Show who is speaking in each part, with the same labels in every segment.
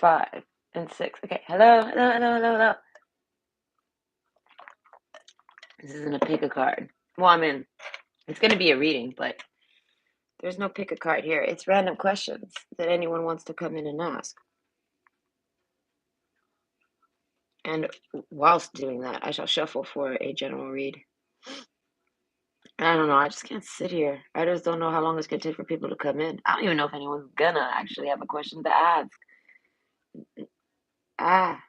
Speaker 1: 5, and 6. Okay, hello, hello, hello, hello, hello. This isn't a pick a card. Well, I mean, it's going to be a reading, but there's no pick a card here. It's random questions that anyone wants to come in and ask. And whilst doing that, I shall shuffle for a general read. I don't know. I just can't sit here. I just don't know how long it's going to take for people to come in. I don't even know if anyone's gonna actually have a question to ask. Ah,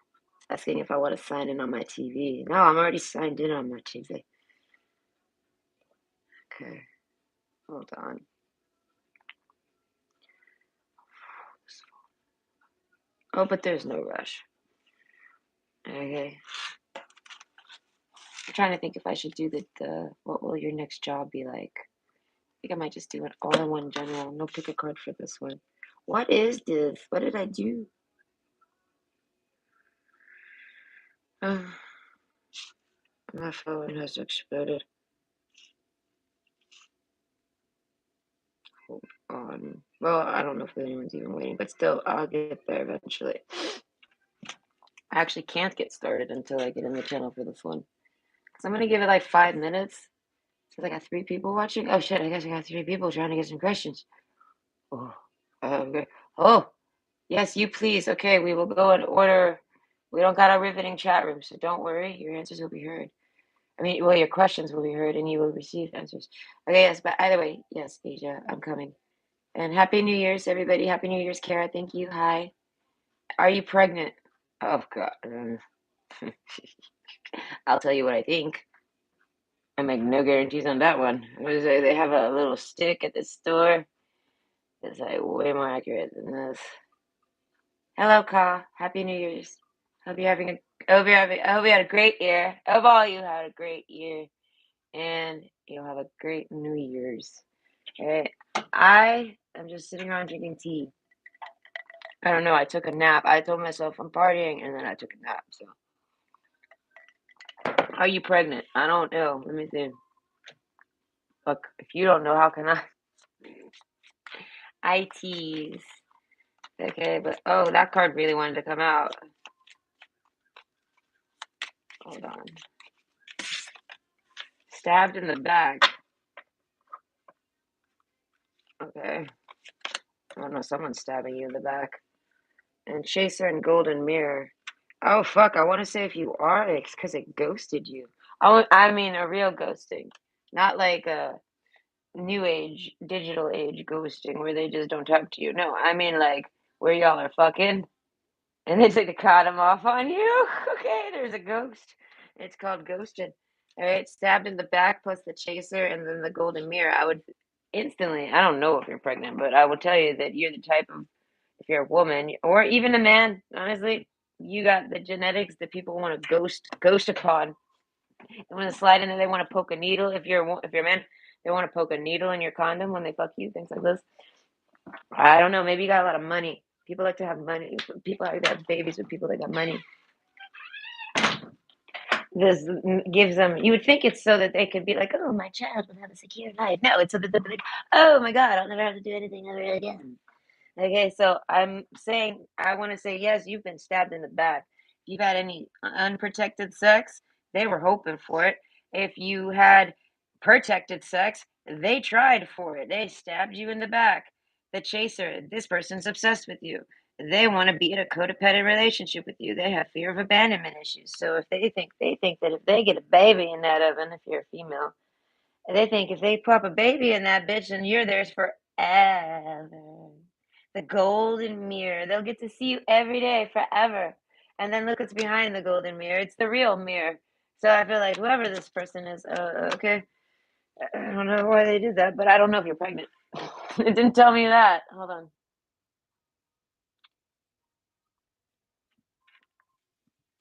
Speaker 1: asking if I want to sign in on my TV. No, I'm already signed in on my TV. Okay, hold on. Oh, but there's no rush. Okay. I'm trying to think if I should do the what will your next job be like? I think I might just do an all-in-one general. No pick a card for this one. What is this? What did I do? My phone has exploded. Hold on. Well, I don't know if anyone's even waiting, but still, I'll get there eventually. I actually can't get started until I get in the channel for this one. So I'm gonna give it like 5 minutes. Since I got 3 people watching. Oh shit, I guess I got 3 people trying to get some questions. Oh, okay. Oh, yes, you please. Okay, we will go in order. We don't got a riveting chat room, so don't worry. Your answers will be heard. I mean, well, your questions will be heard and you will receive answers. Okay, yes, but either way, yes, Asia, I'm coming. And Happy New Year's, everybody. Happy New Year's, Kara. Thank you. Hi. Are you pregnant? Oh, God. I'll tell you what I think. I make no guarantees on that one. They have a little stick at the store. It's like way more accurate than this. Hello, Ka. Happy New Year's. Hope you're having a. I hope you had a great year. I hope all you had a great year, and you'll have a great New Year's. All right. I am just sitting around drinking tea. I don't know. I took a nap. I told myself I'm partying, and then I took a nap. So, are you pregnant? I don't know. Let me see. Look, if you don't know, how can I? I tease. Okay, but oh, that card really wanted to come out. Hold on. Stabbed in the back. Okay. I don't know. Someone's stabbing you in the back. And Chaser and Golden Mirror. Oh, fuck. I want to say if you are, it's because it ghosted you. I mean, a real ghosting. Not like a new age, digital age ghosting where they just don't talk to you. No, I mean like where y'all are fucking and they take the condom off on you. Okay, there's a ghost. It's called ghosted. All right, stabbed in the back plus the chaser and then the golden mirror. I would instantly, I don't know if you're pregnant, but I will tell you that you're the type of, if you're a woman or even a man, honestly, you got the genetics that people want to ghost upon. They want to slide in there. They want to poke a needle. If you're a man, they want to poke a needle in your condom when they fuck you. Things like this. I don't know. Maybe you got a lot of money. People like to have money. People like to have babies with people that got money. This gives them. You would think it's so that they could be like, "Oh, my child will have a secure life." No, it's so that they're like, "Oh my God, I'll never have to do anything ever again." Okay, so I'm saying I want to say yes. You've been stabbed in the back. If you've had any unprotected sex, they were hoping for it. If you had protected sex, they tried for it. They stabbed you in the back. The chaser, this person's obsessed with you. They want to be in a codependent relationship with you. They have fear of abandonment issues. So if they think that if they get a baby in that oven, if you're a female, they think if they pop a baby in that bitch, then you're theirs forever. The golden mirror. They'll get to see you every day forever. And then look what's behind the golden mirror. It's the real mirror. So I feel like whoever this person is, okay. I don't know why they did that, but I don't know if you're pregnant. It didn't tell me that. Hold on.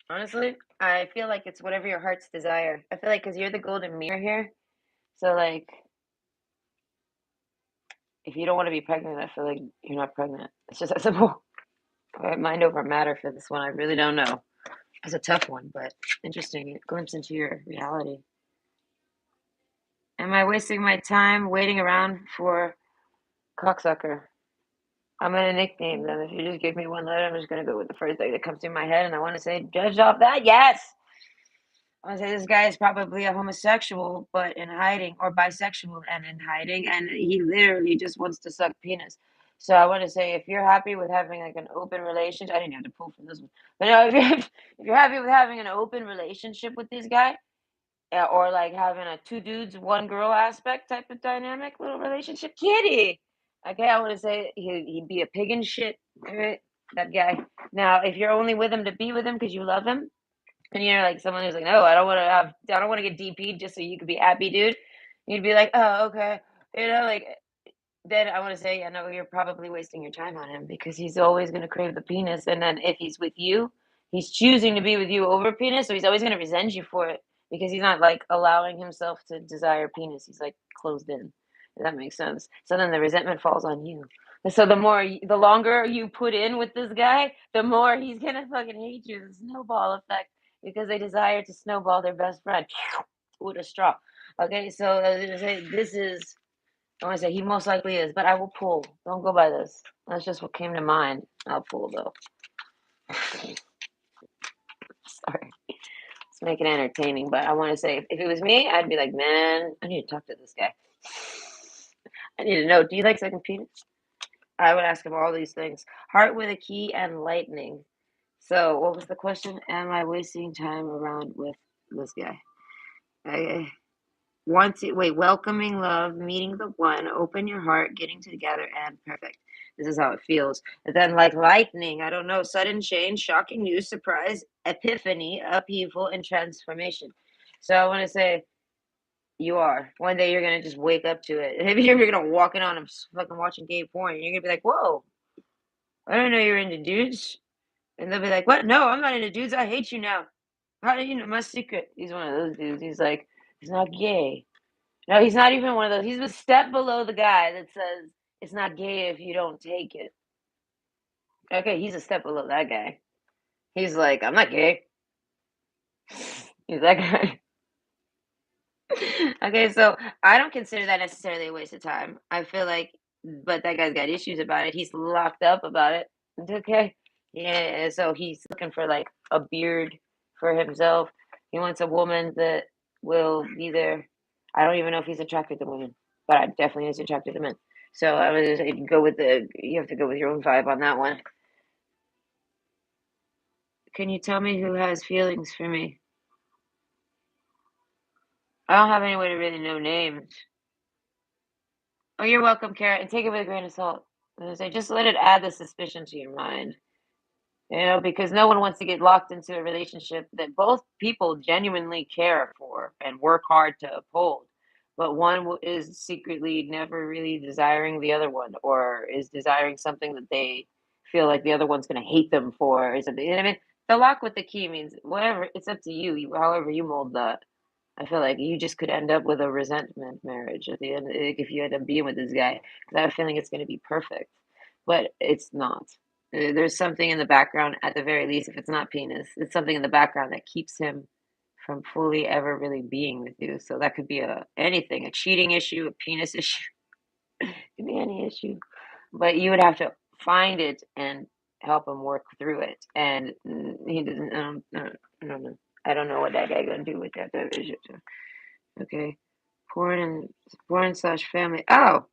Speaker 1: Honestly, I feel like it's whatever your heart's desire. I feel like because you're the golden mirror here. So, like, if you don't want to be pregnant, I feel like you're not pregnant. It's just that simple. All right, mind over matter for this one. I really don't know. It's a tough one, but interesting. It glimpses into your reality. Am I wasting my time waiting around for cocksucker? I'm gonna nickname them. If you just give me one letter, I'm just gonna go with the first thing that comes through my head, and I want to say, judge off that, yes. I want to say this guy is probably a homosexual, but in hiding, or bisexual and in hiding, and he literally just wants to suck penis. So I want to say, if you're happy with having like an open relationship, I didn't have to pull from this one, but no, if you're happy with having an open relationship with this guy, or like having a two dudes, one girl aspect type of dynamic little relationship, kitty. Okay, I want to say he'd be a pig in shit. All right, that guy. Now, if you're only with him to be with him because you love him, and you're like someone who's like, no, I don't want to get DP'd just so you could be happy, dude. You'd be like, oh, okay, like then I want to say, I know you're probably wasting your time on him because he's always going to crave the penis. And then if he's with you, he's choosing to be with you over penis. So he's always going to resent you for it because he's not like allowing himself to desire penis. He's like closed in. If that makes sense. So then the resentment falls on you. And so the longer you put in with this guy, the more he's going to fucking hate you. The snowball effect because they desire to snowball their best friend with a straw. Okay. So this is I want to say he most likely is, but I will pull. Don't go by this. That's just what came to mind. I'll pull though. Sorry. Let's make it entertaining. But I want to say if it was me, I'd be like, man, I need to talk to this guy. I need to know, do you like second penis? I would ask him all these things. Heart with a key and lightning. So what was the question? Am I wasting time around with this guy? Okay. Welcoming love, meeting the one, open your heart, getting together, and perfect. This is how it feels. And then, like lightning, I don't know, sudden change, shocking news, surprise, epiphany, upheaval, and transformation. So I want to say, you are. One day you're going to just wake up to it. Maybe you're going to walk in on him fucking watching gay porn. And you're going to be like, whoa, I don't know you're into dudes. And they'll be like, what? No, I'm not into dudes. I hate you now. How do you know my secret? He's one of those dudes. He's like, he's not gay. No, he's not even one of those. He's a step below the guy that says it's not gay if you don't take it. Okay, he's a step below that guy. He's like, I'm not gay. He's that guy. Okay, so I don't consider that necessarily a waste of time. I feel like, but that guy's got issues about it. He's locked up about it. It's okay. Yeah, so he's looking for like a beard for himself. He wants a woman that will be there. I don't even know if he's attracted to women, but I definitely is attracted to men. So I would just say go with you have to go with your own vibe on that one. Can you tell me who has feelings for me? I don't have any way to really know names. Oh, you're welcome, Carrot, and take it with a grain of salt. As I say, just let it add the suspicion to your mind. Because no one wants to get locked into a relationship that both people genuinely care for and work hard to uphold, but is secretly never really desiring the other one, or is desiring something that they feel like the other one's going to hate them for, or something. You know what I mean? The lock with the key means whatever. It's up to you, however you mold that. I feel like you just could end up with a resentment marriage at the end like, if you end up being with this guy. Because I have a feeling it's going to be perfect, but it's not. There's something in the background, at the very least, if it's not penis, it's something in the background that keeps him from fully ever really being with you. So that could be a cheating issue, a penis issue, it could be any issue. But you would have to find it and help him work through it. And he doesn't. I don't know. I don't know what that guy gonna do with that issue. Okay, porn and porn/family. Oh,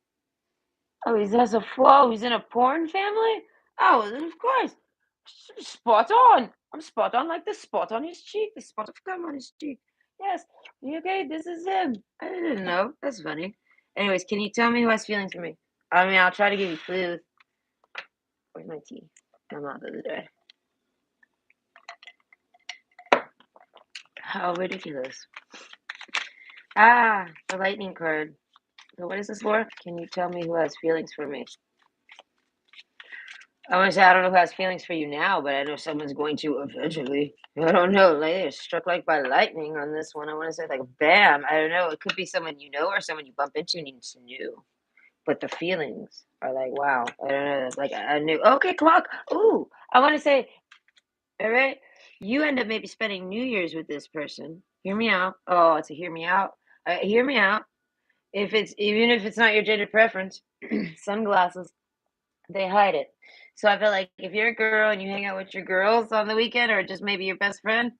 Speaker 1: he has a flow. He's in a porn family? Oh, then of course. Spot on. I'm spot on like the spot on his cheek, the spot of gum on his cheek. Yes. Okay, this is him. I didn't know. That's funny. Anyways, can you tell me who has feelings for me? I mean, I'll try to give you clues. Where's my tea? I'm out the other day. How ridiculous. The lightning card. So what is this for? Can you tell me who has feelings for me? I want to say I don't know who has feelings for you now, but I know someone's going to eventually. I don't know. Like they're struck like by lightning on this one. I want to say like bam. I don't know. It could be someone you know or someone you bump into and it's new. But the feelings are like wow. I don't know. It's like I knew. Okay, clock. Ooh, I want to say. All right. You end up maybe spending New Year's with this person. Hear me out. Oh, it's a hear me out. Hear me out. If it's even if it's not your gender preference, sunglasses. They hide it. So I feel like if you're a girl and you hang out with your girls on the weekend or just maybe your best friend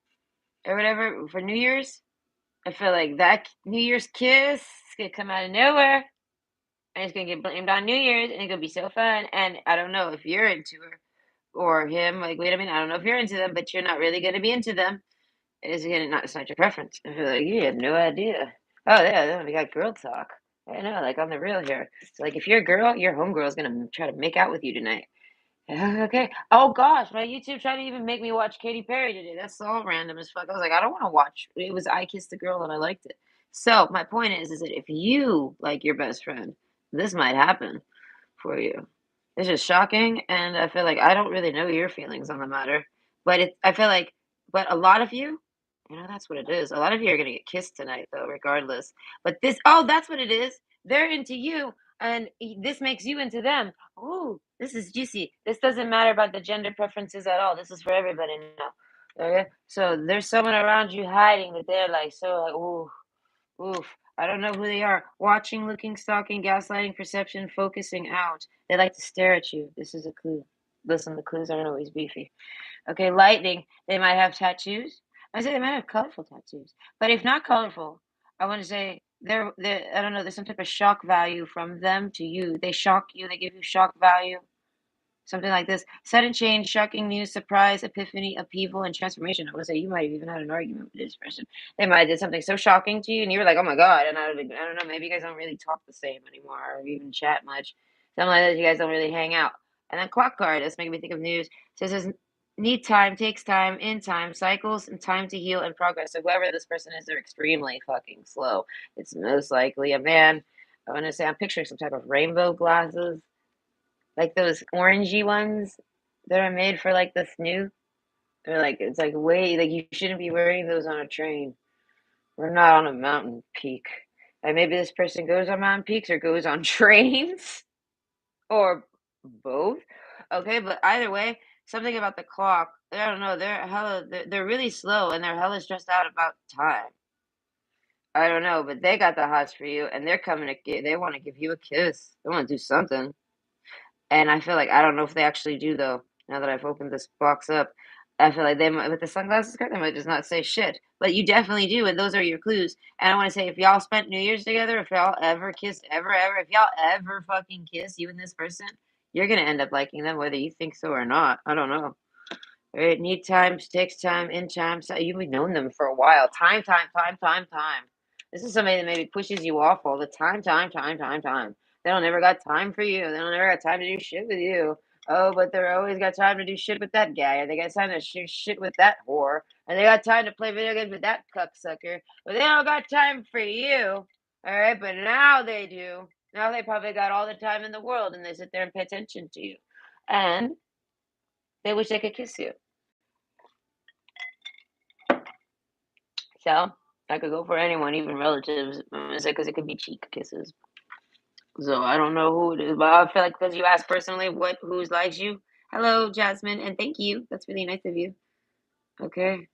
Speaker 1: or whatever for New Year's, I feel like that New Year's kiss is gonna come out of nowhere and it's gonna get blamed on New Year's and it's gonna be so fun. And I don't know if you're into her or him. Like, wait a minute, I don't know if you're into them, but you're not really gonna be into them. It's not your preference. I feel like you have no idea. Oh yeah, we got girl talk. I know, like on the real here. So like if you're a girl, your homegirl is gonna try to make out with you tonight. Okay. Oh gosh, my YouTube tried to even make me watch Katy Perry today. That's all random as fuck. I was like, I don't want to watch. It was I Kissed the Girl and I liked it. So my point is that if you like your best friend, this might happen for you. It's just shocking, and I feel like I don't really know your feelings on the matter, but I feel like, but a lot of you, that's what it is. A lot of you are gonna get kissed tonight, though, regardless. But oh, that's what it is. They're into you, and this makes you into them. Ooh, this is juicy. This doesn't matter about the gender preferences at all. This is for everybody now. Okay, so there's someone around you hiding that they're like so like ooh. Oof. I don't know who they are. Watching, looking, stalking, gaslighting, perception, focusing out. They like to stare at you. This is a clue. Listen, the clues aren't always beefy. Okay, lightning. They might have tattoos. I say they might have colorful tattoos. But if not colorful, I want to say they're I don't know, there's some type of shock value from them to you. They shock you, they give you shock value. Something like this. Sudden change, shocking news, surprise, epiphany, upheaval, and transformation. I would say you might have even had an argument with this person. They might have did something so shocking to you, and you were like, "Oh my god!" And I don't know. Maybe you guys don't really talk the same anymore, or even chat much. Something like that. You guys don't really hang out. And then clock card. That's making me think of news. So it says need time, takes time, in time, cycles, and time to heal and progress. So whoever this person is, they're extremely fucking slow. It's most likely a man. I want to say I'm picturing some type of rainbow glasses like those orangey ones that are made for like the snoot. They're like it's like way like you shouldn't be wearing those on a train. We're not on a mountain peak. And maybe this person goes on mountain peaks or goes on trains or both. Okay, but either way, something about the clock. I don't know. They're really slow and they're hella stressed out about time. I don't know, but they got the hots for you and they're coming to get they want to give you a kiss. They want to do something. And I feel like I don't know if they actually do though. Now that I've opened this box up, I feel like they might with the sunglasses card, they might just not say shit. But you definitely do, and those are your clues. And I want to say, if y'all spent New Year's together, if y'all ever kissed, ever, if y'all ever fucking kiss, you and this person, you're gonna end up liking them, whether you think so or not. I don't know. Right? Need time, takes time, in time. So you've known them for a while. Time. This is somebody that maybe pushes you off all the time. They don't never got time for you. They don't never got time to do shit with you. Oh, but they're always got time to do shit with that guy, or they got time to shoot shit with that whore, and they got time to play video games with that cucksucker. But they don't got time for you. All right, but now they do. Now they probably got all the time in the world, and they sit there and pay attention to you, and they wish they could kiss you. So I could go for anyone, even relatives, because it could be cheek kisses. So I don't know who it is, but I feel like because you asked personally, who's likes you. Hello, Jasmine, and thank you. That's really nice of you. Okay,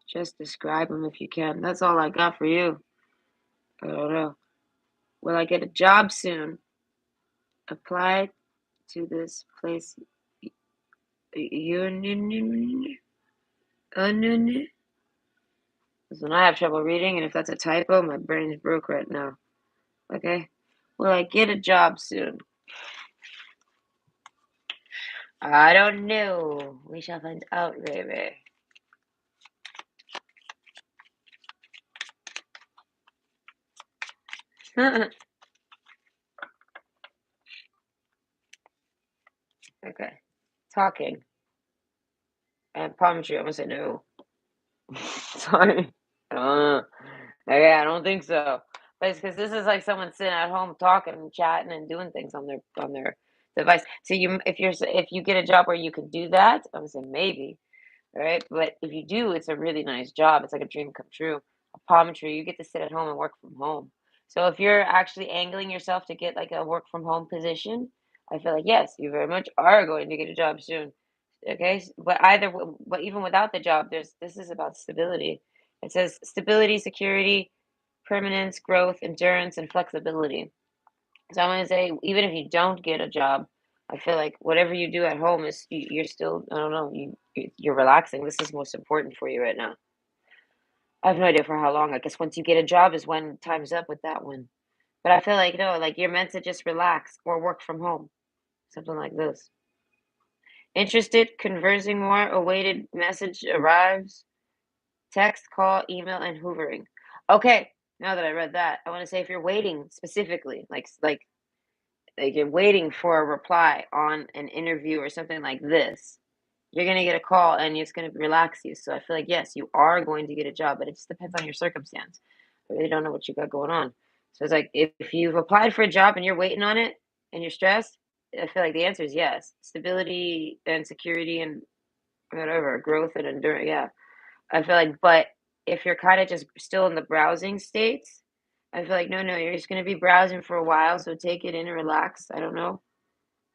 Speaker 1: just describe them if you can. That's all I got for you. I don't know. Will I get a job soon? Apply to this place. Union. Listen, I have trouble reading, and if that's a typo, my brain is broke right now. Okay. Will I get a job soon? I don't know. We shall find out, baby. Okay. Talking and palmistry. I'm gonna say no. Sorry. Okay, I don't think so. But it's because this is like someone sitting at home talking and chatting and doing things on their device. So if you get a job where you can do that, I'm gonna say maybe. Right? But if you do, it's a really nice job. It's like a dream come true. Optometry, you get to sit at home and work from home. So if you're actually angling yourself to get like a work from home position, I feel like yes, you very much are going to get a job soon. Okay, but but even without the job, this is about stability. It says stability, security, permanence, growth, endurance, and flexibility. So I'm gonna say, even if you don't get a job, I feel like whatever you do at home is you're still, I don't know, you're relaxing. This is most important for you right now. I have no idea for how long. I guess once you get a job is when time's up with that one. But I feel like no, like you're meant to just relax or work from home, something like this. Interested, conversing more, awaited message arrives, text, call, email, and hoovering. Okay, now that I read that, I want to say if you're waiting specifically, like you're waiting for a reply on an interview or something like this, you're gonna get a call and it's gonna relax you. So I feel like yes, you are going to get a job, but it just depends on your circumstance. I really don't know what you got going on. So it's like if you've applied for a job and you're waiting on it and you're stressed, I feel like the answer is yes. Stability and security and whatever, growth and endurance. Yeah. I feel like, but if you're kind of just still in the browsing states, I feel like no, you're just gonna be browsing for a while. So take it in and relax. I don't know.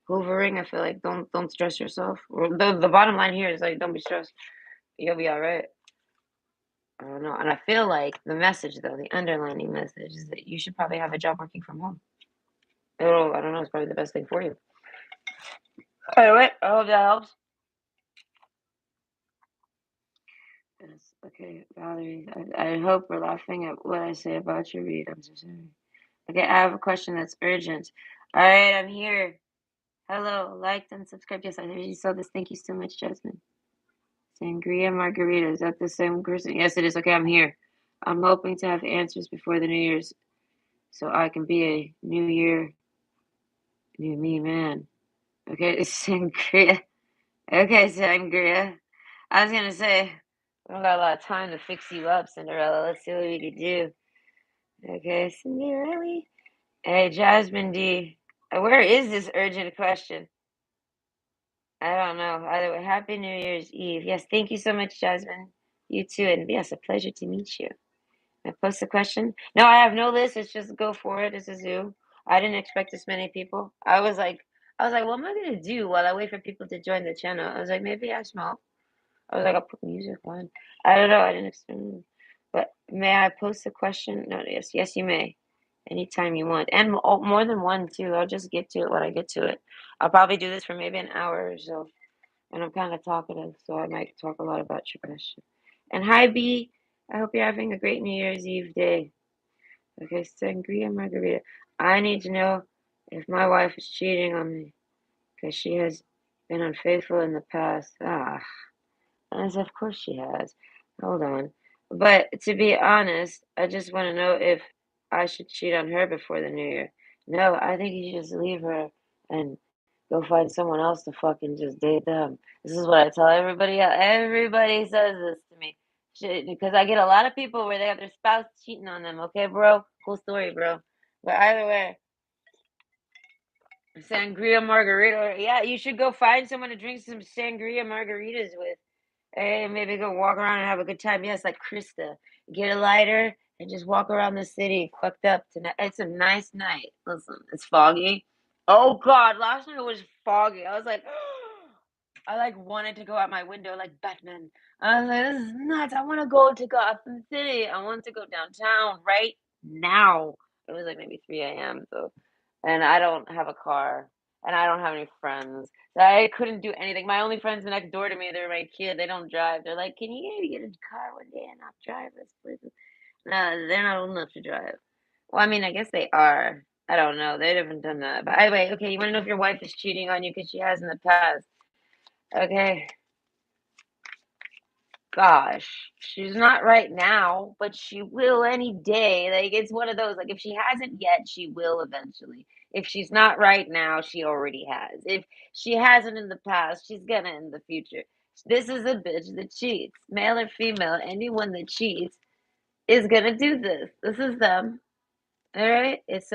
Speaker 1: Hoovering, I feel like don't stress yourself. Or the bottom line here is like don't be stressed. You'll be all right. I don't know. And I feel like the message though, the underlining message is that you should probably have a job working from home. It'll, I don't know, it's probably the best thing for you. Anyway, I hope that helps. Yes. Okay, Valerie. I hope we're laughing at what I say about your read. I'm so sorry. Okay, I have a question that's urgent. All right, I'm here. Hello, liked and subscribed. Yes, I already saw this. Thank you so much, Jasmine. Sangria margarita. Is that the same person? Yes, it is. Okay, I'm here. I'm hoping to have answers before the New Year's so I can be a New Year, new me man. Okay, sangria. Okay, sangria. I was gonna say, we don't got a lot of time to fix you up, Cinderella. Let's see what we can do. Okay, Cinderella. Hey, Jasmine D. Where is this urgent question? I don't know. Either way, Happy New Year's Eve. Yes, thank you so much, Jasmine. You too, and yes, a pleasure to meet you. I post a question. No, I have no list. It's just go for it. It's a zoo. I didn't expect this many people. I was like, what am I gonna do while I wait for people to join the channel? I was like, maybe I smell. I was like, I'll put music on. I don't know. I didn't expect. But may I post a question? No, yes, you may. Anytime you want, and more than one too. I'll just get to it when I get to it. I'll probably do this for maybe an hour or so, and I'm kind of talkative, so I might talk a lot about your question. And hi, B. I hope you're having a great New Year's Eve day. Okay, sangria margarita. I need to know if my wife is cheating on me because she has been unfaithful in the past. Ah, as of course she has. Hold on. But to be honest, I just want to know if I should cheat on her before the new year. No, I think you should just leave her and go find someone else to fucking just date them. This is what I tell everybody else. Everybody says this to me. Shit, because I get a lot of people where they have their spouse cheating on them. Okay, bro? Cool story, bro. But either way, sangria margarita. Yeah, you should go find someone to drink some sangria margaritas with. Hey, maybe go walk around and have a good time. Yes, like Krista. Get a lighter and just walk around the city fucked up tonight. It's a nice night. Listen, it's foggy. Oh God, last night was foggy. I was like, I like wanted to go out my window like Batman. I was like, this is nuts. I want to go to Gotham City. I want to go downtown right now. It was like maybe 3 a.m. So, and I don't have a car and I don't have any friends. So I couldn't do anything. My only friends next door to me, they're my kid. They don't drive. They're like, can you maybe get a car one day and I'll drive us, please? No, they're not old enough to drive. Well, I mean, I guess they are. I don't know. They haven't done that. But anyway, okay, you want to know if your wife is cheating on you because she has in the past. Okay, gosh, she's not right now, but she will any day. Like, it's one of those, like, if she hasn't yet, she will eventually. If she's not right now, she already has. If she hasn't in the past, she's gonna in the future. This is a bitch that cheats, male or female. Anyone that cheats is gonna do this. This is them. All right, it's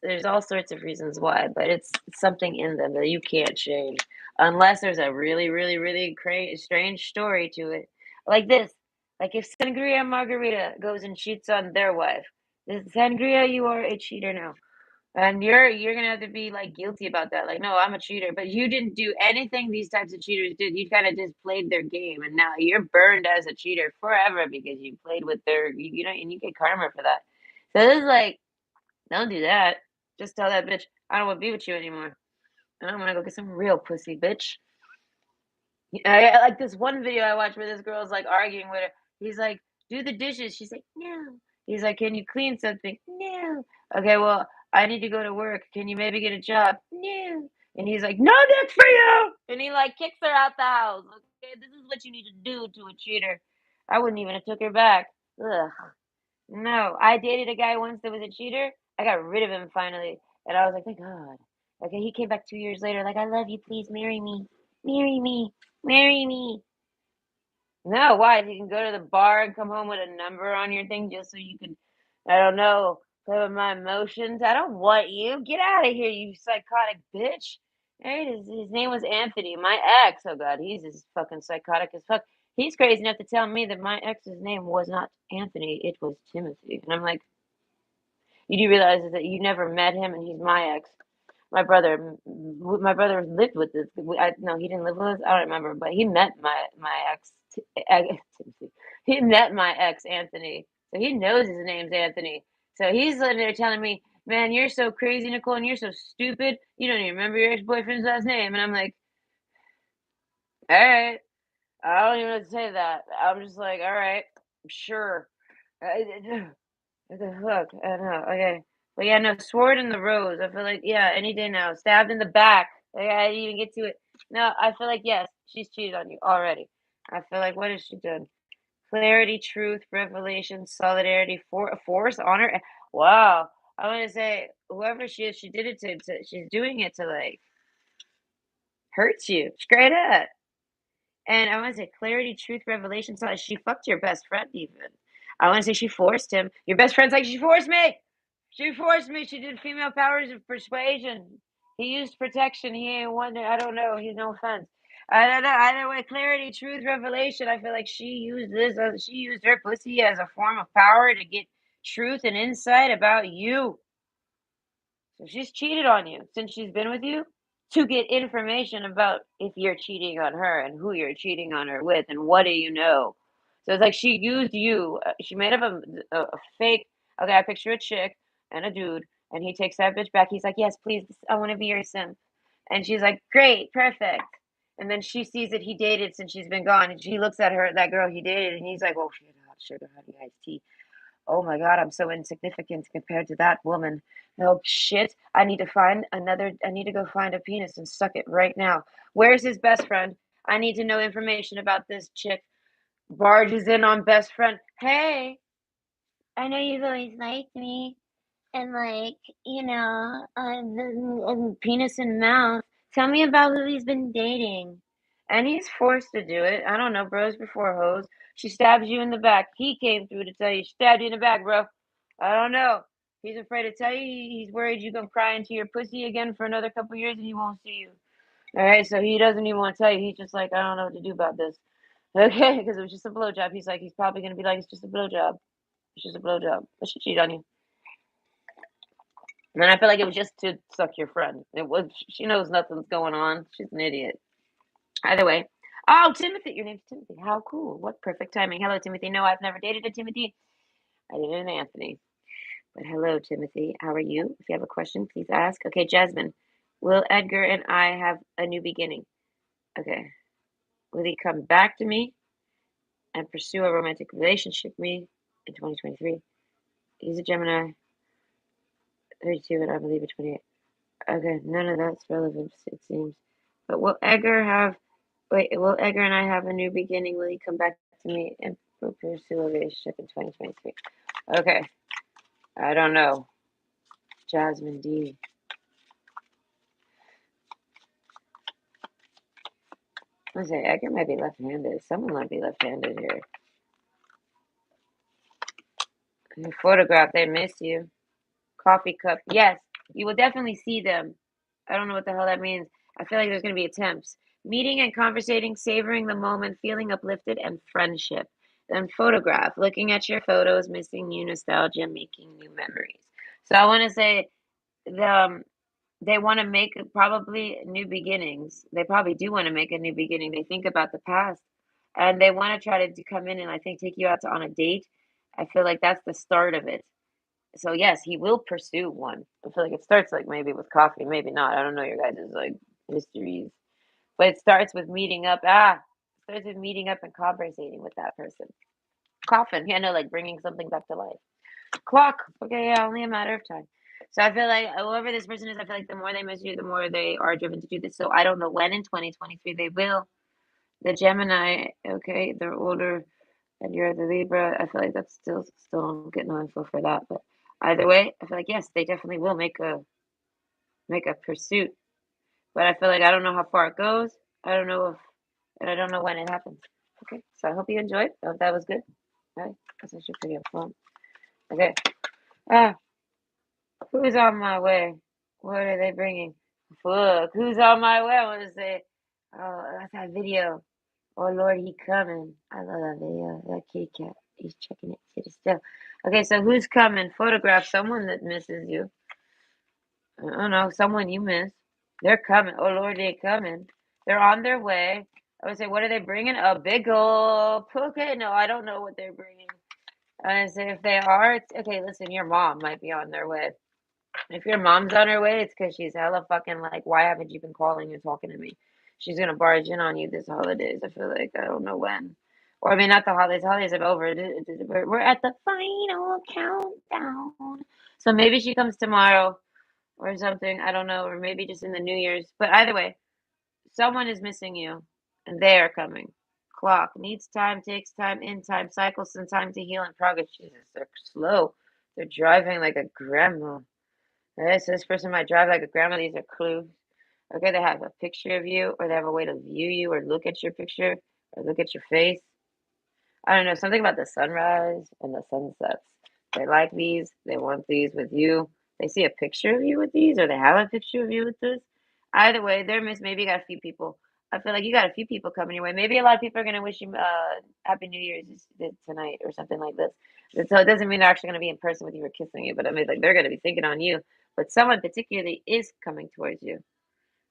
Speaker 1: there's all sorts of reasons why, but it's something in them that you can't change unless there's a really, really, really strange story to it. Like this, like if Sangria Margarita goes and cheats on their wife, this Sangria, you are a cheater now, and you're gonna have to be like guilty about that. Like, no, I'm a cheater, but you didn't do anything these types of cheaters did. You kind of just played their game, and now you're burned as a cheater forever because you played with their, you know, and you get karma for that. So this is like don't do that. Just tell that bitch, I don't want to be with you anymore. And I'm gonna go get some real pussy, bitch. Like this one video I watched where this girl's like arguing with her. He's like, do the dishes. She's like, no. He's like, can you clean something? No. Okay, well, I need to go to work. Can you maybe get a job? No. And he's like, no dick for you. And he like kicks her out the house. Okay, this is what you need to do to a cheater. I wouldn't even have took her back. Ugh. No, I dated a guy once that was a cheater. I got rid of him finally. And I was like, thank God. Okay, he came back 2 years later, like, I love you, please marry me. Marry me. Marry me. No, why? You can go to the bar and come home with a number on your thing just so you can, I don't know, play with my emotions. I don't want you. Get out of here, you psychotic bitch. Right? His name was Anthony, my ex. Oh God, he's as fucking psychotic as fuck. He's crazy enough to tell me that my ex's name was not Anthony, it was Timothy. And I'm like, you do realize that you never met him and he's my ex. My brother lived with this. No, he didn't live with us. I don't remember, but he met my ex. He met my ex Anthony, so he knows his name's Anthony. So he's sitting there telling me, "Man, you're so crazy, Nicole, and you're so stupid. You don't even remember your ex boyfriend's last name." And I'm like, "All right, I don't even know what to say to that. I'm just like, all right, sure." What the fuck? I don't know. Okay. But yeah, no, sword in the rose. I feel like, yeah, any day now. Stabbed in the back. Like, I didn't even get to it. No, I feel like, yes, she's cheated on you already. I feel like, what has she done? Clarity, truth, revelation, solidarity, force, honor. Wow. I want to say, whoever she is, she did it she's doing it to like hurt you. Straight up. And I wanna say clarity, truth, revelation, so she fucked your best friend even. I wanna say she forced him. Your best friend's like, "She forced me! She forced me, she did female powers of persuasion. He used protection, he ain't wonder I don't know, he's no offense." I don't know, either way, clarity, truth, revelation, I feel like she used her pussy as a form of power to get truth and insight about you. So she's cheated on you since she's been with you to get information about if you're cheating on her and who you're cheating on her with and what do you know. So it's like she used you. She made up a fake. Okay, I picture a chick and a dude, and he takes that bitch back. He's like, "Yes, please, I want to be your simp," and she's like, "Great, perfect." And then she sees that he dated since she's been gone, and she looks at her, that girl he dated, and he's like, "Oh shit, hot sugar, honey, iced tea. Oh my God, I'm so insignificant compared to that woman. Oh shit, I need to go find a penis and suck it right now. Where's his best friend? I need to know information about this chick." Barges in on best friend. Hey, I know you've always liked me. And like, penis and mouth. Tell me about who he's been dating. And he's forced to do it. I don't know, bros before hoes. She stabs you in the back. He came through to tell you, she stabbed you in the back, bro. I don't know. He's afraid to tell you. He's worried you're gonna cry into your pussy again for another couple years and he won't see you. All right, so he doesn't even want to tell you. He's just like, I don't know what to do about this. Okay, because it was just a blowjob. He's like, he's probably gonna be like, it's just a blowjob. It's just a blowjob. But she cheated on you. And I feel like it was just to suck your friend. It was she knows nothing's going on. She's an idiot. Either way. Oh, Timothy. Your name's Timothy. How cool. What perfect timing. Hello, Timothy. No, I've never dated a Timothy. I dated an Anthony. But hello, Timothy. How are you? If you have a question, please ask. Okay, Jasmine. Will Edgar and I have a new beginning? Okay. Will he come back to me and pursue a romantic relationship with me in 2023? He's a Gemini, 32, and I believe a 28. Okay, none of that's relevant, it seems. But will Edgar and I have a new beginning? Will he come back to me and pursue a relationship in 2023? Okay, I don't know. Jasmine D. I say Edgar might be left-handed. Someone might be left-handed here. Your photograph, they miss you. Coffee cup. Yes, you will definitely see them. I don't know what the hell that means. I feel like there's going to be attempts. Meeting and conversating, savoring the moment, feeling uplifted, and friendship. Then photograph, looking at your photos, missing you, nostalgia, making new memories. So I want to say the, they want to make probably new beginnings. They probably do want to make a new beginning. They think about the past and they want to try to come in and I think take you out on a date. I feel like that's the start of it. So yes, he will pursue one. I feel like it starts like maybe with coffee, maybe not. I don't know your guys' like histories, but it starts with meeting up. Starts with meeting up and conversating with that person. Coffin, yeah, no, like bringing something back to life. Clock. Okay, yeah, only a matter of time. So I feel like whoever this person is, I feel like the more they miss you, the more they are driven to do this. So I don't know when in 2023 they will. The Gemini, okay, they're older, and you're the Libra. I feel like that's still don't get no info for that. But either way, I feel like yes, they definitely will make a pursuit. But I feel like I don't know how far it goes. I don't know if, and I don't know when it happens. Okay, so I hope you enjoyed. I hope that was good. All right, guess I should put your phone. Okay. Ah, who's on my way? What are they bringing? Fuck, who's on my way? I want to say, oh, that's that video. Oh Lord, he coming. I love that video. That kitty cat. He's checking it. Sit still. Okay, so who's coming? Photograph someone that misses you. I don't know, someone you miss. They're coming. Oh Lord, they're coming. They're on their way. I would say, what are they bringing? A big ol' okay. No, I don't know what they're bringing. I would say if they are, it's okay. Listen, your mom might be on their way. If your mom's on her way, it's because she's hella fucking like, why haven't you been calling and talking to me? She's gonna barge in on you this holidays. I feel like I don't know when, or I mean, not the holidays. Holidays are over. We're at the final countdown. So maybe she comes tomorrow or something. I don't know, or maybe just in the New Year's. But either way, someone is missing you, and they are coming. Clock needs time, takes time, in time, cycles some time to heal and progress. Jesus, they're slow. They're driving like a grandma. Okay, so this person might drive like a grandma. These are clues. Okay, they have a picture of you, or they have a way to view you, or look at your picture, or look at your face. I don't know, something about the sunrise and the sunsets. They like these. They want these with you. They see a picture of you with these, or they have a picture of you with this. Either way, they're miss. Maybe you got a few people. I feel like you got a few people coming your way. Maybe a lot of people are gonna wish you Happy New Year's tonight or something like this. So it doesn't mean they're actually gonna be in person with you or kissing you, but I mean like they're gonna be thinking on you. But someone particularly is coming towards you.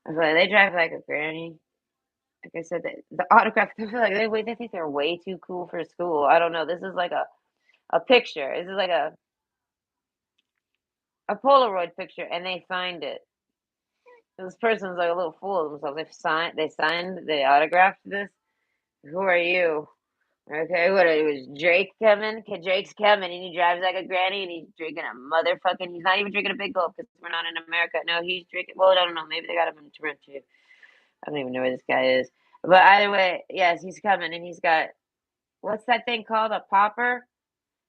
Speaker 1: I feel like they drive like a granny. Like I said, the autograph. I feel like they think they're way too cool for school. I don't know. This is like a picture. This is like a Polaroid picture, and they signed it. This person's like a little fool of themselves. They autographed this. Who are you? Okay, what was Drake coming? Drake's coming, and he drives like a granny, and he's drinking a motherfucking. He's not even drinking a big gulp because we're not in America. No, he's drinking. Well, I don't know. Maybe they got him in Toronto. I don't even know where this guy is. But either way, yes, he's coming, and he's got what's that thing called? A popper?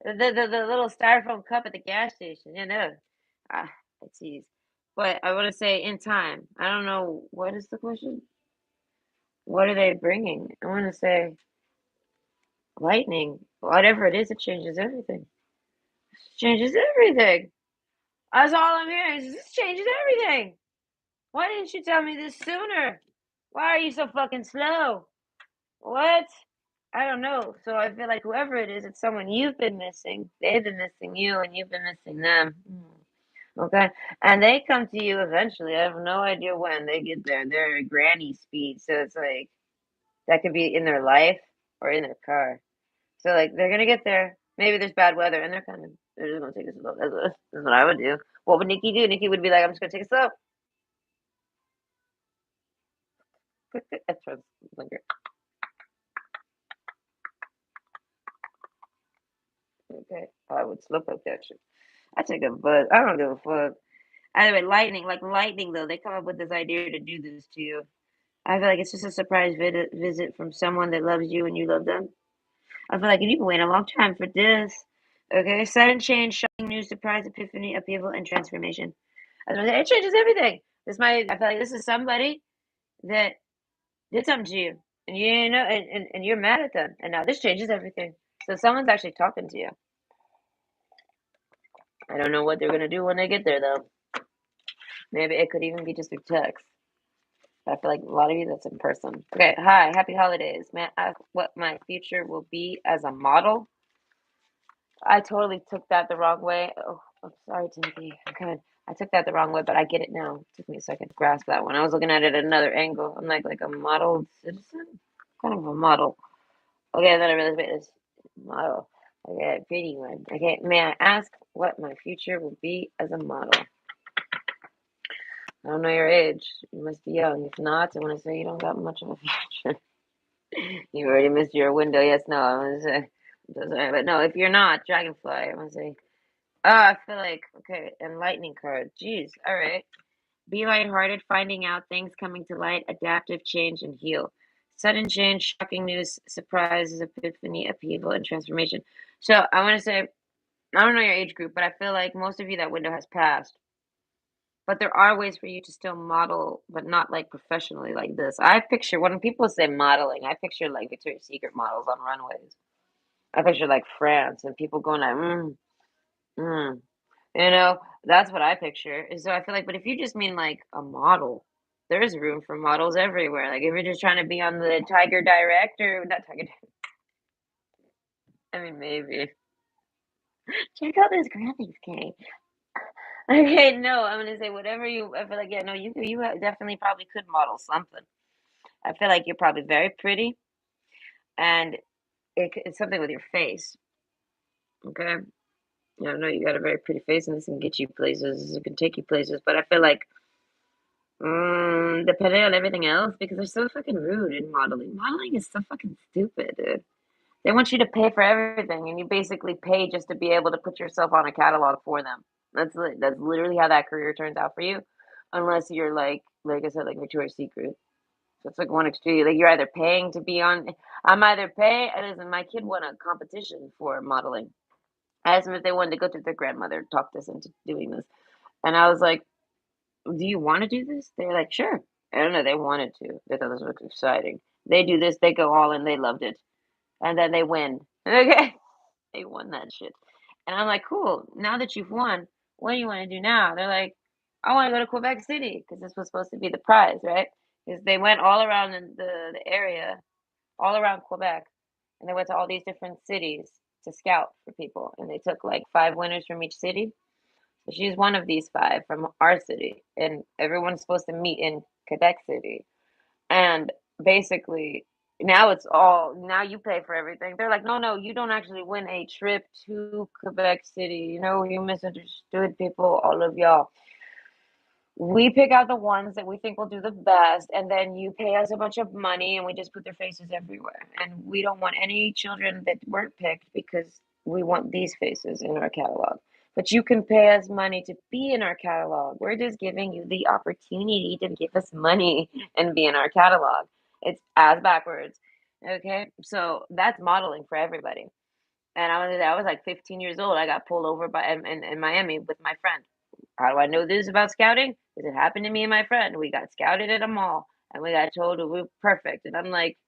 Speaker 1: The little styrofoam cup at the gas station. You know, it's easy. But I want to say in time. I don't know what is the question. What are they bringing? I want to say lightning. Whatever it is, it changes everything. Changes everything. That's all I'm hearing. This changes everything. Why didn't you tell me this sooner? Why are you so fucking slow? What? I don't know. So I feel like whoever it is, it's someone you've been missing. They've been missing you, and you've been missing them. Okay, and they come to you eventually. I have no idea when they get there. They're at granny speed, so it's like that could be in their life or in their car. So like they're gonna get there. Maybe there's bad weather, and they're coming. They're just gonna take it slow. That's what I would do. What would Nikki do? Nikki would be like, "I'm just gonna take it slow." That's what okay. I would slow up that shit. I take a buzz. I don't give a fuck. Either way, lightning, like lightning though, they come up with this idea to do this to you. I feel like it's just a surprise visit from someone that loves you and you love them. I feel like you've been waiting a long time for this. Okay, sudden change, shocking news, surprise, epiphany, upheaval, and transformation. It changes everything. I feel like this is somebody that did something to you, and you know, and you're mad at them, and now this changes everything. So someone's actually talking to you. I don't know what they're gonna do when they get there, though. Maybe it could even be just a text. I feel like a lot of you that's in person. Okay, hi, happy holidays. May I ask what my future will be as a model? I totally took that the wrong way. Oh, I'm sorry, Timothy. Okay, I took that the wrong way, but I get it now. It took me a second to grasp that one. I was looking at it at another angle. I'm like a model citizen, kind of a model. Okay, then I realized wait, this model. Okay, pretty one. Okay, may I ask what my future will be as a model? I don't know your age. You must be young. If not, I want to say you don't got much of a future. You already missed your window. Yes, no, I want to say. I'm so sorry, but no, if you're not, Dragonfly, I want to say. Oh, I feel like, okay, enlightening card. Jeez, all right. Be lighthearted, finding out things coming to light, adaptive change, and heal. Sudden change, shocking news, surprises, epiphany, upheaval, and transformation. So I want to say, I don't know your age group, but I feel like most of you that window has passed. But there are ways for you to still model, but not like professionally like this. I picture when people say modeling, I picture like Victoria's Secret models on runways. I picture like France and people going like, mm. You know, that's what I picture. And so I feel like, but if you just mean like a model, there's room for models everywhere. Like if you're just trying to be on the Tiger Direct or not Tiger, I mean maybe. Check out those graphics, Kay. Okay, no, I'm gonna say whatever you. I feel like yeah, no, definitely probably could model something. I feel like you're probably very pretty, and it's something with your face. Okay, yeah, I know you got a very pretty face, and this can get you places. It can take you places, but I feel like depending on everything else, because they're so fucking rude in modeling. Modeling is so fucking stupid, dude. They want you to pay for everything, and you basically pay just to be able to put yourself on a catalog for them. That's literally how that career turns out for you, unless you're like I said, like Victoria's Secret. So it's like one extreme. Like you're either paying to be on. I'm either pay. Listen, my kid won a competition for modeling. I asked them if they wanted to go to their grandmother, talked us into doing this, and I was like, do you want to do this? They're like, sure. I don't know. They wanted to. They thought this was exciting. They do this. They go all in. They loved it. And then they win. Okay. They won that shit. And I'm like, cool. Now that you've won, what do you want to do now? They're like, I want to go to Quebec City because this was supposed to be the prize, right? Because they went all around the area, all around Quebec, and they went to all these different cities to scout for people. And they took like 5 winners from each city. She's one of these 5 from our city, and everyone's supposed to meet in Quebec City. And basically, now it's all now you pay for everything. They're like, no, no, you don't actually win a trip to Quebec City. You know, you misunderstood people, all of y'all. We pick out the ones that we think will do the best, and then you pay us a bunch of money, and we just put their faces everywhere. And we don't want any children that weren't picked because we want these faces in our catalog. But you can pay us money to be in our catalog. We're just giving you the opportunity to give us money and be in our catalog. It's as backwards. Okay, so that's modeling for everybody. And I was like 15 years old. I got pulled over by in Miami with my friend. How do I know this about scouting? Because it happened to me and my friend. We got scouted at a mall and we got told we were perfect. And I'm like,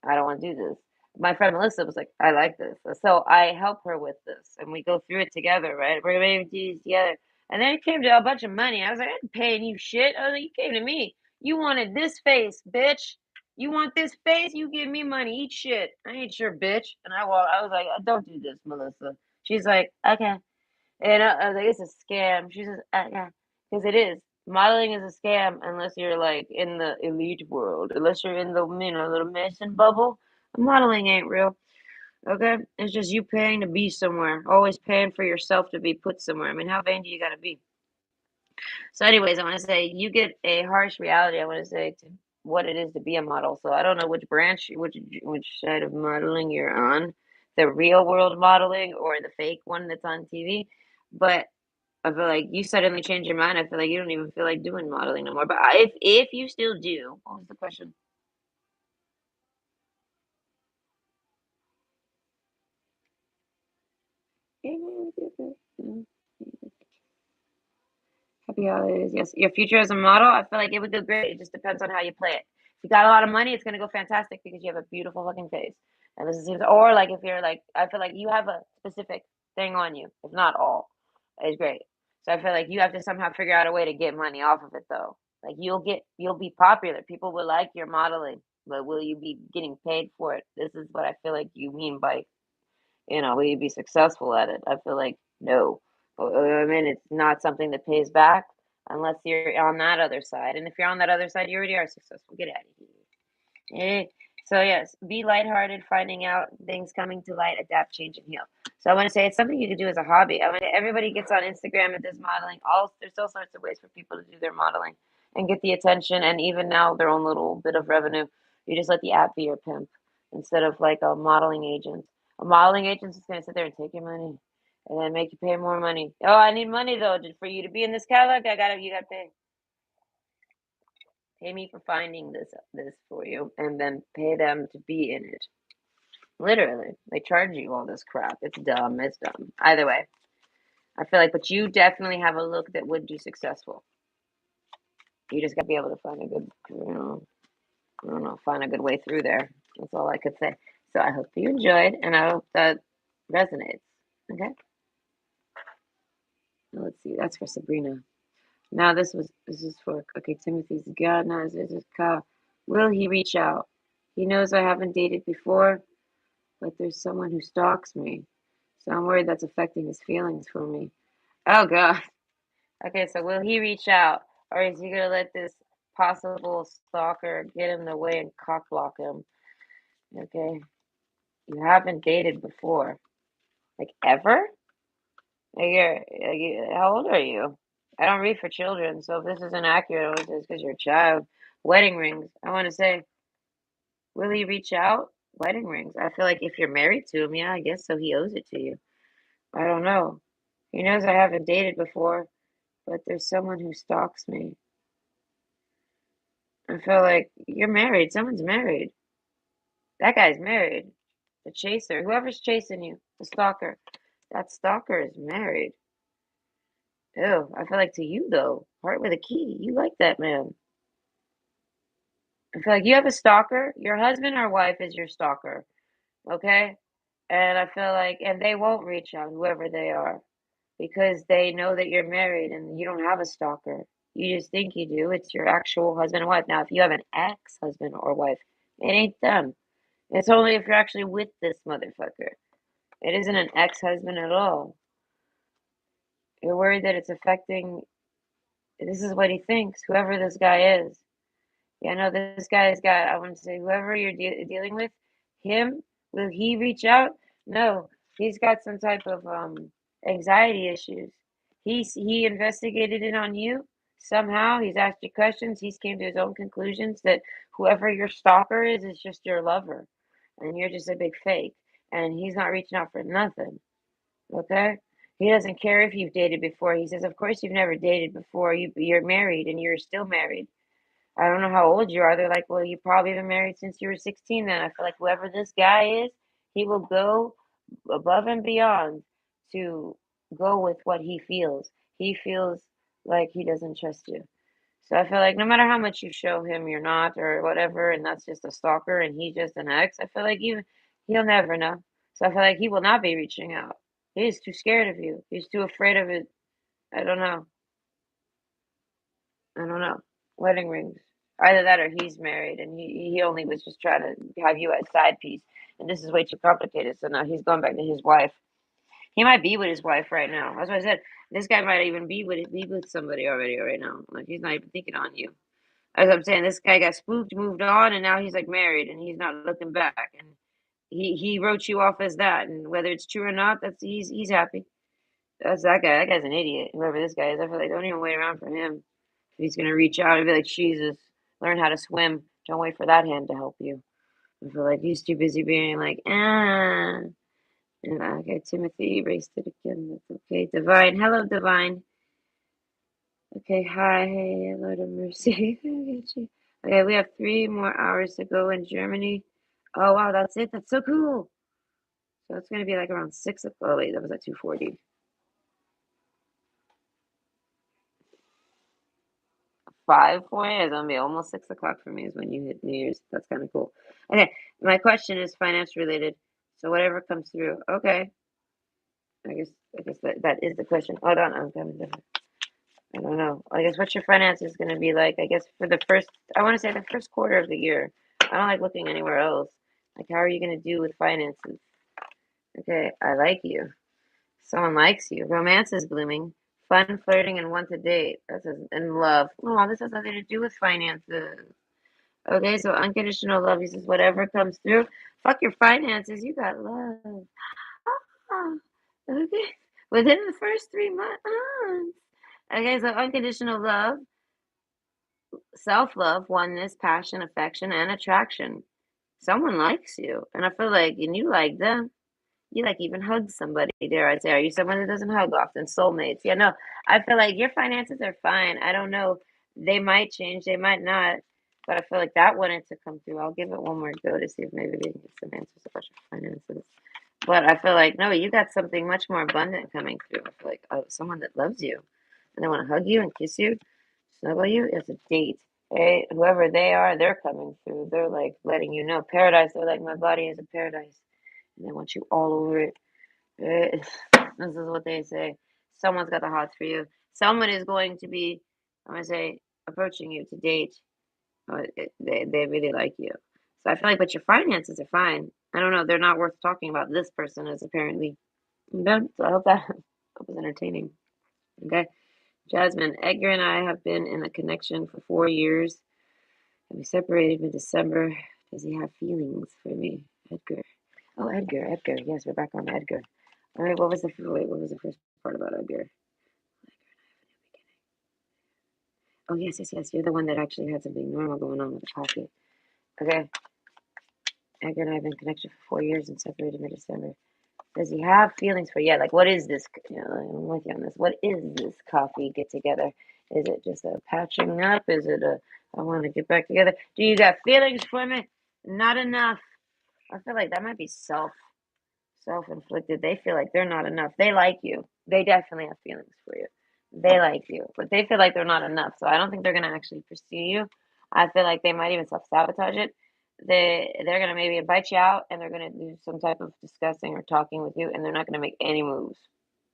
Speaker 1: I don't want to do this. My friend Melissa was like, I like this. So I help her with this and we go through it together, right? We're going to do this together. And then it came to a bunch of money. I was like, I ain't paying you shit. I was like, you came to me. You wanted this face, bitch. You want this face? You give me money. Eat shit. I ain't your bitch. And I was like, don't do this, Melissa. She's like, okay. And I was like, it's a scam. She says, yeah, because it is. Modeling is a scam unless you're like in the elite world. Unless you're in the little Mason bubble. Modeling ain't real. Okay, it's just you paying to be somewhere. Always paying for yourself to be put somewhere. I mean, how vain do you gotta be? So, anyways, I want to say you get a harsh reality. I want to say to what it is to be a model. So I don't know which branch, which side of modeling you're on, the real world modeling or the fake one that's on TV. But I feel like you suddenly changed your mind. I feel like you don't even feel like doing modeling no more. But if you still do, what was the question? Happy holidays. Yes, your future as a model, I feel like it would go great. It just depends on how you play it. If you got a lot of money, it's gonna go fantastic because you have a beautiful fucking face. And this seems, or like if you're like, I feel like you have a specific thing on you, if not all, it's great. So I feel like you have to somehow figure out a way to get money off of it though. Like you'll be popular. People will like your modeling, but will you be getting paid for it? This is what I feel like you mean by will you be successful at it? I feel like no. I mean, it's not something that pays back unless you're on that other side. And if you're on that other side, you already are successful. Get out of here. Eh, So yes, be lighthearted, finding out things coming to light, adapt, change, and heal. So I want to say it's something you can do as a hobby. I want to, everybody gets on Instagram and does modeling. All there's all sorts of ways for people to do their modeling and get the attention, and even now their own little bit of revenue. You just let the app be your pimp instead of like a modeling agent. A modeling agent is going to sit there and take your money and then make you pay more money. Oh, I need money though, for you to be in this catalog. You gotta pay me for finding this for you, and then pay them to be in it. Literally, they charge you all this crap. It's dumb. It's dumb. Either way, I feel like, but you definitely have a look that would be successful. You just got to be able to find a good, I don't know, find a good way through there. That's all I could say. So I hope you enjoyed, and I hope that resonates. Okay. Now let's see. That's for Sabrina. Now this is for okay. Timothy's God. Now this is Kyle. Will he reach out? He knows I haven't dated before, but there's someone who stalks me. So I'm worried that's affecting his feelings for me. Oh God. Okay, so will he reach out, or is he gonna let this possible stalker get in the way and cock block him? Okay, you haven't dated before, like ever? How old are you? I don't read for children, so if this is inaccurate, it's because you're a child. Wedding rings. I want to say, will he reach out? Wedding rings. I feel like if you're married to him, yeah, I guess so. He owes it to you. I don't know. He knows I haven't dated before, but there's someone who stalks me. I feel like you're married. Someone's married. That guy's married. The chaser, whoever's chasing you, the stalker. That stalker is married. Ew. I feel like to you though, heart with a key. You like that man. I feel like you have a stalker. Your husband or wife is your stalker. Okay? And I feel like, and they won't reach out, whoever they are, because they know that you're married and you don't have a stalker. You just think you do. It's your actual husband and wife. Now, if you have an ex-husband or wife, it ain't them. It's only if you're actually with this motherfucker. It isn't an ex-husband at all. You're worried that it's affecting. This is what he thinks, whoever this guy is. Yeah, no, this guy's got, I want to say, whoever you're dealing with, him, will he reach out? No, he's got some type of anxiety issues. He investigated it on you somehow. He's asked you questions. He's came to his own conclusions that whoever your stalker is just your lover, and you're just a big fake. And he's not reaching out for nothing. Okay? He doesn't care if you've dated before. He says, of course you've never dated before. You're married and you're still married. I don't know how old you are. They're like, well, you've probably been married since you were 16 then. I feel like whoever this guy is, he will go above and beyond to go with what he feels. He feels like he doesn't trust you. So I feel like no matter how much you show him you're not or whatever, and that's just a stalker and he's just an ex, I feel like he'll never know. So I feel like he will not be reaching out. He's too scared of you. He's too afraid of it. I don't know. I don't know. Wedding rings. Either that or he's married and he only was just trying to have you as side piece. And this is way too complicated. So now he's going back to his wife. He might be with his wife right now. That's what I said. This guy might even be with somebody already right now. Like he's not even thinking on you. As I'm saying, this guy got spooked, moved on, and now he's like married and he's not looking back. And he wrote you off as that. And whether it's true or not, that's he's happy. That's that guy. That guy's an idiot. Whoever this guy is, I feel like don't even wait around for him. If he's gonna reach out and be like, Jesus, learn how to swim. Don't wait for that hand to help you. I feel like he's too busy being like, ah. And okay, Timothy erased it again. That's okay. Divine. Hello, Divine. Okay, hi, hey, Lord of mercy. I get you. Okay, we have 3 more hours to go in Germany. Oh wow, that's it. That's so cool. So it's gonna be like around 6 o'clock. Oh wait, that was at 2:40. 5:40 is gonna be almost 6 o'clock for me is when you hit New Year's. That's kind of cool. Okay, my question is finance related. So whatever comes through. Okay, I guess that is the question. Hold on, I'm coming different. I don't know. I guess what's your finances gonna be like? I guess for the first, I want to say the first quarter of the year. I don't like looking anywhere else. Like, how are you gonna do with finances? Okay, I like you. Someone likes you. Romance is blooming. Fun, flirting, and want to date. That's in love. Oh, this has nothing to do with finances. Okay, so unconditional love is just whatever comes through. Fuck your finances, you got love. Ah, okay. Within the first 3 months. Okay, so unconditional love, self-love, oneness, passion, affection, and attraction. Someone likes you, and I feel like, and you like them. You like even hug somebody, dare I say. Are you someone that doesn't hug often? Soulmates. Yeah, no. I feel like your finances are fine. I don't know. They might change, they might not. But I feel like that wanted to come through. I'll give it one more go to see if maybe we can get some answers about your finances. But I feel like no, you got something much more abundant coming through. I feel like someone that loves you and they want to hug you and kiss you, snuggle you. It's a date. Hey, whoever they are, they're coming through. They're like letting you know paradise. They're like my body is a paradise, and they want you all over it. Eh, This is what they say. Someone's got the hots for you. Someone is going to be, I'm gonna say, approaching you to date. They really like you. So I feel like, but your finances are fine. I don't know. They're not worth talking about. This person is apparently. Yeah, so I hope that hope was entertaining. Okay, Jasmine, Edgar and I have been in a connection for 4 years, and we separated in December. Does he have feelings for me, Edgar? Oh, Edgar. Yes, we're back on Edgar. All right, what was the first part about Edgar? Oh, yes. You're the one that actually had something normal going on with the pocket. Okay, Edgar and I have been in connection for 4 years and separated in December. Does he have feelings for? Yeah, like what is this? You know, I'm with you on this. What is this coffee get together? Is it just a patching up? Is it a I want to get back together? Do you got feelings for me? Not enough. I feel like that might be self-inflicted. They feel like they're not enough. They like you. They definitely have feelings for you. They like you, but they feel like they're not enough. So I don't think they're gonna actually pursue you. I feel like they might even self-sabotage it. They're gonna maybe invite you out and they're gonna do some type of discussing or talking with you, and they're not gonna make any moves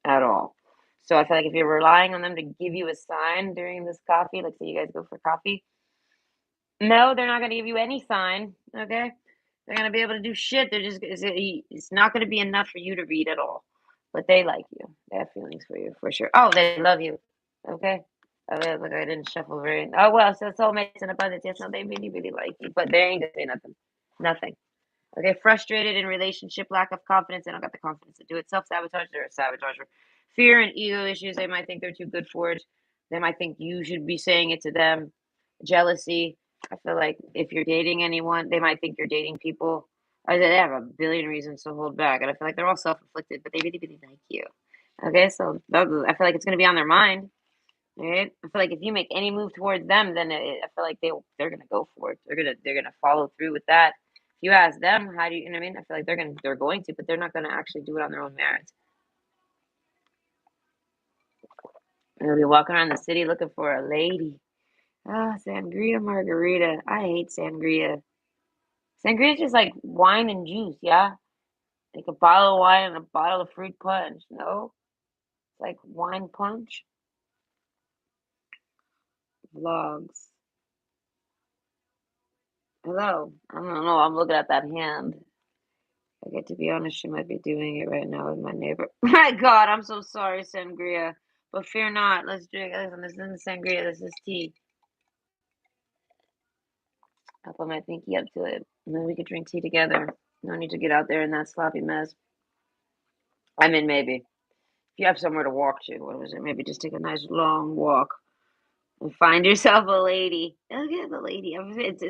Speaker 1: at all. So I feel like if you're relying on them to give you a sign during this coffee, like say you guys go for coffee, no, they're not gonna give you any sign, okay? They're gonna be able to do shit. It's not gonna be enough for you to read at all. But they like you. They have feelings for you for sure. Oh, they love you. Okay. Oh, yeah, look, I didn't shuffle very. Oh well, so soulmates and abundance. Yes, no, they really, really like you, but they ain't gonna say nothing. Nothing. Okay, frustrated in relationship, lack of confidence. They don't got the confidence to do it. Self sabotage. They're a sabotager. Fear and ego issues. They might think they're too good for it. They might think you should be saying it to them. Jealousy. I feel like if you're dating anyone, they might think you're dating people. Or they have a billion reasons to hold back, and I feel like they're all self-inflicted, but they really, really like you. Okay, so I feel like it's gonna be on their mind. Right? I feel like if you make any move towards them, then I feel like they're gonna go for it. They're gonna follow through with that. If you ask them, how do you know what I mean? I feel like they're going to, but they're not gonna actually do it on their own merits. They'll be walking around the city looking for a lady. Ah, sangria margarita. I hate sangria. Sangria is just like wine and juice, yeah? Like a bottle of wine and a bottle of fruit punch. No? It's like wine punch. Vlogs. Hello. I don't know. I'm looking at that hand. Okay, to be honest, she might be doing it right now with my neighbor. My God, I'm so sorry, sangria. But fear not. Let's drink. Listen, this isn't sangria. This is tea. I'll put my pinky up to it, and then we could drink tea together. No need to get out there in that sloppy mess. I mean, maybe if you have somewhere to walk to, what was it? Maybe just take a nice long walk and find yourself a lady. Look at the lady.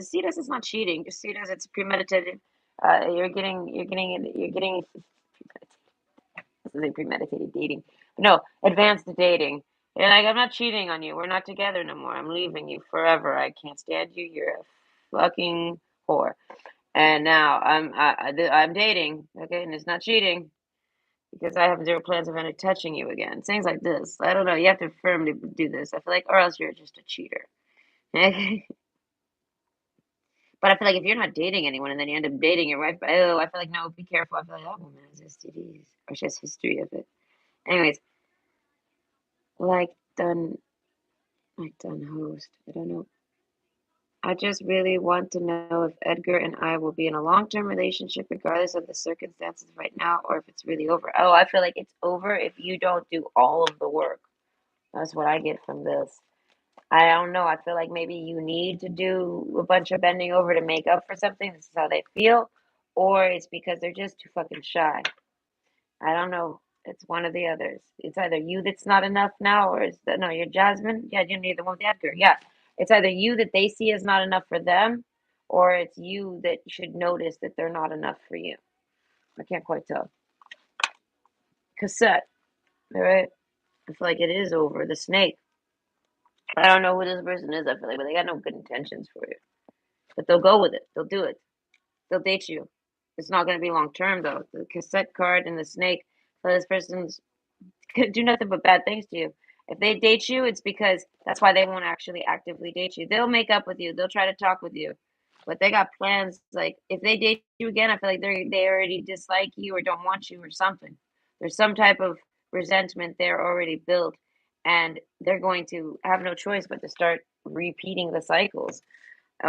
Speaker 1: See it as it's not cheating. Just see it as it's premeditated. You're getting this isn't premeditated dating. But no, advanced dating. And like, I'm not cheating on you. We're not together no more. I'm leaving you forever. I can't stand you. You're a fucking whore. And now I'm dating, okay, and it's not cheating because I have zero plans of ever touching you again. Things like this. I don't know. You have to firmly do this. I feel like, or else you're just a cheater. Okay. But I feel like if you're not dating anyone and then you end up dating your wife, oh, I feel like no, be careful. I feel like that woman has STDs or she has history of it. Anyways, like done like done host. I don't know. I just really want to know if Edgar and I will be in a long-term relationship regardless of the circumstances right now or if it's really over. Oh, I feel like it's over if you don't do all of the work. That's what I get from this. I don't know. I feel like maybe you need to do a bunch of bending over to make up for something. This is how they feel, or it's because they're just too fucking shy. I don't know. It's one of the others. It's either you that's not enough now, or it's no, you're Jasmine. Yeah, you're the one with the Edgar. Yeah, it's either you that they see as not enough for them, or it's you that should notice that they're not enough for you. I can't quite tell. Cassette, all right? I feel like it is over. The snake. I don't know who this person is. I feel like, but they got no good intentions for you. But they'll go with it. They'll do it. They'll date you. It's not going to be long term though. The cassette card and the snake. So this person's could do nothing but bad things to you. If they date you, it's because that's why they won't actually actively date you. They'll make up with you. They'll try to talk with you, but they got plans. Like if they date you again, I feel like they already dislike you or don't want you or something. There's some type of resentment there already built, and they're going to have no choice but to start repeating the cycles.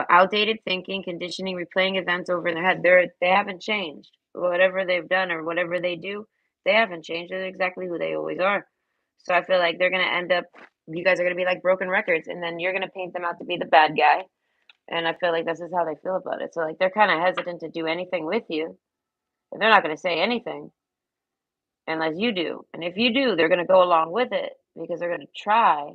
Speaker 1: Outdated thinking, conditioning, replaying events over in their head. They haven't changed. Whatever they've done or whatever they do, they haven't changed. They're exactly who they always are. So I feel like they're gonna end up. You guys are gonna be like broken records, and then you're gonna paint them out to be the bad guy. And I feel like this is how they feel about it. So like they're kind of hesitant to do anything with you. They're not gonna say anything unless you do. And if you do, they're gonna go along with it because they're gonna try,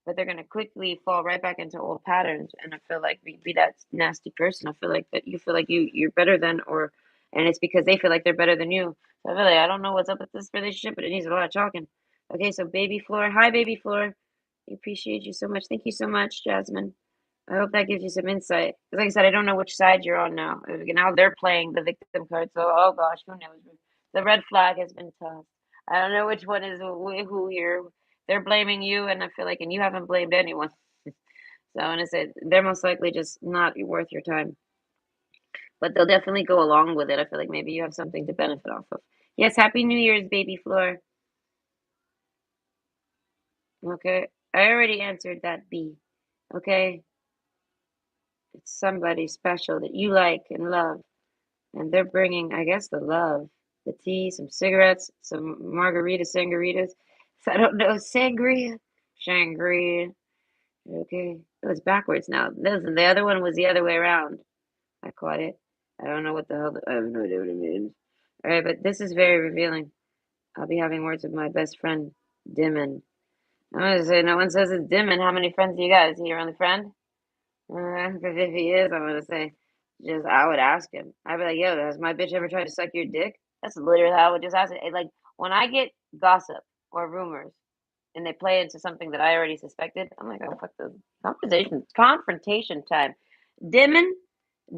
Speaker 1: but they're gonna quickly fall right back into old patterns. And I feel like be that nasty person. I feel like that you feel like you're better than, or and it's because they feel like they're better than you. So I feel like I don't know what's up with this relationship, but it needs a lot of talking. Okay, so baby floor, hi baby floor. I appreciate you so much. Thank you so much, Jasmine. I hope that gives you some insight. 'Cause like I said, I don't know which side you're on now. Now they're playing the victim card, so oh gosh, who knows? The red flag has been tossed. I don't know which one is who here. They're blaming you, and I feel like, and you haven't blamed anyone. So I want to say they're most likely just not worth your time, but they'll definitely go along with it. I feel like maybe you have something to benefit off of. Yes, Happy New Year's, baby Floor. Okay, I already answered that B. Okay, it's somebody special that you like and love, and they're bringing, I guess, the love, the tea, some cigarettes, some sangaritas. So I don't know, sangria, shangria. Okay. It was backwards now. Listen, the other one was the other way around. I caught it. I don't know what the hell. I have no idea what it means. All right, but this is very revealing. I'll be having words with my best friend, Dimon. I'm gonna say no one says it's Dimon. How many friends do you got? Is he your only friend? Because if he is, I'm gonna say, just I would ask him. I'd be like, yo, has my bitch ever tried to suck your dick? That's literally how I would just ask it. Like when I get gossip or rumors, and they play into something that I already suspected, I'm like, oh fuck this confrontation time. Demon,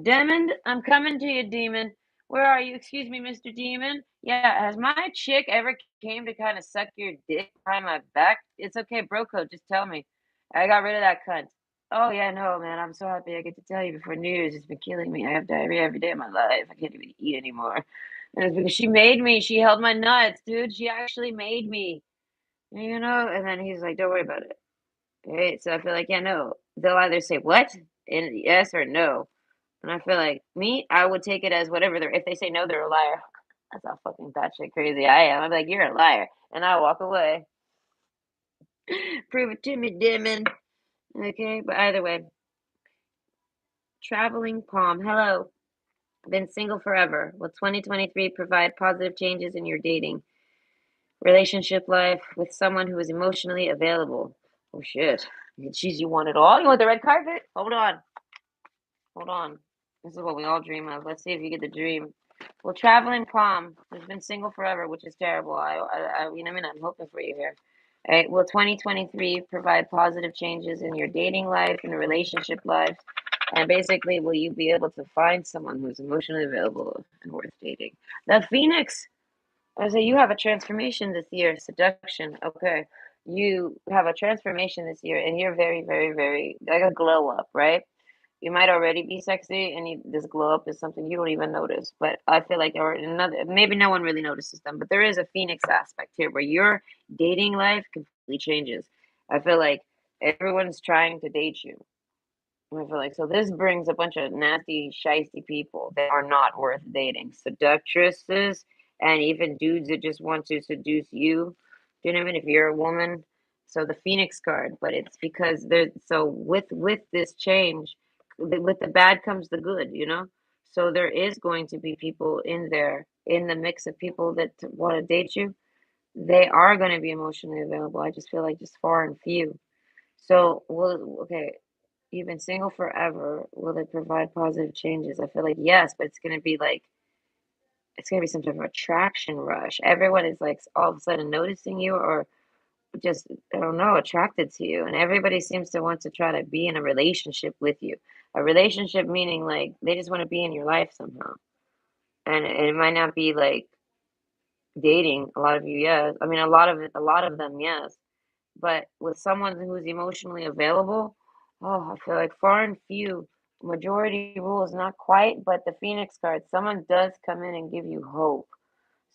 Speaker 1: Demon, I'm coming to you, Demon. Where are you? Excuse me, Mr. Demon. Yeah, has my chick ever came to kind of suck your dick behind my back? It's okay, bro code, just tell me. I got rid of that cunt. Oh yeah, no, man. I'm so happy I get to tell you before New Year's. It's been killing me. I have diarrhea every day of my life. I can't even eat anymore. And it's because she made me. She held my nuts, dude. She actually made me. And then he's like, "Don't worry about it." Right? So I feel like, yeah, no. They'll either say what and yes or no. And I feel like me, I would take it as whatever they're. If they say no, they're a liar. That's how fucking batshit crazy I am. I'm like, you're a liar, and I walk away. Prove it to me, Dimon. Okay, but either way, traveling palm. Hello, been single forever. Will 2023 provide positive changes in your dating relationship life with someone who is emotionally available? Oh shit. Jeez, you want it all? You want the red carpet? Hold on. Hold on. This is what we all dream of. Let's see if you get the dream. Well, traveling palm has been single forever, which is terrible. I'm hoping for you here. All right. Will 2023 provide positive changes in your dating life and relationship life? And basically, will you be able to find someone who's emotionally available and worth dating? The Phoenix. I say you have a transformation this year. Seduction. Okay. You have a transformation this year, and you're very, very, very like a glow up, right? You might already be sexy, and this glow up is something you don't even notice. But I feel like, or another, maybe no one really notices them. But there is a phoenix aspect here, where your dating life completely changes. I feel like everyone's trying to date you. I feel like so. This brings a bunch of nasty, shisty people that are not worth dating. Seductresses, and even dudes that just want to seduce you. Do you know what I mean? If you're a woman, So the Phoenix card, but it's because there's so with this change, with the bad comes the good, you know? So there is going to be people in there in the mix of people that want to date you. They are going to be emotionally available. I just feel like just far and few. So, okay, you've been single forever. Will it provide positive changes? I feel like yes, but it's going to be like it's going to be some type of attraction rush. Everyone is like all of a sudden noticing you or just, I don't know, attracted to you. And everybody seems to want to try to be in a relationship with you. A relationship meaning like they just want to be in your life somehow. And it might not be like dating. A lot of you, yes. I mean, a lot of them, yes. But with someone who's emotionally available, oh, I feel like far and few. Majority rules, not quite, but the Phoenix card, someone does come in and give you hope.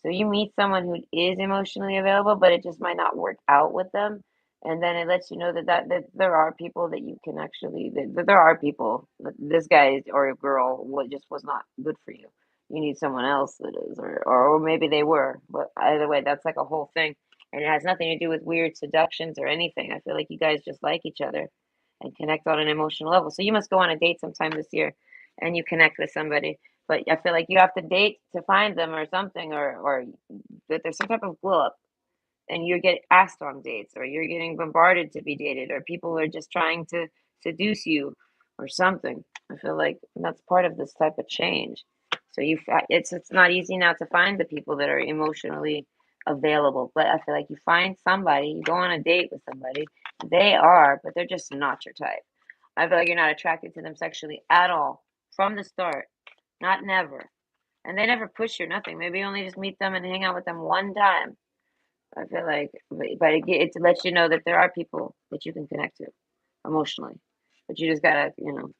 Speaker 1: So you meet someone who is emotionally available, but it just might not work out with them. And then it lets you know that there are people that you can actually, that there are people, that this guy or a girl just was not good for you. You need someone else that is, or maybe they were. But either way, that's like a whole thing. And it has nothing to do with weird seductions or anything. I feel like you guys just like each other and connect on an emotional level. So you must go on a date sometime this year and you connect with somebody, but I feel like you have to date to find them or something, or that there's some type of glow up, and you get asked on dates, or you're getting bombarded to be dated, or people are just trying to seduce you, or something. I feel like that's part of this type of change. So it's not easy now to find the people that are emotionally available, but I feel like you find somebody, you go on a date with somebody, they are, but they're just not your type. I feel like you're not attracted to them sexually at all from the start. Not never. And they never push you or nothing. Maybe you only just meet them and hang out with them one time. I feel like, but it lets you know that there are people that you can connect to emotionally. But you just gotta,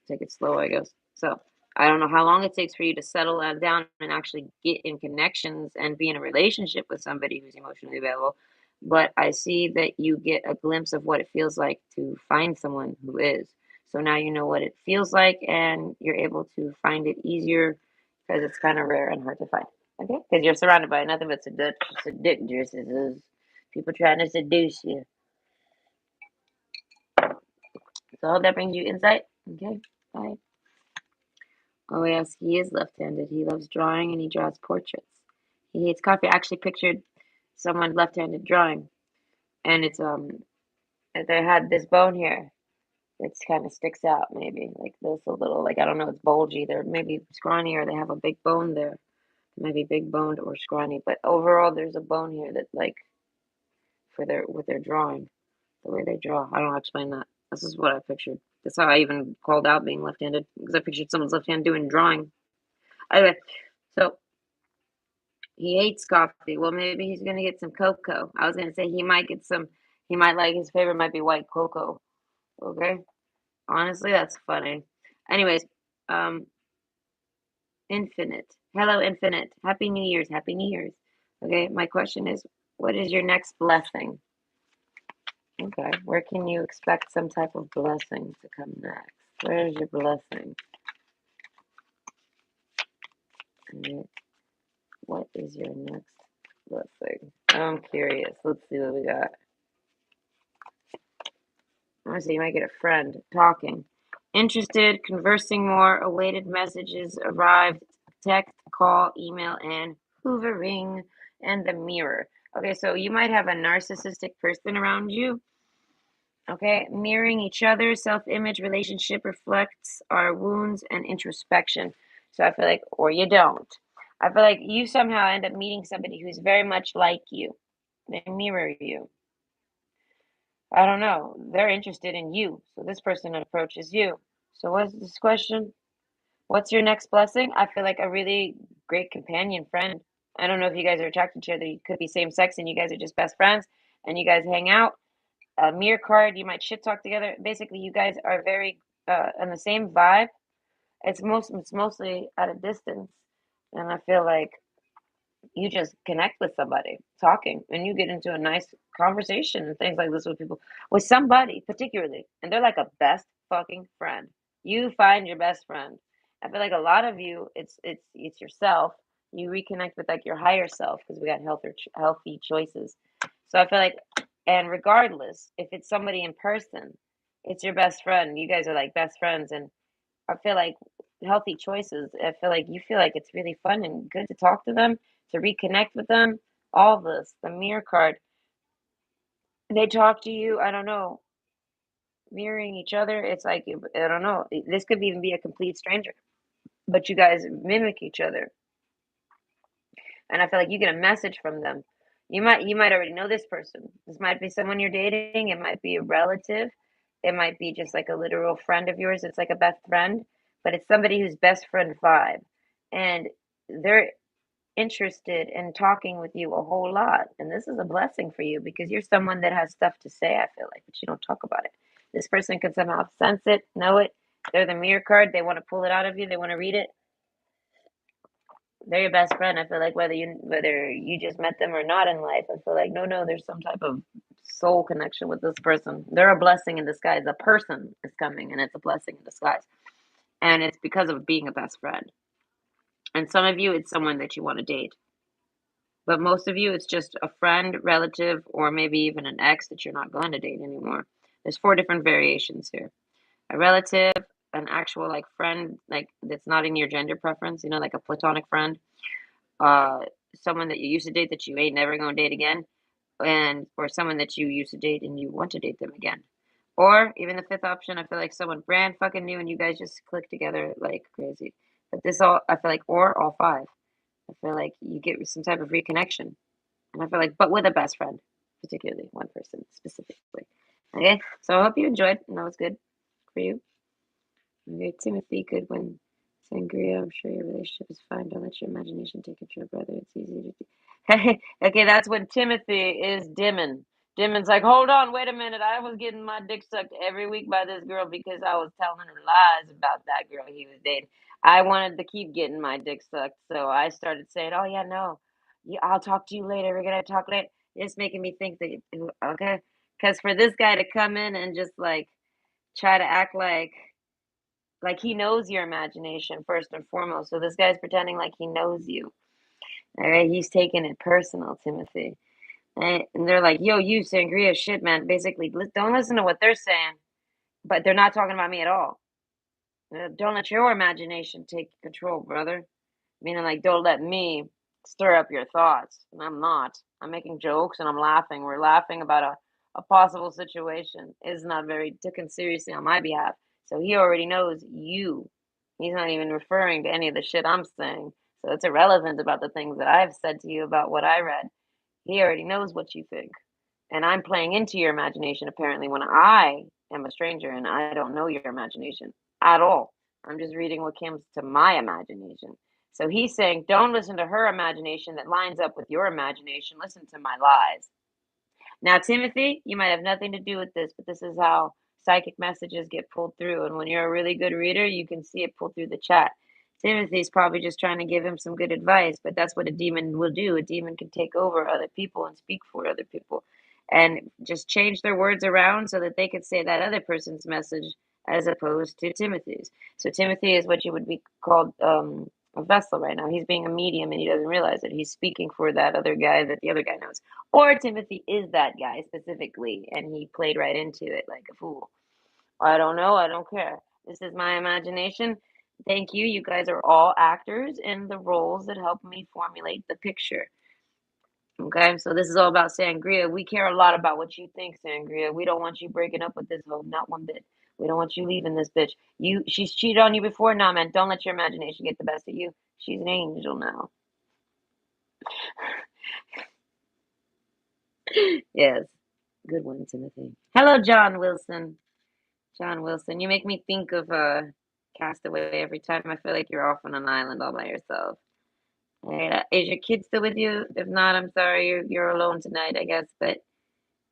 Speaker 1: take it slow, I guess. So I don't know how long it takes for you to settle down and actually get in connections and be in a relationship with somebody who's emotionally available. But I see that you get a glimpse of what it feels like to find someone who is. So now you know what it feels like, and you're able to find it easier because it's kind of rare and hard to find. Okay, because you're surrounded by nothing but seducers, people trying to seduce you. So I hope that brings you insight. Okay, bye. Oh yes, he is left-handed. He loves drawing and he draws portraits. He hates coffee. I actually pictured someone left-handed drawing, and they had this bone here. It's kind of sticks out, maybe like this a little. Like I don't know, it's bulgy. They're maybe scrawny, or they have a big bone there. Maybe big boned or scrawny, but overall, there's a bone here that like for their with their drawing. The way they draw. I don't know how to explain that. This is what I pictured. That's how I even called out being left-handed because I pictured someone's left hand doing drawing. Anyway, so he hates coffee. Well, maybe he's gonna get some cocoa. I was gonna say he might get some. He might like his favorite might be white cocoa. Okay, honestly, that's funny. Anyways, um, Infinite. Hello, Infinite. Happy New Year's. Happy New Year's. Okay, my question is, what is your next blessing? Okay, where can you expect some type of blessing to come next? Where is your blessing? And what is your next blessing? I'm curious. Let's see what we got. Honestly, you might get a friend talking. Interested, conversing more, awaited messages arrived, text, call, email, and hoovering, and the mirror. Okay, so you might have a narcissistic person around you. Okay, mirroring each other, self-image, relationship reflects our wounds and introspection. So I feel like, or you don't. I feel like you somehow end up meeting somebody who's very much like you. They mirror you. I don't know. They're interested in you. So this person approaches you. So what's this question? What's your next blessing? I feel like a really great companion friend. I don't know if you guys are attracted to each other. You could be same sex and you guys are just best friends and you guys hang out. A mirror card, you might shit talk together. Basically, you guys are very on the same vibe. It's mostly at a distance. And I feel like you just connect with somebody talking and you get into a nice conversation and things like this with people with somebody particularly and they're like a best fucking friend. You find your best friend. I feel like a lot of you it's yourself. You reconnect with like your higher self because we got healthy choices. So I feel like And regardless, if it's somebody in person, it's your best friend. You guys are like best friends, and I feel like healthy choices. I feel like you feel like it's really fun and good to talk to them, to reconnect with them. All this, the mirror card. They talk to you. I don't know, mirroring each other. It's like I don't know. This could even be a complete stranger, but you guys mimic each other, and I feel like you get a message from them. You might already know this person. This might be someone you're dating. It might be a relative. It might be just like a literal friend of yours. It's like a best friend, but it's somebody who's best friend vibe, and they're interested in talking with you a whole lot. And this is a blessing for you because you're someone that has stuff to say, I feel like, but you don't talk about it. This person can somehow sense it, know it. They're the mirror card. They want to pull it out of you. They want to read it. They're your best friend. I feel like whether you just met them or not in life, I feel like no, there's some type of soul connection with this person. They're a blessing in disguise. A person is coming, and it's a blessing in disguise, and it's because of being a best friend. And some of you, it's someone that you want to date. But most of you, it's just a friend, relative, or maybe even an ex that you're not going to date anymore. There's four different variations here. A relative, an actual like friend, like that's not in your gender preference, like a platonic friend, uh, someone that you used to date that you ain't never gonna date again, and or someone that you used to date and you want to date them again. Or even the fifth option, I feel like someone brand fucking new and you guys just click together like crazy. But this all, I feel like, or all five. I feel like you get some type of reconnection. And I feel like, but with a best friend, particularly one person specifically. Okay, so I hope you enjoyed, and that was good for you. Okay, Timothy Goodwin, Sangria. I'm sure your relationship is fine. Don't let your imagination take control, brother. It's easy to do. Okay, that's when Timothy is dimming. Dimming's like, hold on, wait a minute. I was getting my dick sucked every week by this girl because I was telling her lies about that girl he was dating. I wanted to keep getting my dick sucked, so I started saying, "Oh yeah, no, yeah, I'll talk to you later. We're gonna talk later." It's making me think that okay, because for this guy to come in and just like try to act like he knows your imagination first and foremost. So this guy's pretending like he knows you. All right, he's taking it personal, Timothy. And they're like, "Yo, you sangria shit, man." Basically, don't listen to what they're saying, but they're not talking about me at all. Don't let your imagination take control, brother. Meaning, like, don't let me stir up your thoughts. And I'm not. I'm making jokes and I'm laughing. We're laughing about a possible situation. It's not very taken seriously on my behalf. So he already knows you. He's not even referring to any of the shit I'm saying. So it's irrelevant about the things that I've said to you about what I read. He already knows what you think. And I'm playing into your imagination apparently when I am a stranger and I don't know your imagination at all. I'm just reading what comes to my imagination. So he's saying, don't listen to her imagination that lines up with your imagination. Listen to my lies. Now, Timothy, you might have nothing to do with this, but this is how psychic messages get pulled through. And when you're a really good reader, you can see it pull through the chat. Timothy's probably just trying to give him some good advice, but that's what a demon will do. A demon can take over other people and speak for other people and just change their words around so that they could say that other person's message as opposed to Timothy's. So Timothy is what you would be called a vessel right now. He's being a medium and he doesn't realize it. He's speaking for that other guy that the other guy knows. Or Timothy is that guy specifically and he played right into it like a fool. I don't know. I don't care. This is my imagination. Thank you. You guys are all actors in the roles that help me formulate the picture. Okay, so this is all about Sangria. We care a lot about what you think, Sangria. We don't want you breaking up with this hoe, not one bit. We don't want you leaving this bitch. She's cheated on you before. Nah, man, don't let your imagination get the best of you. She's an angel now. Yes, good one, Timothy. Hello, John Wilson. John Wilson, you make me think of Castaway every time I feel like you're off on an island all by yourself. Right, is your kid still with you? If not, I'm sorry, you're alone tonight, I guess. But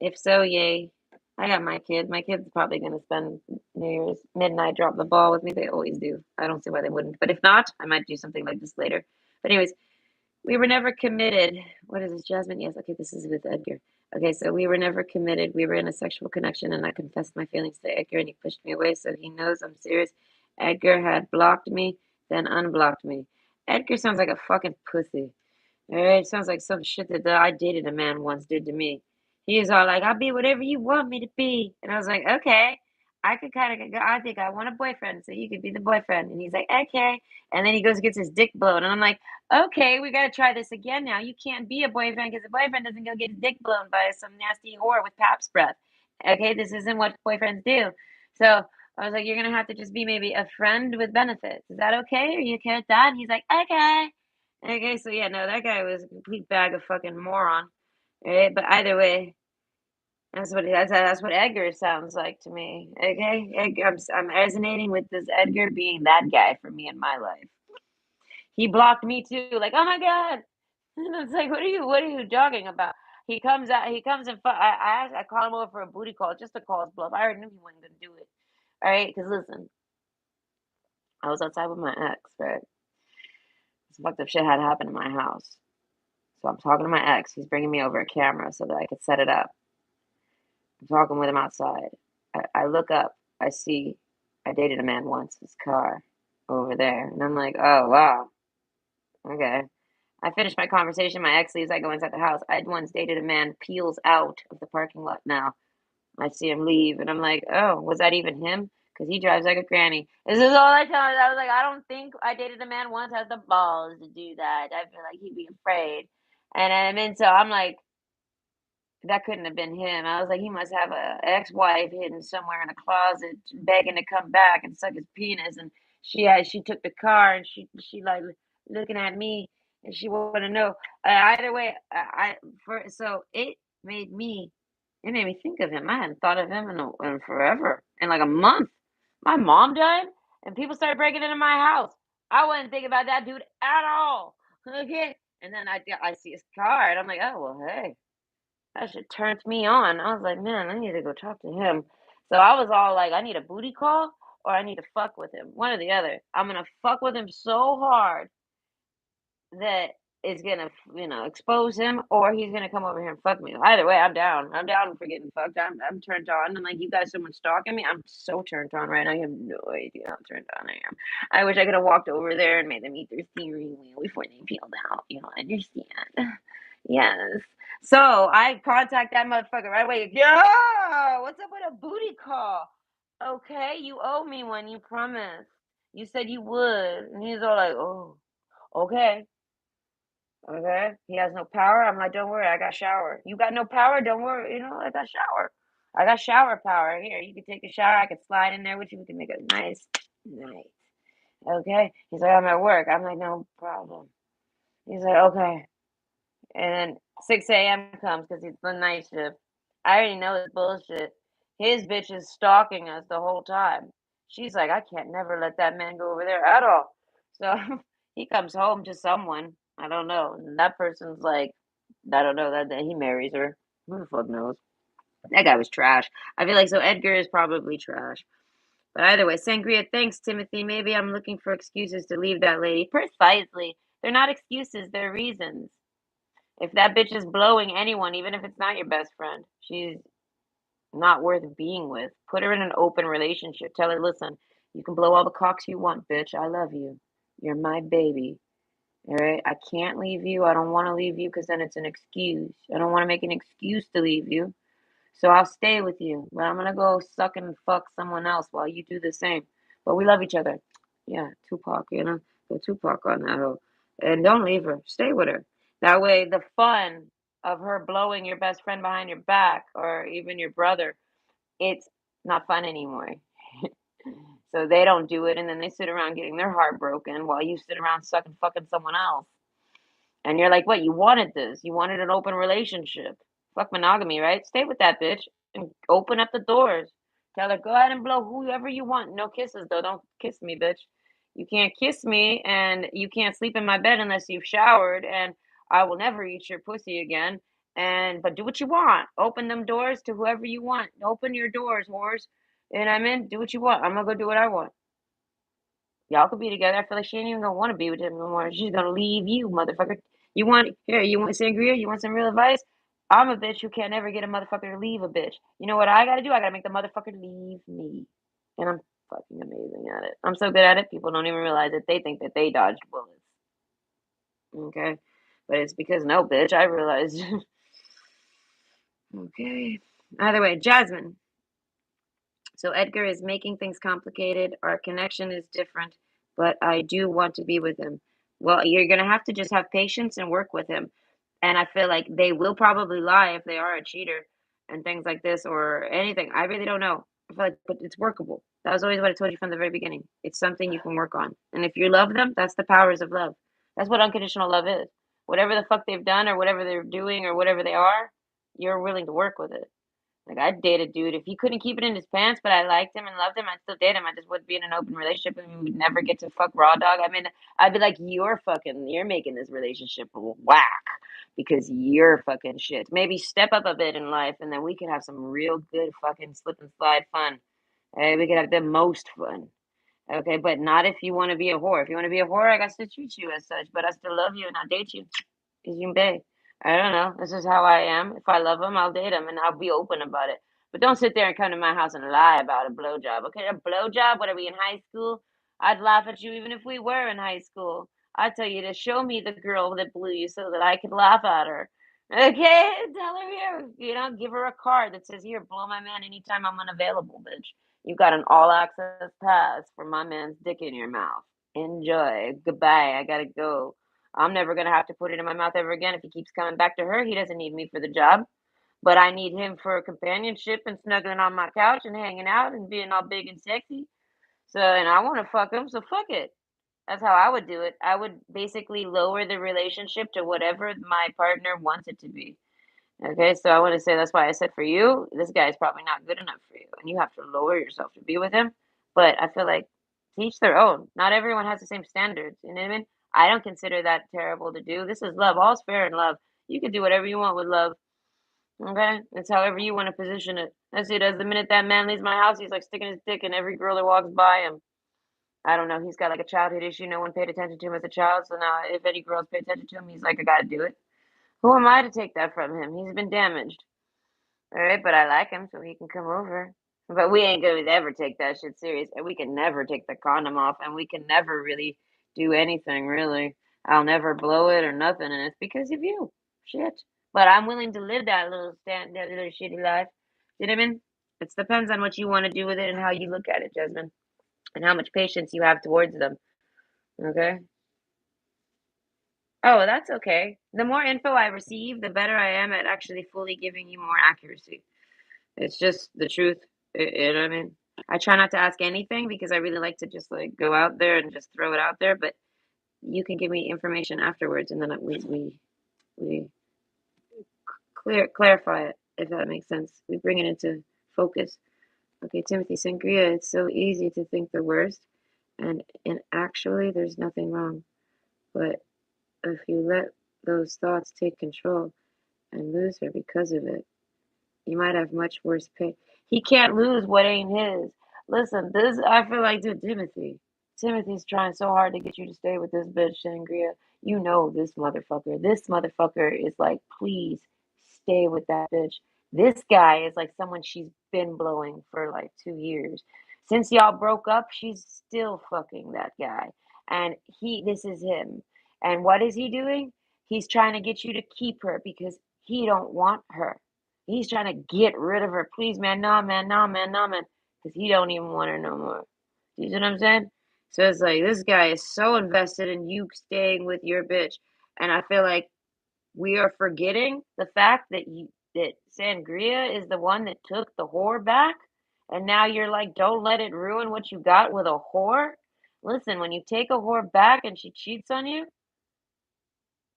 Speaker 1: if so, yay. I got my kid. My kid's probably gonna spend New Year's midnight drop the ball with me. They always do. I don't see why they wouldn't. But if not, I might do something like this later. But anyways, we were never committed. What is this, Jasmine? Yes, okay, this is with Edgar. Okay, so we were never committed. We were in a sexual connection, and I confessed my feelings to Edgar, and he pushed me away, so he knows I'm serious. Edgar had blocked me, then unblocked me. Edgar sounds like a fucking pussy. All right, sounds like some shit that I dated a man once did to me. He was all like, "I'll be whatever you want me to be." And I was like, "Okay, I could kinda go I think I want a boyfriend, so you could be the boyfriend." And he's like, "Okay." And then he goes and gets his dick blown, and I'm like, "Okay, we gotta try this again now. You can't be a boyfriend because a boyfriend doesn't go get his dick blown by some nasty whore with Pabst breath. Okay, this isn't what boyfriends do." So, I was like, "You're gonna have to just be maybe a friend with benefits. Is that okay? Are you okay with that?" And he's like, "Okay." Okay, so yeah, no, that guy was a complete bag of fucking moron, right? But either way, that's what Edgar sounds like to me. Okay, I'm resonating with this Edgar being that guy for me in my life. He blocked me too, like, oh my god, and it's like, what are you talking about? He comes out, he comes and I call him over for a booty call just to call his bluff. I already knew he wasn't gonna do it. All right, because listen, I was outside with my ex, right? Some fucked up shit had happened in my house, so I'm talking to my ex. He's bringing me over a camera so that I could set it up. I'm talking with him outside. I look up. I see I dated a man once, his car over there. And I'm like, oh, wow. Okay. I finish my conversation. My ex leaves. I go inside the house. I'd once dated a man, peels out of the parking lot now. I see him leave. And I'm like, oh, was that even him? Because he drives like a granny. This is all I tell him. I was like, I don't think I dated a man once has the balls to do that. I feel like he'd be afraid. And then so I'm like, that couldn't have been him. I was like, he must have a ex-wife hidden somewhere in a closet, begging to come back and suck his penis. And she took the car and she like looking at me and she wanted to know. Either way, for so it made me think of him. I hadn't thought of him in forever, in like a month. My mom died, and people started breaking into my house. I wasn't thinking about that dude at all. Okay, and then I see his car, and I'm like, oh well, hey. That shit turns me on. I was like, "Man, I need to go talk to him." So I was all like, "I need a booty call or I need to fuck with him. One or the other. I'm gonna fuck with him so hard that it's gonna, expose him, or he's gonna come over here and fuck me. Either way, I'm down. I'm down for getting fucked. I'm turned on. And like, you guys, someone stalking me. I'm so turned on right now. You have no idea how turned on I am. I wish I could have walked over there and made them eat their steering wheel before they peeled out. You know, understand? Yes. So I contact that motherfucker right away. Yo, what's up with a booty call? Okay, you owe me one. You promised. You said you would. And he's all like, oh, okay. Okay. He has no power. I'm like, don't worry, I got shower. You got no power? Don't worry. I got shower. I got shower power. Here, you can take a shower. I can slide in there with you. We can make a nice night. Okay. He's like, I'm at work. I'm like, no problem. He's like, okay. And then 6 a.m. comes because he's the night shift. I already know it's bullshit. His bitch is stalking us the whole time. She's like, I can't never let that man go over there at all. So he comes home to someone. I don't know. And that person's like, I don't know that he marries her. Who the fuck knows? That guy was trash. I feel like so Edgar is probably trash. But either way, Sangria, thanks, Timothy. Maybe I'm looking for excuses to leave that lady. Precisely. They're not excuses, they're reasons. If that bitch is blowing anyone, even if it's not your best friend, she's not worth being with. Put her in an open relationship. Tell her, listen, you can blow all the cocks you want, bitch. I love you. You're my baby. All right. I can't leave you. I don't want to leave you because then it's an excuse. I don't want to make an excuse to leave you. So I'll stay with you. But I'm gonna go suck and fuck someone else while you do the same. But we love each other. Yeah, Tupac, go Tupac on that hoe. And don't leave her. Stay with her. That way the fun of her blowing your best friend behind your back or even your brother, it's not fun anymore. So they don't do it and then they sit around getting their heart broken while you sit around sucking fucking someone else. And you're like, "What? You wanted this. You wanted an open relationship. Fuck monogamy, right? Stay with that bitch and open up the doors. Tell her, go ahead and blow whoever you want. No kisses, though. Don't kiss me, bitch. You can't kiss me, and you can't sleep in my bed unless you've showered, and I will never eat your pussy again. But do what you want. Open them doors to whoever you want. Open your doors, whores. And I'm in. Do what you want. I'm gonna go do what I want. Y'all could be together. I feel like she ain't even gonna want to be with him no more. She's gonna leave you, motherfucker. You want sangria? You want some real advice? I'm a bitch who can't never get a motherfucker to leave a bitch. You know what I gotta do? I gotta make the motherfucker leave me. And I'm fucking amazing at it. I'm so good at it, people don't even realize it. They think that they dodged bullets. Okay? But it's because no, bitch, I realized Okay. Either way, Jasmine. So Edgar is making things complicated. Our connection is different, but I do want to be with him. Well, you're gonna have to just have patience and work with him. And I feel like they will probably lie if they are a cheater and things like this or anything. I really don't know. I feel like, but it's workable. That was always what I told you from the very beginning. It's something you can work on. And if you love them, that's the powers of love. That's what unconditional love is. Whatever the fuck they've done or whatever they're doing or whatever they are, you're willing to work with it. Like, I'd date a dude if he couldn't keep it in his pants, but I liked him and loved him, I'd still date him. I just wouldn't be in an open relationship and we would never get to fuck raw dog. I mean, I'd be like, you're making this relationship whack because you're fucking shit. Maybe step up a bit in life and then we could have some real good fucking slip and slide fun. We could have the most fun. Okay, but not if you want to be a whore. If you want to be a whore, I got to treat you as such, but I still love you and I'll date you. Cause you bae. I don't know. This is how I am. If I love him, I'll date him and I'll be open about it. But don't sit there and come to my house and lie about a blowjob. Okay, a blowjob? What are we in high school? I'd laugh at you even if we were in high school. I'd tell you to show me the girl that blew you so that I could laugh at her. Okay, tell her here. You know, give her a card that says, "Here, blow my man anytime I'm unavailable, bitch. You got an all access pass for my man's dick in your mouth. Enjoy. Goodbye. I gotta go." I'm never gonna have to put it in my mouth ever again if he keeps coming back to her. He doesn't need me for the job, but I need him for companionship and snuggling on my couch and hanging out and being all big and sexy. So, and I want to fuck him, so fuck it. That's how I would do it. I would basically lower the relationship to whatever my partner wants it to be. Okay, so I want to say that's why I said for you, this guy is probably not good enough for you, and you have to lower yourself to be with him. But I feel like to each their own. Not everyone has the same standards. You know what I mean? I don't consider that terrible to do. This is love. All's fair in love. You can do whatever you want with love. Okay, it's however you want to position it. That's it. As the minute that man leaves my house, he's like sticking his dick in every girl that walks by him. I don't know. He's got like a childhood issue. No one paid attention to him as a child. So now, if any girls pay attention to him, he's like, I gotta do it. Who am I to take that from him? He's been damaged. All right, but I like him, so he can come over. But we ain't gonna ever take that shit serious, and we can never take the condom off, and we can never really do anything, really. I'll never blow it or nothing, and it's because of you. Shit. But I'm willing to live that little shitty life. You know what I mean? It depends on what you want to do with it and how you look at it, Jasmine, and how much patience you have towards them. Okay? Oh, that's okay. The more info I receive, the better I am at actually fully giving you more accuracy. It's just the truth. You know what I mean? I try not to ask anything because I really like to just like go out there and just throw it out there. But you can give me information afterwards, and then we clarify it if that makes sense. We bring it into focus. Okay, Timothy Sangria. It's so easy to think the worst, and actually, there's nothing wrong. But if you let those thoughts take control and lose her because of it, you might have much worse pain. He can't lose what ain't his. Listen, this I feel like, dude, Timothy. Timothy's trying so hard to get you to stay with this bitch, Sangria. You know this motherfucker. This motherfucker is like, please stay with that bitch. This guy is like someone she's been blowing for like 2 years. Since y'all broke up, she's still fucking that guy. And this is him. And what is he doing? He's trying to get you to keep her because he don't want her. He's trying to get rid of her. Please, man, no, man, no, man, no, man, because he don't even want her no more. You see what I'm saying? So it's like this guy is so invested in you staying with your bitch, and I feel like we are forgetting the fact that Sangria is the one that took the whore back, and now you're like, don't let it ruin what you got with a whore. Listen, when you take a whore back and she cheats on you,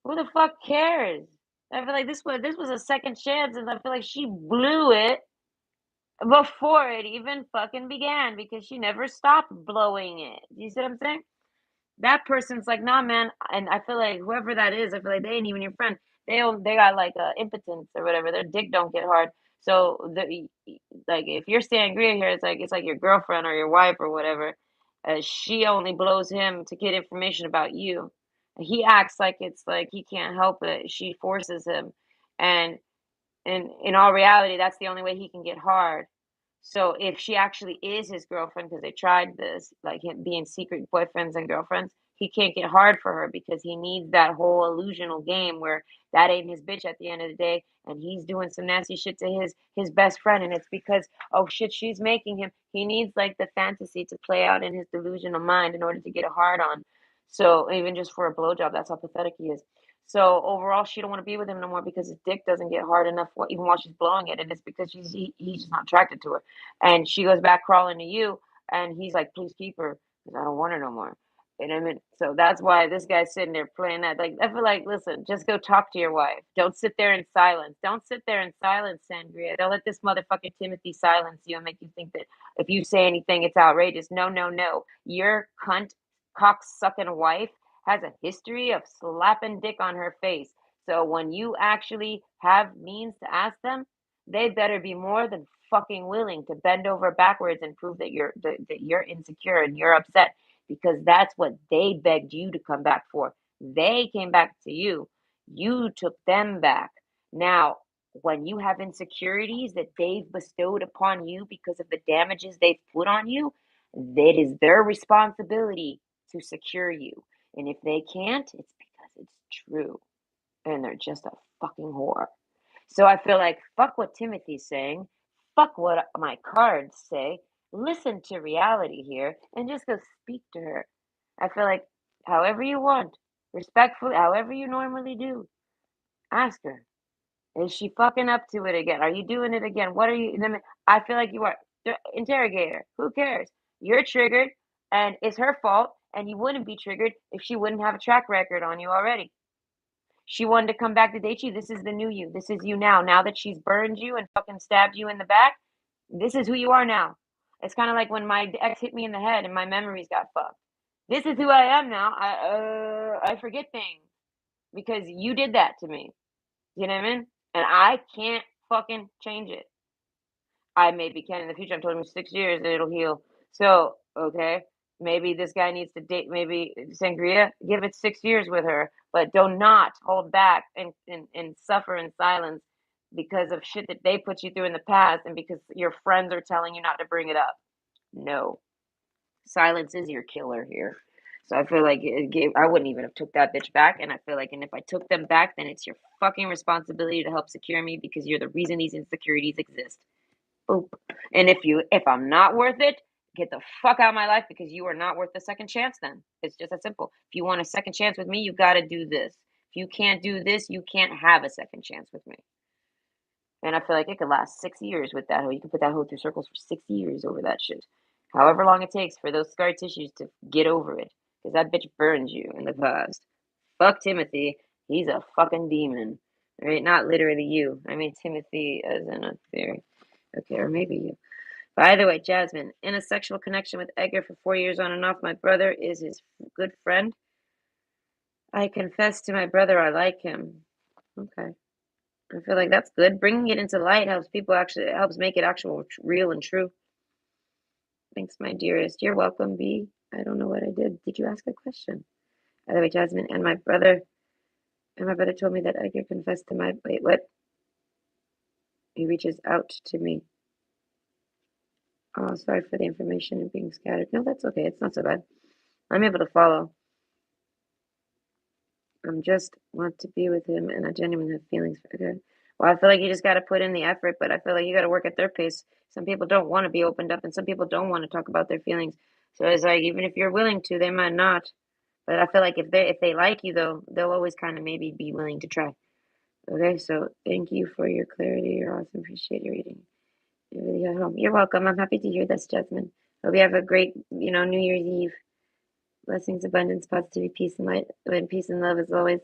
Speaker 1: who the fuck cares? I feel like this was a second chance, and I feel like she blew it before it even fucking began because she never stopped blowing it. You see what I'm saying? That person's like, nah, man. And I feel like whoever that is, I feel like they ain't even your friend. They got like impotence or whatever. Their dick don't get hard. So like if you're sangria here, it's like your girlfriend or your wife or whatever. She only blows him to get information about you. He acts like it's like he can't help it. She forces him, and in all reality, that's the only way he can get hard. So if she actually is his girlfriend, because they tried this, like him being secret boyfriends and girlfriends, he can't get hard for her because he needs that whole illusional game where that ain't his bitch at the end of the day, and he's doing some nasty shit to his best friend, and it's because oh shit, she's making him. He needs like the fantasy to play out in his delusional mind in order to get a hard on. So even just for a blowjob, that's how pathetic he is. So overall, she don't want to be with him no more because his dick doesn't get hard enough even while she's blowing it, and it's because he's just not attracted to her. And she goes back crawling to you, and he's like, "Please keep her, because I don't want her no more." You know what I mean? So that's why this guy's sitting there playing that. Like I feel like, listen, just go talk to your wife. Don't sit there in silence. Don't sit there in silence, Sangria. Don't let this motherfucking Timothy silence you and make you think that if you say anything, it's outrageous. No, no, no. Your cunt cock sucking wife has a history of slapping dick on her face. So when you actually have means to ask them, they better be more than fucking willing to bend over backwards and prove that you're insecure and you're upset because that's what they begged you to come back for. They came back to you. You took them back. Now, when you have insecurities that they've bestowed upon you because of the damages they've put on you, it is their responsibility to secure you. And if they can't, it's because it's true. And they're just a fucking whore. So I feel like fuck what Timothy's saying, fuck what my cards say. Listen to reality here and just go speak to her. I feel like however you want, respectfully, however you normally do, ask her. Is she fucking up to it again? Are you doing it again? What are you? I feel like you are. Interrogate her. Who cares? You're triggered, and it's her fault. And you wouldn't be triggered if she wouldn't have a track record on you already. She wanted to come back to date you. This is the new you. This is you now. Now that she's burned you and fucking stabbed you in the back, this is who you are now. It's kind of like when my ex hit me in the head and my memories got fucked. This is who I am now. I forget things because you did that to me. You know what I mean? And I can't fucking change it. I maybe can in the future. I'm told him 6 years and it'll heal. So, okay, maybe this guy needs to date, maybe Sangria, give it 6 years with her, but do not hold back and suffer in silence because of shit that they put you through in the past and because your friends are telling you not to bring it up. No, silence is your killer here. So I feel like I wouldn't even have took that bitch back, and I feel like, and if I took them back, then it's your fucking responsibility to help secure me because you're the reason these insecurities exist. Boop. And if I'm not worth it, get the fuck out of my life because you are not worth the second chance then. It's just that simple. If you want a second chance with me, you got to do this. If you can't do this, you can't have a second chance with me. And I feel like it could last 6 years with that hoe. You can put that hoe through circles for 6 years over that shit. However long it takes for those scar tissues to get over it. Because that bitch burned you in the past. Fuck Timothy. He's a fucking demon. Right? Not literally you. I mean Timothy as in a theory. Okay, or maybe you. By the way, Jasmine, in a sexual connection with Edgar for 4 years on and off, my brother is his good friend. I confess to my brother I like him. Okay. I feel like that's good. Bringing it into light helps people actually, it helps make it actual, real and true. Thanks, my dearest. You're welcome, B. I don't know what I did. Did you ask a question? By the way, Jasmine, and my brother told me that Edgar confessed to my, wait, what? He reaches out to me. Oh, sorry for the information and being scattered. No, that's okay. It's not so bad. I'm able to follow. I'm just want to be with him, and I genuinely have feelings for him. Well, I feel like you just got to put in the effort, but I feel like you got to work at their pace. Some people don't want to be opened up, and some people don't want to talk about their feelings. So it's like even if you're willing to, they might not. But I feel like if they like you though, they'll always kind of maybe be willing to try. Okay, so thank you for your clarity. You're awesome. Appreciate your reading. You really got home. You're welcome. I'm happy to hear this, Jasmine. Hope you have a great, New Year's Eve. Blessings, abundance, positivity, peace, and light, and peace and love as always.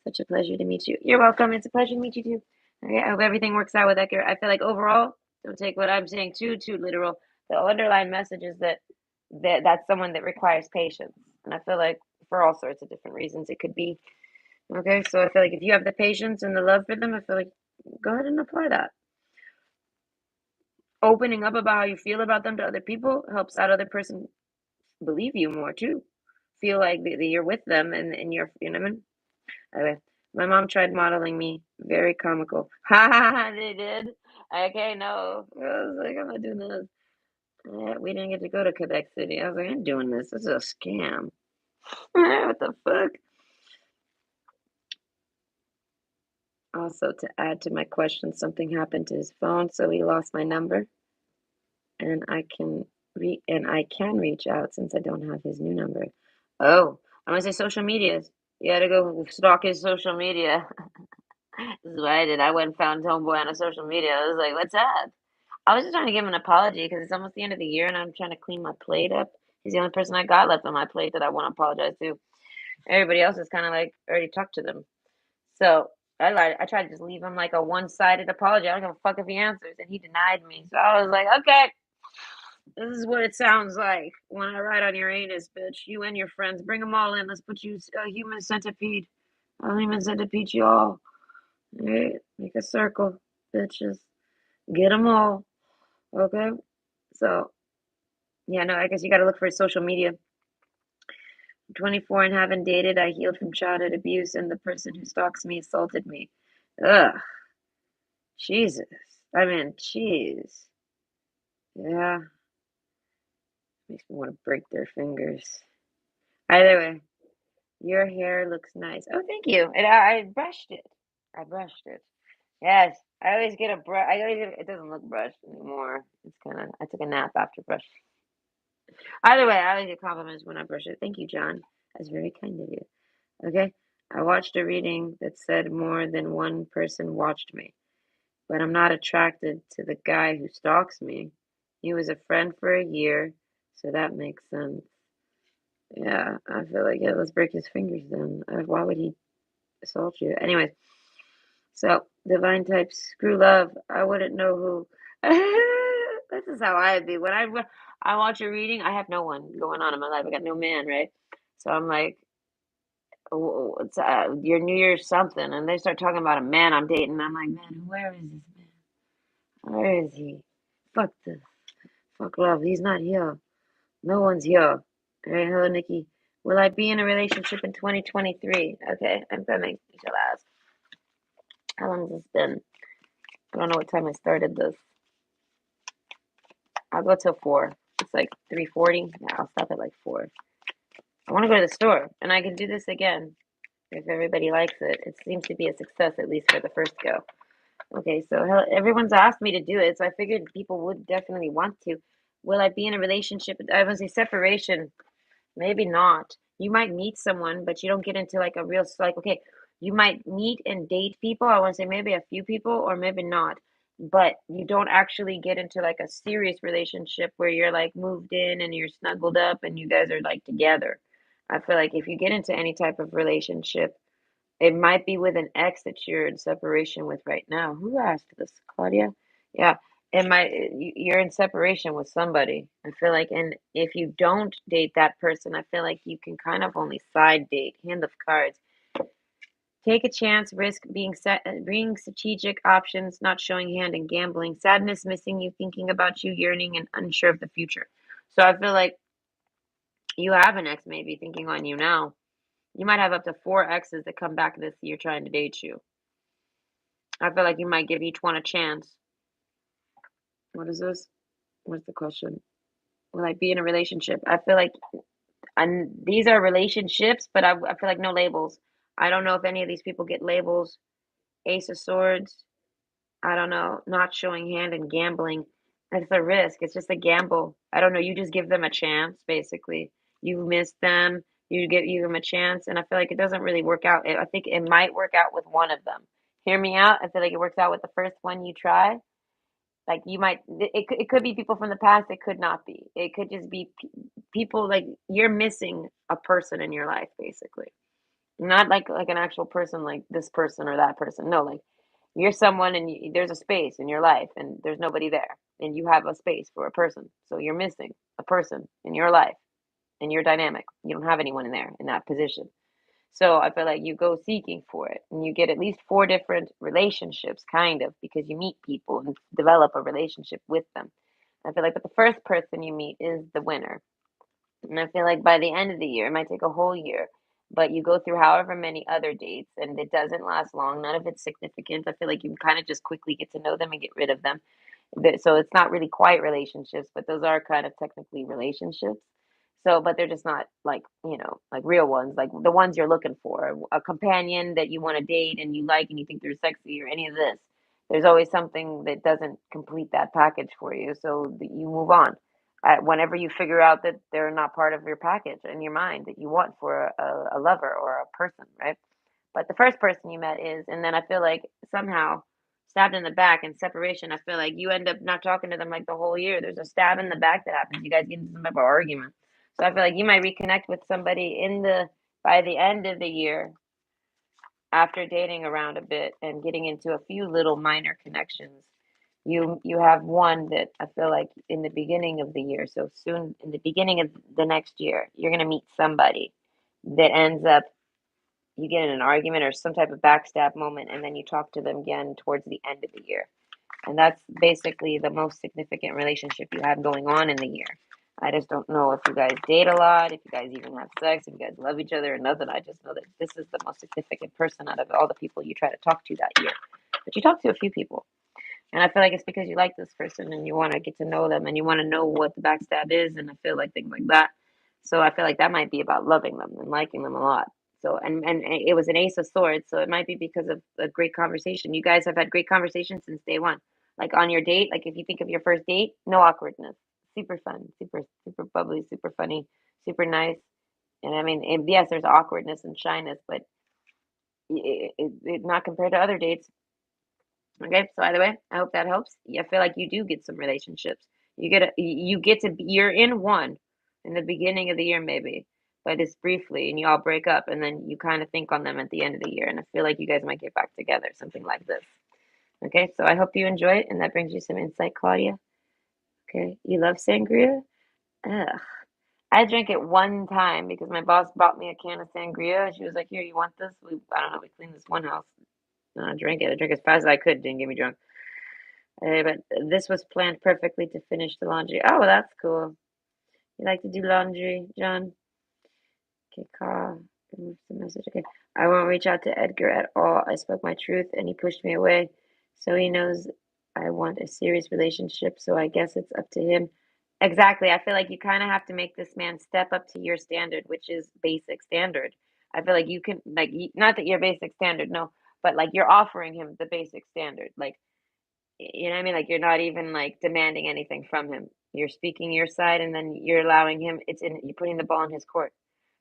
Speaker 1: Such a pleasure to meet you. You're welcome. It's a pleasure to meet you too. Okay, I hope everything works out with Edgar. I feel like overall, don't take what I'm saying too literal. The underlying message is that's someone that requires patience, and I feel like for all sorts of different reasons it could be. Okay, so I feel like if you have the patience and the love for them, I feel like go ahead and apply that. Opening up about how you feel about them to other people helps that other person believe you more too. Feel like that you're with them and you're, you know what I mean? Okay. My mom tried modeling me. Very comical. Ha ha ha, they did. Okay, no. I was like, I'm not doing this. We didn't get to go to Quebec City. I was like, I'm doing this. This is a scam. What the fuck? Also, to add to my question, something happened to his phone, so he lost my number, and I can reach out since I don't have his new number. Oh, I'm gonna say social medias. You gotta go stalk his social media. This is what I did. I went and found homeboy on a social media. I was like, "What's up?" I was just trying to give him an apology because it's almost the end of the year and I'm trying to clean my plate up. He's the only person I got left on my plate that I want to apologize to. Everybody else is kind of like already talked to them. So I lied. I tried to just leave him like a one-sided apology. I don't give a fuck if he answers, and he denied me. So I was like, okay, this is what it sounds like when I ride on your anus, bitch. You and your friends, bring them all in. Let's put you a human centipede. I'll human centipede you all. All right, make a circle, bitches. Get them all. Okay. So yeah, no, I guess you got to look for social media. 24 and haven't dated. I healed from childhood abuse, and the person who stalks me assaulted me. Ugh, Jesus. I mean, jeez. Yeah, makes me want to break their fingers. Either way, your hair looks nice. Oh, thank you. And I brushed it. I brushed it. Yes, I always get a brush. It doesn't look brushed anymore. It's kind of. I took a nap after brushing. Either way, I always get compliments when I brush it. Thank you, John. That's very kind of you. Okay. I watched a reading that said more than one person watched me, but I'm not attracted to the guy who stalks me. He was a friend for a year, so that makes sense. Yeah, I feel like, yeah, let's break his fingers then. Why would he assault you? Anyways, so divine types, screw love. I wouldn't know who. This is how I'd be. I watch a reading, I have no one going on in my life. I got no man, right? So I'm like, it's your New Year's something, and they start talking about a man I'm dating. I'm like, man, where is this man? Where is he? Fuck this. Fuck love. He's not here. No one's here. Hey, hello, Nikki. Will I be in a relationship in 2023? Okay, I'm coming. You shall ask. How long has this been? I don't know what time I started this. I'll go till 4. It's like 3:40. Yeah, I'll stop at like 4. I want to go to the store, and I can do this again if everybody likes it. It seems to be a success, at least for the first go. Okay, so everyone's asked me to do it, so I figured people would definitely want to. Will I be in a relationship? I would say separation. Maybe not. You might meet someone, but you don't get into like a real, like, okay, you might meet and date people. I want to say maybe a few people or maybe not, but you don't actually get into like a serious relationship where you're like moved in and you're snuggled up and you guys are like together. I feel like if you get into any type of relationship, it might be with an ex that you're in separation with right now. Who asked this? Claudia? Yeah. It might you're in separation with somebody. I feel like, and if you don't date that person, I feel like you can kind of only side date, hand of cards. Take a chance, risk being strategic options, not showing hand and gambling, sadness, missing you, thinking about you, yearning and unsure of the future. So I feel like you have an ex maybe thinking on you now. You might have up to 4 exes that come back this year trying to date you. I feel like you might give each one a chance. What is this? What's the question? Will I be in a relationship? I feel like, and these are relationships, but I feel like no labels. I don't know if any of these people get labels. Ace of Swords. I don't know. Not showing hand and gambling. It's a risk. It's just a gamble. I don't know. You just give them a chance, basically. You miss them. You give them a chance, and I feel like it doesn't really work out. I think it might work out with one of them. Hear me out. I feel like it works out with the first one you try. Like you might, it could be people from the past. It could not be. It could just be people like you're missing a person in your life, basically. Not like an actual person, like this person or that person. No, like you're someone, and there's a space in your life, and there's nobody there, and you have a space for a person. So you're missing a person in your life, in your dynamic. You don't have anyone in there in that position. So I feel like you go seeking for it and you get at least 4 different relationships, kind of, because you meet people and develop a relationship with them. I feel like, but the first person you meet is the winner. And I feel like by the end of the year, it might take a whole year, but you go through however many other dates and it doesn't last long. None of it's significant. I feel like you can kind of just quickly get to know them and get rid of them. So it's not really quite relationships, but those are kind of technically relationships. So, but they're just not like, like real ones, like the ones you're looking for, a companion that you want to date and you like and you think they're sexy or any of this. There's always something that doesn't complete that package for you, so that you move on. Whenever you figure out that they're not part of your package in your mind that you want for a lover or a person, right? But the first person you met is, and then I feel like somehow stabbed in the back and separation. I feel like you end up not talking to them like the whole year. There's a stab in the back that happens. You guys get into some type of argument. So I feel like you might reconnect with somebody by the end of the year after dating around a bit and getting into a few little minor connections. You have one that I feel like in the beginning of the year, so soon in the beginning of the next year, you're gonna meet somebody that ends up you get in an argument or some type of backstab moment, and then you talk to them again towards the end of the year. And that's basically the most significant relationship you have going on in the year. I just don't know if you guys date a lot, if you guys even have sex, if you guys love each other or nothing. I just know that this is the most significant person out of all the people you try to talk to that year. But you talk to a few people. And I feel like it's because you like this person and you want to get to know them and you want to know what the backstab is. And I feel like things like that. So I feel like that might be about loving them and liking them a lot. So, and it was an ace of swords. So it might be because of a great conversation. You guys have had great conversations since day one. Like on your date, like if you think of your first date, no awkwardness. Super fun, super bubbly, super funny, super nice. And I mean, yes, there's awkwardness and shyness, but not compared to other dates. Okay, so either way, I hope that helps. Yeah, I feel like you do get some relationships. You get to be, you're in one in the beginning of the year maybe, but it's briefly and you all break up and then you kind of think on them at the end of the year and I feel like you guys might get back together, something like this. Okay, so I hope you enjoy it and that brings you some insight, Claudia. Okay, you love sangria? Ugh. I drank it one time because my boss bought me a can of sangria. She was like, "Here, you want this?" I don't know. We cleaned this one house. And I drank it. I drank as fast as I could. Didn't get me drunk. But this was planned perfectly to finish the laundry. Oh, well, that's cool. You like to do laundry, John? Okay, call. Remove the message. Okay. I won't reach out to Edgar at all. I spoke my truth and he pushed me away. So he knows I want a serious relationship. So I guess it's up to him. Exactly. I feel like you kind of have to make this man step up to your standard, which is basic standard. I feel like you can, like, not that you're basic standard, no, but like you're offering him the basic standard. Like, you know what I mean? Like you're not even like demanding anything from him. You're speaking your side and then you're allowing him you're putting the ball in his court.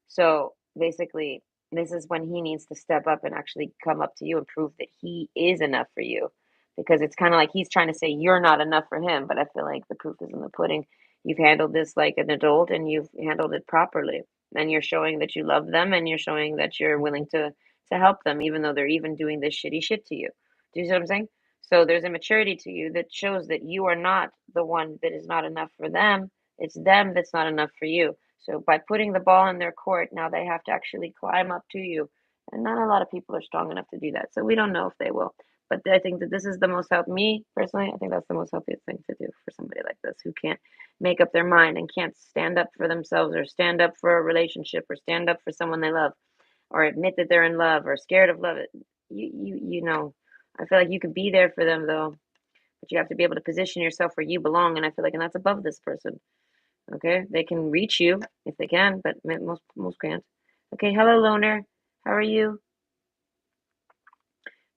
Speaker 1: So basically, this is when he needs to step up and actually come up to you and prove that he is enough for you. Because it's kind of like he's trying to say you're not enough for him, but I feel like the proof is in the pudding. You've handled this like an adult and you've handled it properly. And you're showing that you love them and you're showing that you're willing to help them even though they're even doing this shitty shit to you. Do you see what I'm saying? So there's a maturity to you that shows that you are not the one that is not enough for them. It's them that's not enough for you. So by putting the ball in their court, now they have to actually climb up to you. And not a lot of people are strong enough to do that. So we don't know if they will. But I think that this is the most help me personally. I think that's the most healthiest thing to do for somebody like this who can't make up their mind and can't stand up for themselves or stand up for a relationship or stand up for someone they love or admit that they're in love or scared of love. You know, I feel like you could be there for them though, but you have to be able to position yourself where you belong. And I feel like, and that's above this person. Okay, they can reach you if they can, but most can't. Okay, hello, loner. How are you?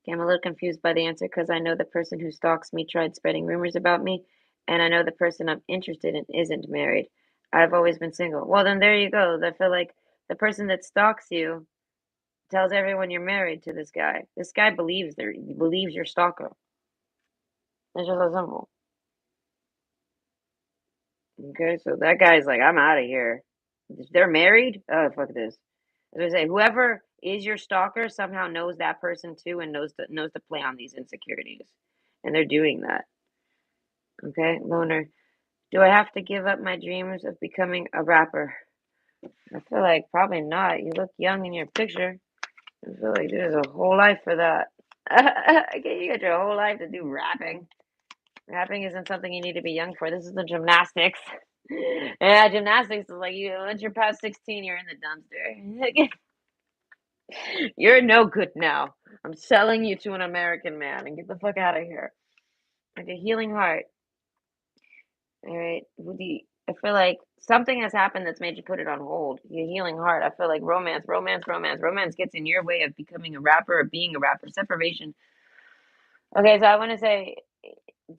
Speaker 1: Okay, I'm a little confused by the answer because I know the person who stalks me tried spreading rumors about me, and I know the person I'm interested in isn't married. I've always been single. Well, then there you go. I feel like the person that stalks you tells everyone you're married to this guy. This guy believes you're stalker. It's just so simple. Okay, so that guy's like, I'm out of here. They're married? Oh, fuck this. As I say, whoever is your stalker somehow knows that person too and knows to play on these insecurities. And they're doing that. Okay, loner. Do I have to give up my dreams of becoming a rapper? I feel like probably not. You look young in your picture. I feel like there's a whole life for that. Okay, you got your whole life to do rapping. Rapping isn't something you need to be young for. This is the gymnastics. Yeah, gymnastics is like you once you're past 16, you're in the dumpster. You're no good now. I'm selling you to an American man and get the fuck out of here. Like a healing heart. All right. I feel like something has happened that's made you put it on hold. Your healing heart. I feel like romance gets in your way of becoming a rapper or being a rapper. Separation. Okay, so I want to say,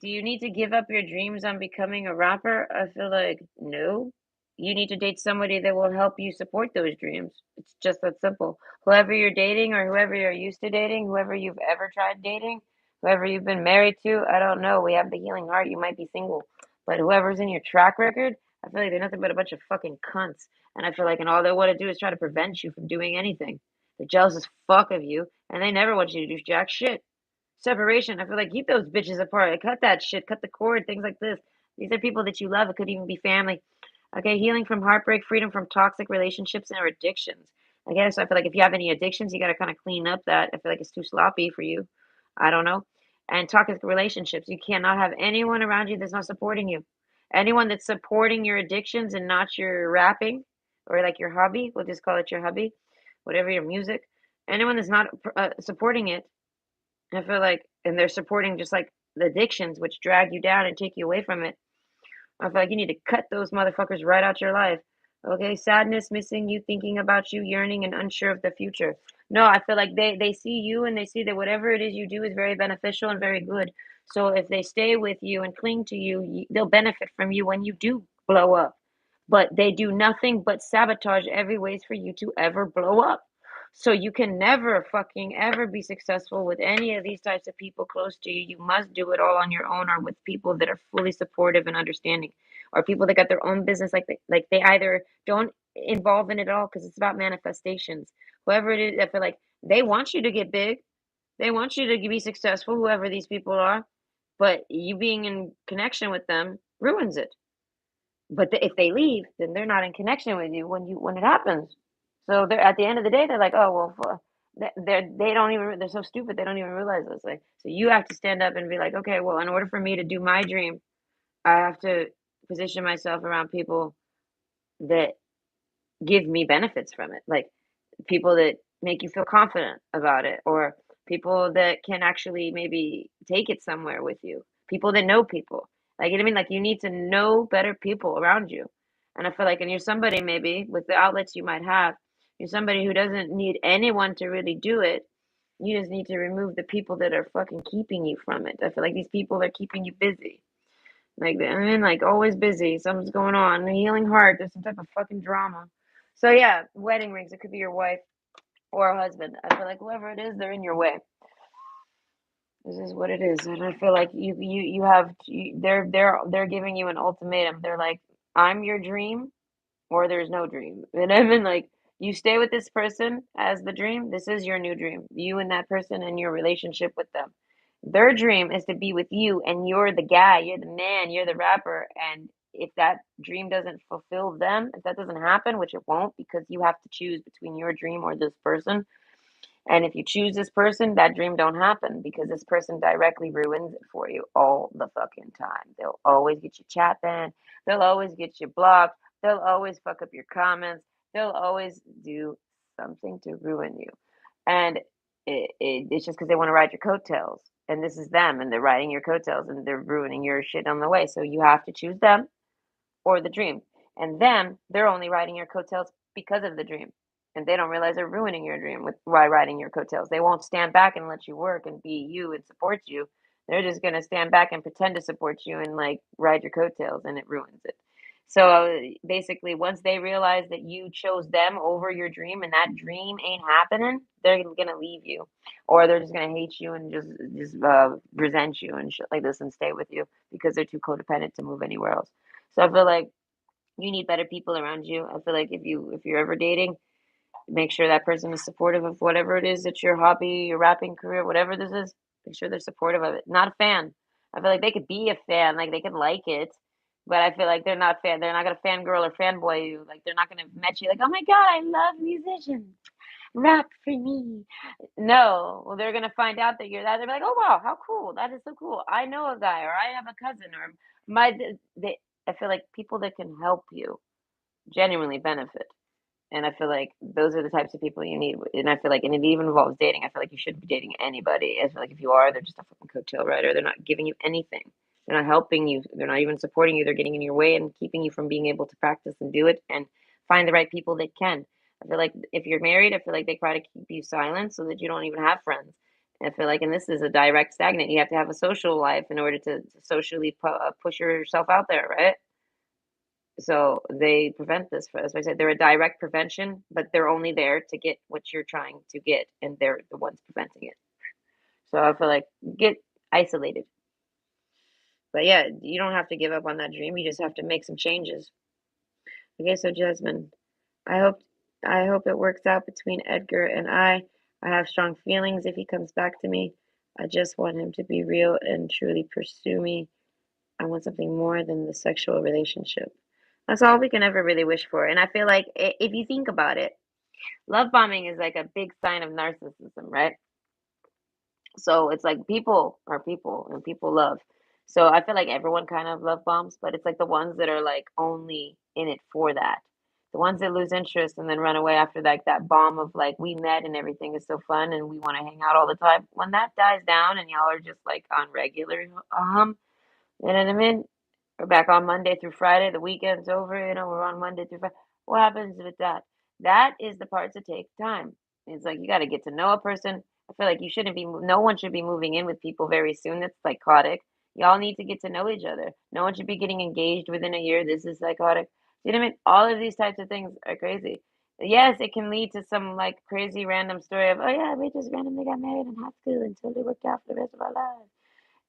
Speaker 1: do you need to give up your dreams on becoming a rapper? I feel like no. You need to date somebody that will help you support those dreams. It's just that simple. Whoever you're dating or whoever you're used to dating, whoever you've ever tried dating, whoever you've been married to, I don't know. We have the healing heart. You might be single. But whoever's in your track record, I feel like they're nothing but a bunch of fucking cunts. And I feel like, and all they want to do is try to prevent you from doing anything. They're jealous as fuck of you, and they never want you to do jack shit. Separation, I feel like keep those bitches apart. Like, cut that shit, cut the cord, things like this. These are people that you love. It could even be family. Okay, healing from heartbreak, freedom from toxic relationships and or addictions. Okay, so I feel like if you have any addictions, you got to kind of clean up that. I feel like it's too sloppy for you. I don't know. And toxic relationships, you cannot have anyone around you that's not supporting you. Anyone that's supporting your addictions and not your rapping or like your hobby, we'll just call it your hobby, whatever your music. Anyone that's not supporting it, I feel like, and they're supporting just like the addictions, which drag you down and take you away from it. I feel like you need to cut those motherfuckers right out your life. Okay, sadness, missing you, thinking about you, yearning, and unsure of the future. No, I feel like they see you and they see that whatever it is you do is very beneficial and very good. So if they stay with you and cling to you, they'll benefit from you when you do blow up. But they do nothing but sabotage every ways for you to ever blow up. So you can never fucking ever be successful with any of these types of people close to you. You must do it all on your own or with people that are fully supportive and understanding, or people that got their own business, like they either don't involve in it at all because it's about manifestations. Whoever it is, I feel like they want you to get big. They want you to be successful, whoever these people are, but you being in connection with them ruins it. But if they leave, then they're not in connection with you when it happens. So they're at the end of the day, they're like, oh well, they don't even they're so stupid they don't even realize this. Like, so you have to stand up and be like, okay, well, in order for me to do my dream, I have to position myself around people that give me benefits from it, like people that make you feel confident about it, or people that can actually maybe take it somewhere with you, people that know people. Like, you know what I mean? Like, you need to know better people around you. And I feel like, and you're somebody maybe with the outlets you might have, you're somebody who doesn't need anyone to really do it. You just need to remove the people that are fucking keeping you from it. I feel like these people are keeping you busy. Like, I mean, like always busy. Something's going on. A healing heart. There's some type of fucking drama. So yeah, wedding rings. It could be your wife or a husband. I feel like whoever it is, they're in your way. This is what it is, and I feel like you have they're giving you an ultimatum. They're like, I'm your dream, or there's no dream. And I mean, like, you stay with this person as the dream. This is your new dream. You and that person and your relationship with them. Their dream is to be with you, and you're the guy, you're the man, you're the rapper. And if that dream doesn't fulfill them, if that doesn't happen, which it won't, because you have to choose between your dream or this person. And if you choose this person, that dream don't happen because this person directly ruins it for you all the fucking time. They'll always get you chat banned. They'll always get you blocked. They'll always fuck up your comments. They'll always do something to ruin you. And it's just because they want to ride your coattails. And this is them, and they're riding your coattails, and they're ruining your shit on the way. So you have to choose them or the dream. And them, they're only riding your coattails because of the dream. And they don't realize they're ruining your dream with by riding your coattails. They won't stand back and let you work and be you and support you. They're just gonna stand back and pretend to support you and like ride your coattails, and it ruins it. So basically, once they realize that you chose them over your dream and that dream ain't happening, they're gonna leave you, or they're just gonna hate you and just resent you and shit like this and stay with you because they're too codependent to move anywhere else. So I feel like you need better people around you. I feel like if you're ever dating, make sure that person is supportive of whatever it is that's your hobby, your rapping career, whatever this is. Make sure they're supportive of it. Not a fan. I feel like they could be a fan, like they could like it, but I feel like they're not fan. They're not gonna fangirl or fanboy you. Like they're not gonna met you like, oh my god, I love musicians. Rap for me. No, well, they're gonna find out that you're that. They're like, oh wow, how cool! That is so cool. I know a guy, or I have a cousin, or my. They, I feel like people that can help you genuinely benefit. And I feel like those are the types of people you need. And I feel like, and it even involves dating. I feel like you shouldn't be dating anybody. I feel like if you are, they're just a fucking coattail rider. They're not giving you anything. They're not helping you. They're not even supporting you. They're getting in your way and keeping you from being able to practice and do it and find the right people that can. I feel like if you're married, I feel like they try to keep you silent so that you don't even have friends. I feel like, and this is a direct stagnant. You have to have a social life in order to socially push yourself out there, right? So they prevent this. As I said, they're a direct prevention, but they're only there to get what you're trying to get, and they're the ones preventing it. So I feel like get isolated. But yeah, you don't have to give up on that dream. You just have to make some changes. Okay, so Jasmine, I hope I hope it works out between Edgar and I. I have strong feelings if he comes back to me. I just want him to be real and truly pursue me. I want something more than the sexual relationship. That's all we can ever really wish for. And I feel like if you think about it, love bombing is like a big sign of narcissism, right? So it's like people are people and people love. So I feel like everyone kind of love bombs, but it's like the ones that are like only in it for that. The ones that lose interest and then run away after like that bomb of like we met and everything is so fun and we want to hang out all the time. When that dies down and y'all are just like on regular you know what I mean? We're back on Monday through Friday. The weekend's over. We're on Monday through Friday. What happens with that? That is the parts that take time. It's like you got to get to know a person. I feel like you shouldn't be, no one should be moving in with people very soon. That's psychotic. Y'all need to get to know each other. No one should be getting engaged within a year. This is psychotic. You know what I mean? All of these types of things are crazy. Yes, it can lead to some like crazy random story of, oh yeah, we just randomly got married in high school and totally worked out for the rest of our lives.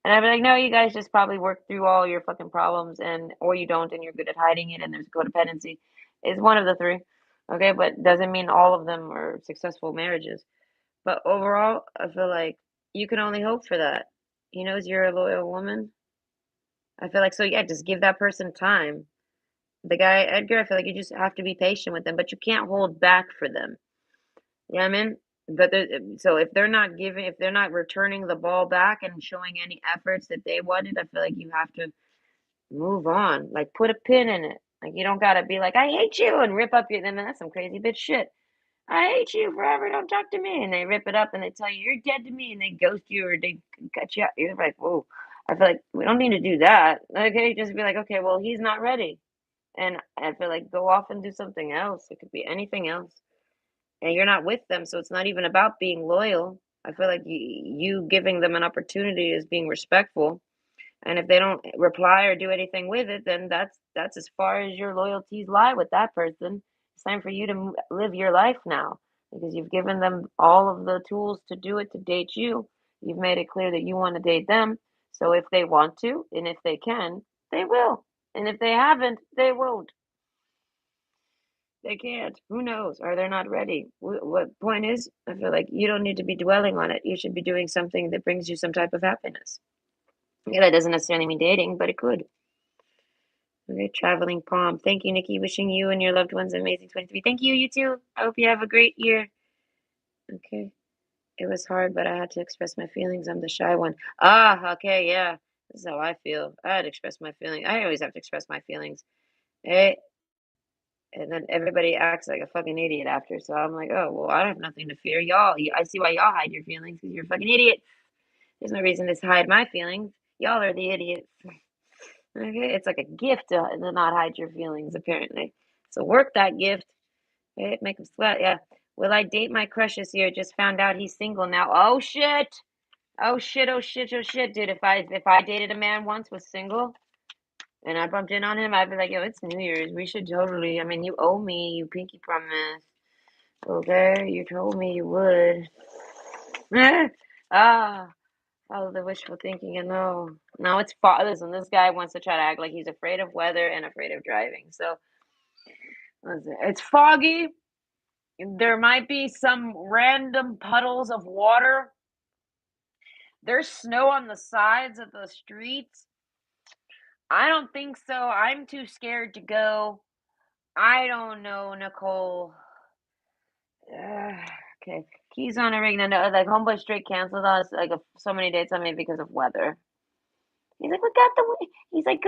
Speaker 1: And I'd be like, no, you guys just probably work through all your fucking problems and or you don't and you're good at hiding it and there's codependency. It's one of the three. Okay, but doesn't mean all of them are successful marriages. But overall, I feel like you can only hope for that. He knows you're a loyal woman. I feel like so yeah, just give that person time. The guy Edgar, I feel like you just have to be patient with them, but you can't hold back for them. You know what I mean? But so if they're not returning the ball back and showing any efforts that they wanted, I feel like you have to move on. Like put a pin in it. Like you don't gotta be like, I hate you and rip up your then that's some crazy bitch shit. I hate you forever, don't talk to me. And they rip it up and they tell you you're dead to me and they ghost you or they cut you out. You're like, whoa. I feel like we don't need to do that. Okay, just be like, okay, well, he's not ready. And I feel like go off and do something else. It could be anything else and you're not with them, so it's not even about being loyal. I feel like you giving them an opportunity is being respectful, and if they don't reply or do anything with it, then that's as far as your loyalties lie with that person. It's time for you to live your life now because you've given them all of the tools to do it to date you. You've made it clear that you want to date them. So if they want to, and if they can, they will. And if they haven't, they won't. They can't. Who knows? Or they're not ready. What point is, I feel like you don't need to be dwelling on it. You should be doing something that brings you some type of happiness. Yeah, that doesn't necessarily mean dating, but it could. Okay, traveling palm. Thank you, Nikki. Wishing you and your loved ones an amazing 23. Thank you, you too. I hope you have a great year. Okay. It was hard, but I had to express my feelings. I'm the shy one. Ah, okay, yeah. This is how I feel. I had to express my feelings. I always have to express my feelings. Hey, and then everybody acts like a fucking idiot after. So I'm like, oh, well, I have nothing to fear. I see why y'all hide your feelings because you're a fucking idiot. There's no reason to hide my feelings. Y'all are the idiots. Okay, it's like a gift to not hide your feelings, apparently. So work that gift. Okay, make him sweat. Yeah. Will I date my crush this year? Just found out he's single now. Oh shit. Oh shit. Oh shit. Oh shit, dude. If I dated a man once was single and I bumped in on him, I'd be like, yo, it's New Year's. We should totally. I mean, you owe me. You pinky promise. Okay, you told me you would. ah, follow the wishful thinking and no, it's listen, this guy wants to try to act like he's afraid of weather and afraid of driving. So listen, it's foggy. There might be some random puddles of water. There's snow on the sides of the streets. I don't think so. I'm too scared to go. I don't know, Nicole. Okay. Keys on a ring. No, like homeboy straight canceled us like so many dates on me because of weather. He's like, we got the. He's like,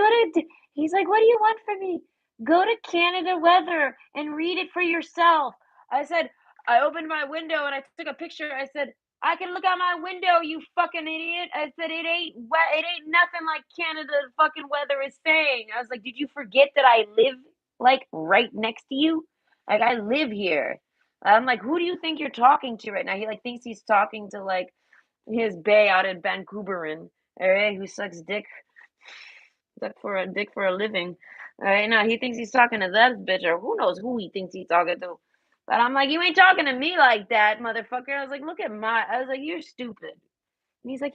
Speaker 1: He's like, what do you want from me? Go to Canada Weather and read it for yourself. I said, I opened my window and I took a picture. I said, "I can look out my window, you fucking idiot." I said, It ain't nothing like Canada fucking weather is saying." I was like, "Did you forget that I live like right next to you? Like I live here." I'm like, "Who do you think you're talking to right now?" He like thinks he's talking to like his bae out in Vancouverin, all right, who sucks dick for a living. All right, now he thinks he's talking to that bitch, or who knows who he thinks he's talking to. But I'm like, you ain't talking to me like that, motherfucker. I was like, look at my. I was like, you're stupid. And he's like,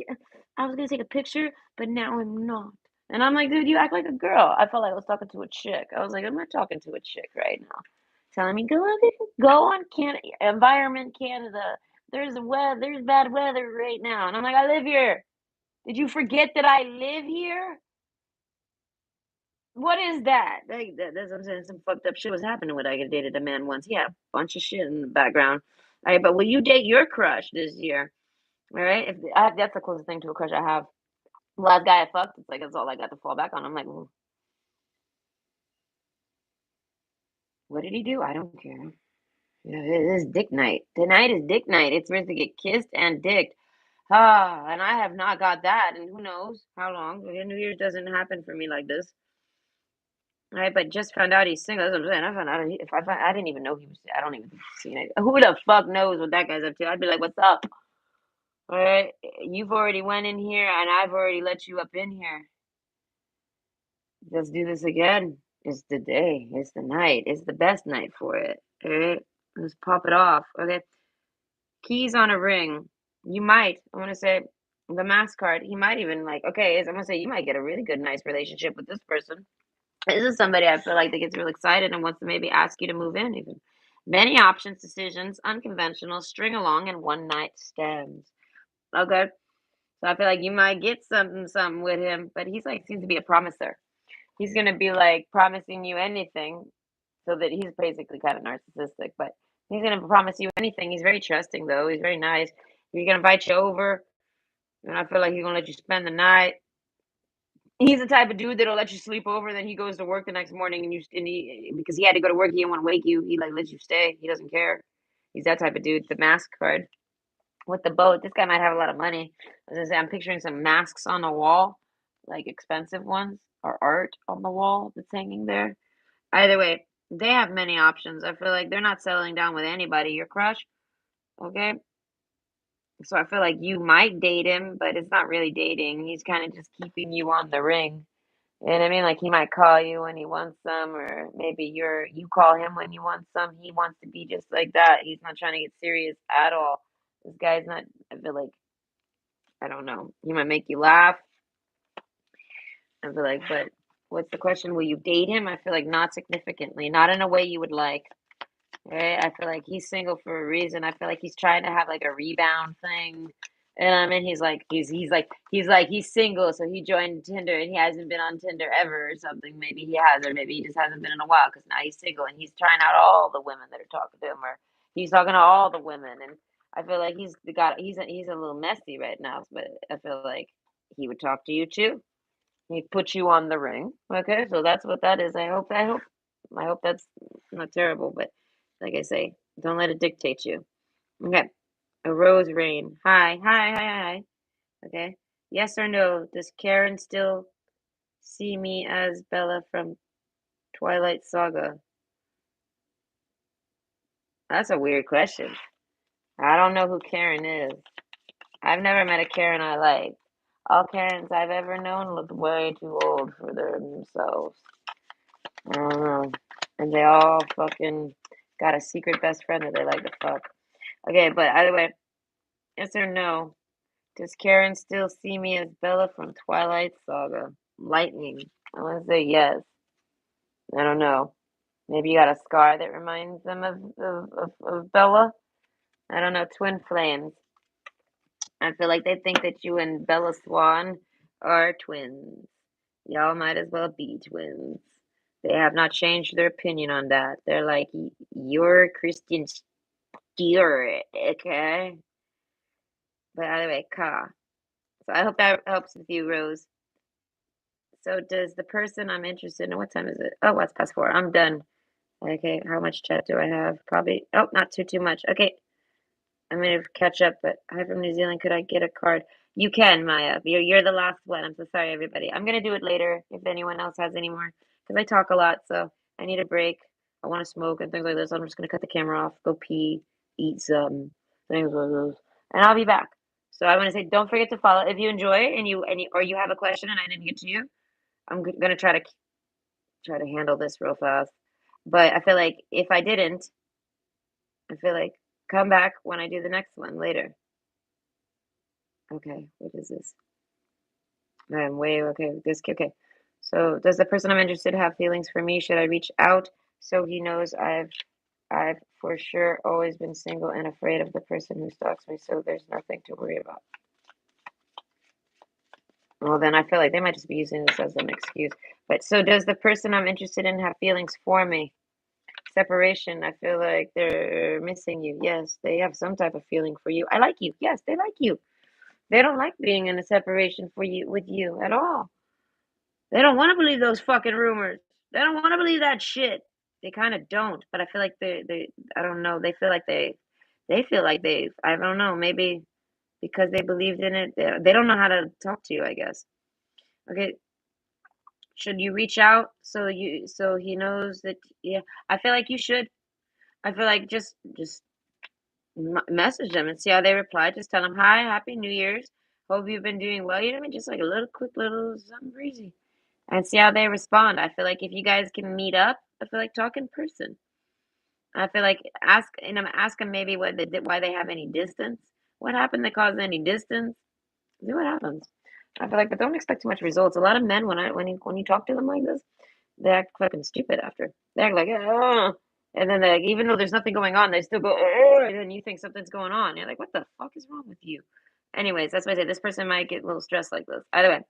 Speaker 1: I was gonna take a picture, but now I'm not. And I'm like, dude, you act like a girl. I felt like I was talking to a chick. I was like, I'm not talking to a chick right now. Telling me go on Canada, Environment Canada. There's bad weather right now, and I'm like, I live here. Did you forget that I live here? What is that? Like, that's what I'm saying. Some fucked up shit was happening when I dated a man once. He had a bunch of shit in the background. All right, but will you date your crush this year? All right, if that's the closest thing to a crush I have. The last guy I fucked, it's like that's all I got to fall back on. I'm like, well, what did he do? I don't care. Yeah, it is dick night. Tonight is dick night. It's supposed to get kissed and dicked. Ah, and I have not got that, and who knows how long. New Year's doesn't happen for me like this. Right, but just found out he's single. That's what I'm saying. I found out if I found, I didn't even know he was. I don't even see it. Who the fuck knows what that guy's up to? I'd be like, "What's up?" All right, you've already went in here, and I've already let you up in here. Let's do this again. It's the day. It's the night. It's the best night for it. All right, let's pop it off. Okay, keys on a ring. You might. I want to say the mask card. He might even like. Okay, I'm gonna say you might get a really good, nice relationship with this person. This is somebody I feel like that gets really excited and wants to maybe ask you to move in even. Many options, decisions, unconventional, string along, and one night stands. Okay. So I feel like you might get something with him, but he's like seems to be a promiser. He's gonna be like promising you anything, so that he's basically kind of narcissistic, but he's gonna promise you anything. He's very trusting though. He's very nice. He's gonna invite you over, and I feel like he's gonna let you spend the night. He's the type of dude that'll let you sleep over, then he goes to work the next morning and he because he had to go to work, he didn't want to wake you. He like lets you stay. He doesn't care. He's that type of dude. The mask card with the boat. This guy might have a lot of money. As I say, I'm picturing some masks on the wall, like expensive ones, or art on the wall that's hanging there. Either way, they have many options. I feel like they're not settling down with anybody. Your crush, okay? So I feel like you might date him, but it's not really dating. He's kind of just keeping you on the ring. You know what I mean? Like he might call you when he wants some, or maybe you call him when you want some. He wants to be just like that. He's not trying to get serious at all. This guy's not. I feel like I don't know. He might make you laugh. I feel like, but what's the question? Will you date him? I feel like not significantly, not in a way you would like. Right? I feel like he's single for a reason. I feel like he's trying to have like a rebound thing. And I mean, he's single, so he joined Tinder and he hasn't been on Tinder ever or something. Maybe he has, or maybe he just hasn't been in a while because now he's single and he's trying out all the women that are talking to him, or he's talking to all the women. And I feel like he's a little messy right now, but I feel like he would talk to you too. He'd put you on the ring. Okay, so that's what that is. I hope that's not terrible, but like I say, don't let it dictate you. Okay. A rose rain. Hi. Okay. Yes or no? Does Karen still see me as Bella from Twilight Saga? That's a weird question. I don't know who Karen is. I've never met a Karen I like. All Karens I've ever known look way too old for themselves. I don't know. And they all fucking got a secret best friend that they like to fuck. Okay, but either way, yes or no? Does Karen still see me as Bella from Twilight Saga? Lightning. I want to say yes. I don't know. Maybe you got a scar that reminds them of Bella. I don't know. Twin flames. I feel like they think that you and Bella Swan are twins. Y'all might as well be twins. They have not changed their opinion on that. They're like, you're Christian Stewart, okay? But either way, Ka. So I hope that helps with you, Rose. So does the person I'm interested in, what time is it? Oh, what's past 4? I'm done. Okay, how much chat do I have? Probably, oh, not too much. Okay, I'm gonna catch up, but hi from New Zealand. Could I get a card? You can, Maya. You're the last one. I'm so sorry, everybody. I'm gonna do it later if anyone else has any more, because I talk a lot, so I need a break. I want to smoke and things like this. I'm just gonna cut the camera off, go pee, eat some things like those, and I'll be back. So I want to say, don't forget to follow if you enjoy or you have a question and I didn't get to you. Gonna try to handle this real fast. But I feel like if I didn't, I feel like come back when I do the next one later. Okay, what is this? I'm way okay. This okay. So does the person I'm interested have feelings for me? Should I reach out so he knows I've for sure always been single and afraid of the person who stalks me, so there's nothing to worry about. Well, then I feel like they might just be using this as an excuse. But so does the person I'm interested in have feelings for me? Separation, I feel like they're missing you. Yes, they have some type of feeling for you. I like you. Yes, they like you. They don't like being in a separation for you with you at all. They don't want to believe those fucking rumors. They don't want to believe that shit. They kind of don't, but I feel like they I don't know. They feel like I don't know, maybe because they believed in it. They don't know how to talk to you, I guess. Okay, should you reach out so he knows that yeah, I feel like you should. I feel like just message them and see how they reply. Just tell them, "Hi, Happy New Year's. Hope you've been doing well." You know what I mean? Just like a little quick little something breezy, and see how they respond. I feel like if you guys can meet up, I feel like talk in person. I feel like ask them maybe why they have any distance. What happened that caused any distance? See what happens. I feel like, but don't expect too much results. A lot of men, when you talk to them like this, they act fucking stupid after. They act like, oh, and then they like, even though there's nothing going on, they still go, oh, and then you think something's going on. You're like, what the fuck is wrong with you? Anyways, that's why I say this person might get a little stressed like this. Either way,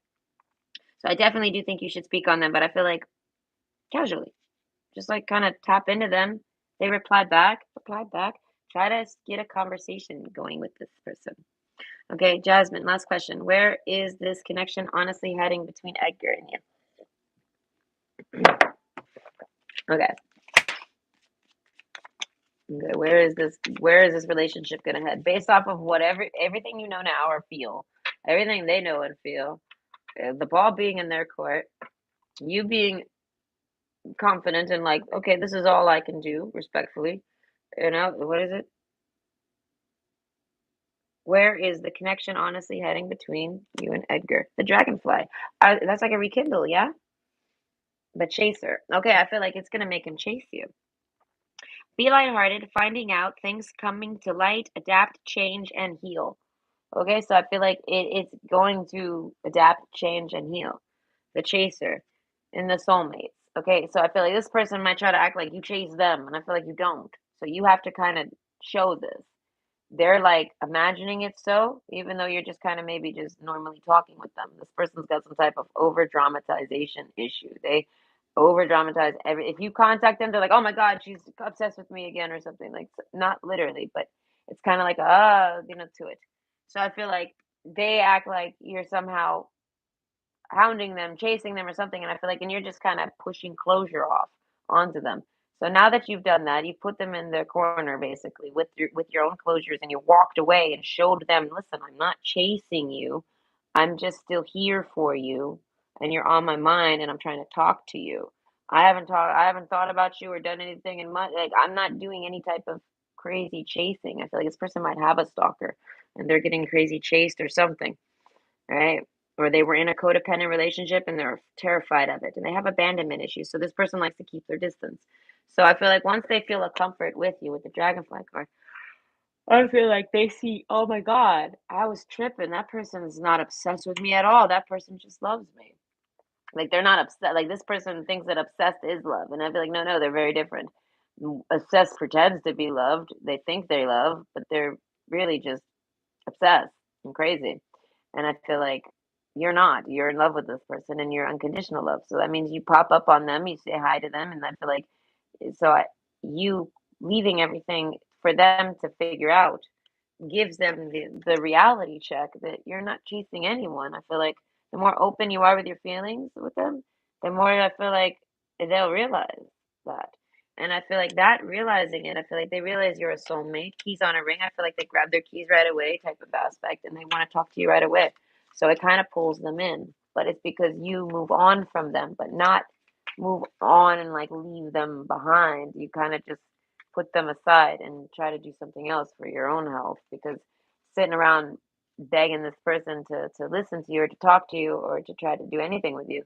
Speaker 1: so I definitely do think you should speak on them, but I feel like casually, just like kind of tap into them. They replied back. Try to get a conversation going with this person. Okay, Jasmine, last question. Where is this connection honestly heading between Edgar and you? Okay. Okay, where is this relationship gonna head? Based off of everything you know now or feel, everything they know and feel, the ball being in their court, you being confident and like, okay, this is all I can do, respectfully. You know, what is it? Where is the connection honestly heading between you and Edgar? The dragonfly. That's like a rekindle, yeah? The chaser. Okay, I feel like it's gonna make him chase you. Be lighthearted, finding out things coming to light, adapt, change, and heal. Okay, so I feel like it's going to adapt, change, and heal. The chaser and the soulmates. Okay, so I feel like this person might try to act like you chase them, and I feel like you don't. So you have to kind of show this. They're like imagining it so, even though you're just kind of maybe just normally talking with them. This person's got some type of over dramatization issue. They over dramatize every. If you contact them, they're like, "Oh my God, she's obsessed with me again," or something like. Not literally, but it's kind of like to it. So I feel like they act like you're somehow hounding them, chasing them, or something, and I feel like, and you're just kind of pushing closure off onto them. So now that you've done that, you put them in their corner basically with your own closures, and you walked away and showed them, listen, I'm not chasing you, I'm just still here for you, and you're on my mind, and I'm trying to talk to you. I haven't thought about you or done anything in my like. I'm not doing any type of crazy chasing. I feel like this person might have a stalker, and they're getting crazy chased or something, right? Or they were in a codependent relationship and they're terrified of it and they have abandonment issues. So this person likes to keep their distance. So I feel like once they feel a comfort with you with the dragonfly card, I feel like they see, oh my God, I was tripping. That person is not obsessed with me at all. That person just loves me. Like they're not upset. Like this person thinks that obsessed is love. And I feel like, no, they're very different. Obsessed pretends to be loved. They think they love, but they're really just obsessed and crazy. And I feel like you're not. You're in love with this person and you're unconditional love. So that means you pop up on them, you say hi to them, and I feel like so I, you leaving everything for them to figure out gives them the reality check that you're not chasing anyone. I feel like the more open you are with your feelings with them, the more I feel like they'll realize that. And I feel like that realizing it, I feel like they realize you're a soulmate. Keys on a ring. I feel like they grab their keys right away type of aspect and they want to talk to you right away. So it kind of pulls them in. But it's because you move on from them, but not move on and like leave them behind. You kind of just put them aside and try to do something else for your own health because sitting around begging this person to listen to you or to talk to you or to try to do anything with you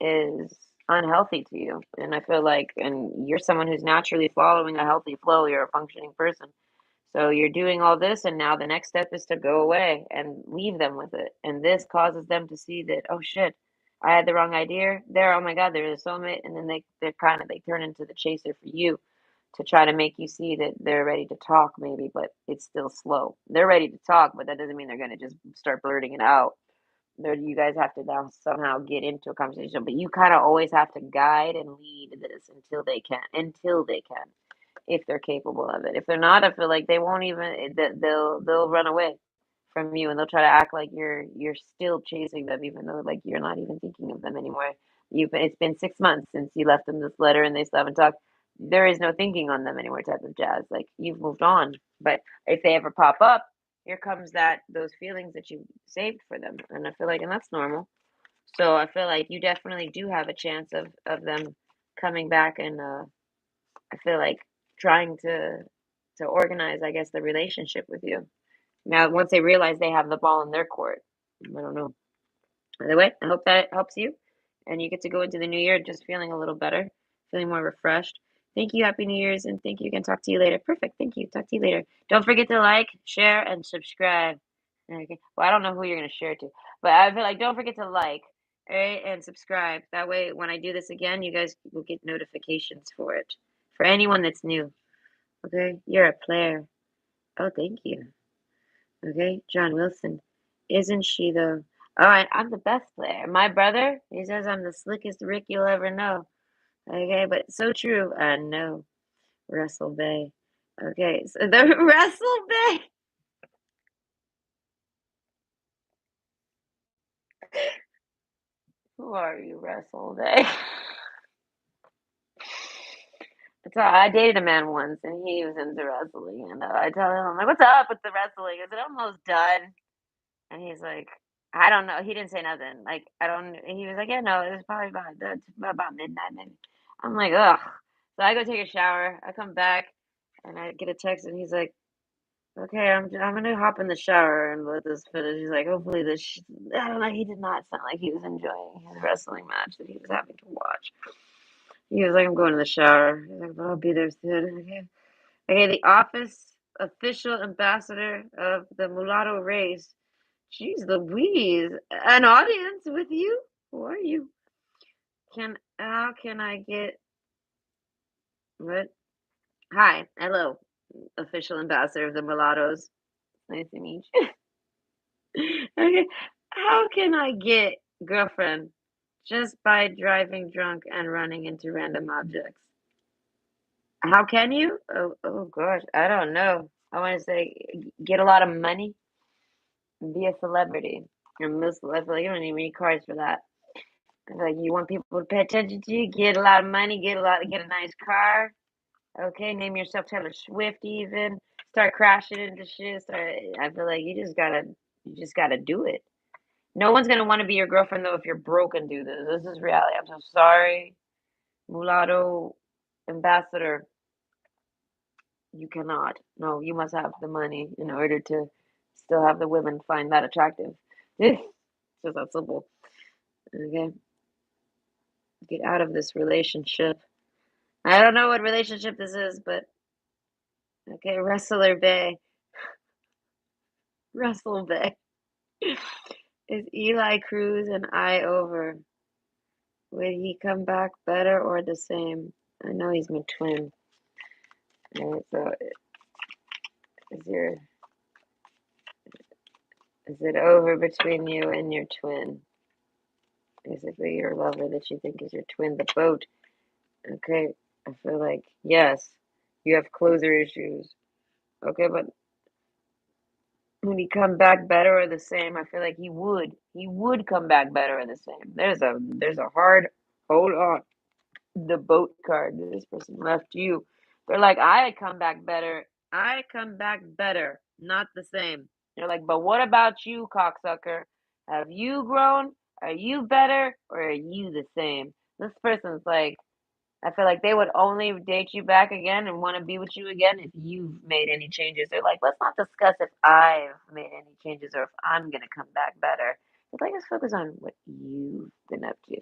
Speaker 1: is unhealthy to you. And I feel like, and you're someone who's naturally following a healthy flow, you're a functioning person. So you're doing all this, and now the next step is to go away and leave them with it. And this causes them to see that, oh shit, I had the wrong idea there. Oh my God, they're a soulmate. And then they turn into the chaser for you to try to make you see that they're ready to talk, maybe, but it's still slow. They're ready to talk, but that doesn't mean they're going to just start blurting it out there. You guys have to now somehow get into a conversation, but you kind of always have to guide and lead this until they can, if they're capable of it. If they're not, I feel like they won't even they'll run away from you and they'll try to act like you're still chasing them even though like you're not even thinking of them anymore. It's been 6 months since you left them this letter and they still haven't talked. There is no thinking on them anymore type of jazz. Like you've moved on. But if they ever pop up, here comes that those feelings that you saved for them. And I feel like and that's normal. So I feel like you definitely do have a chance of them coming back and I feel like trying to organize, I guess, the relationship with you. Now, once they realize they have the ball in their court, I don't know. By the way, I hope that helps you, and you get to go into the new year just feeling a little better, feeling more refreshed. Thank you, Happy New Year's, and thank you again. Talk to you later. Perfect. Thank you. Talk to you later. Don't forget to like, share, and subscribe. Okay. Well, I don't know who you're gonna share to, but I feel like don't forget to like, all right, and subscribe. That way, when I do this again, you guys will get notifications for it. For anyone that's new. Okay, you're a player. Oh, thank you. Okay, John Wilson. Isn't she though? All right, I'm the best player. My brother, he says I'm the slickest Rick you'll ever know. Okay, but so true. I know. Russell Bay. Okay, so the Russell Bay. Who are you, Russell Bay? So I dated a man once, and he was into wrestling, and I tell him, I'm like, "What's up with the wrestling? Is it almost done?" And he's like, I don't know. He didn't say nothing. Like, I don't, he was like, yeah, no, it was probably about midnight, maybe. I'm like, ugh. So I go take a shower. I come back and I get a text and he's like, okay, I'm gonna hop in the shower and let this finish. He's like, hopefully I don't know. He did not sound like he was enjoying his wrestling match that he was having to watch. He was like, I'm going to the shower. He's like, but I'll be there soon. Okay. Okay, the office official ambassador of the mulatto race. Jeez Louise, an audience with you? Who are you? How can I get what? Hi, hello, official ambassador of the mulattoes. Nice to meet you. Okay, how can I get girlfriend just by driving drunk and running into random objects? How can you? Oh gosh, I don't know. I want to say get a lot of money, be a celebrity. You're most likely you don't even need cards for that. Like you want people to pay attention to you, get a lot of money, get a nice car. Okay, name yourself Taylor Swift even. Start crashing into shit. I feel like you just gotta do it. No one's gonna want to be your girlfriend though if you're broke and do this. This is reality. I'm so sorry, mulatto ambassador. You cannot. No, you must have the money in order to still have the women find that attractive. It's just that simple. Okay, get out of this relationship. I don't know what relationship this is, but okay, Wrestler Bay. Russell Bay. Is Eli Cruz and I over? Would he come back better or the same? I know he's my twin. Alright, so is your is it over between you and your twin? Basically your lover that you think is your twin, the boat. Okay, I feel like yes, you have closer issues. Okay, but would he come back better or the same? I feel like he would. He would come back better or the same. There's a hard hold on. the boat card. This person left you. They're like, I come back better. I come back better. Not the same. They're like, but what about you, cocksucker? Have you grown? Are you better? Or are you the same? This person's like, I feel like they would only date you back again and want to be with you again if you've made any changes. They're like, let's not discuss if I've made any changes or if I'm gonna come back better. It's like let's focus on what you've been up to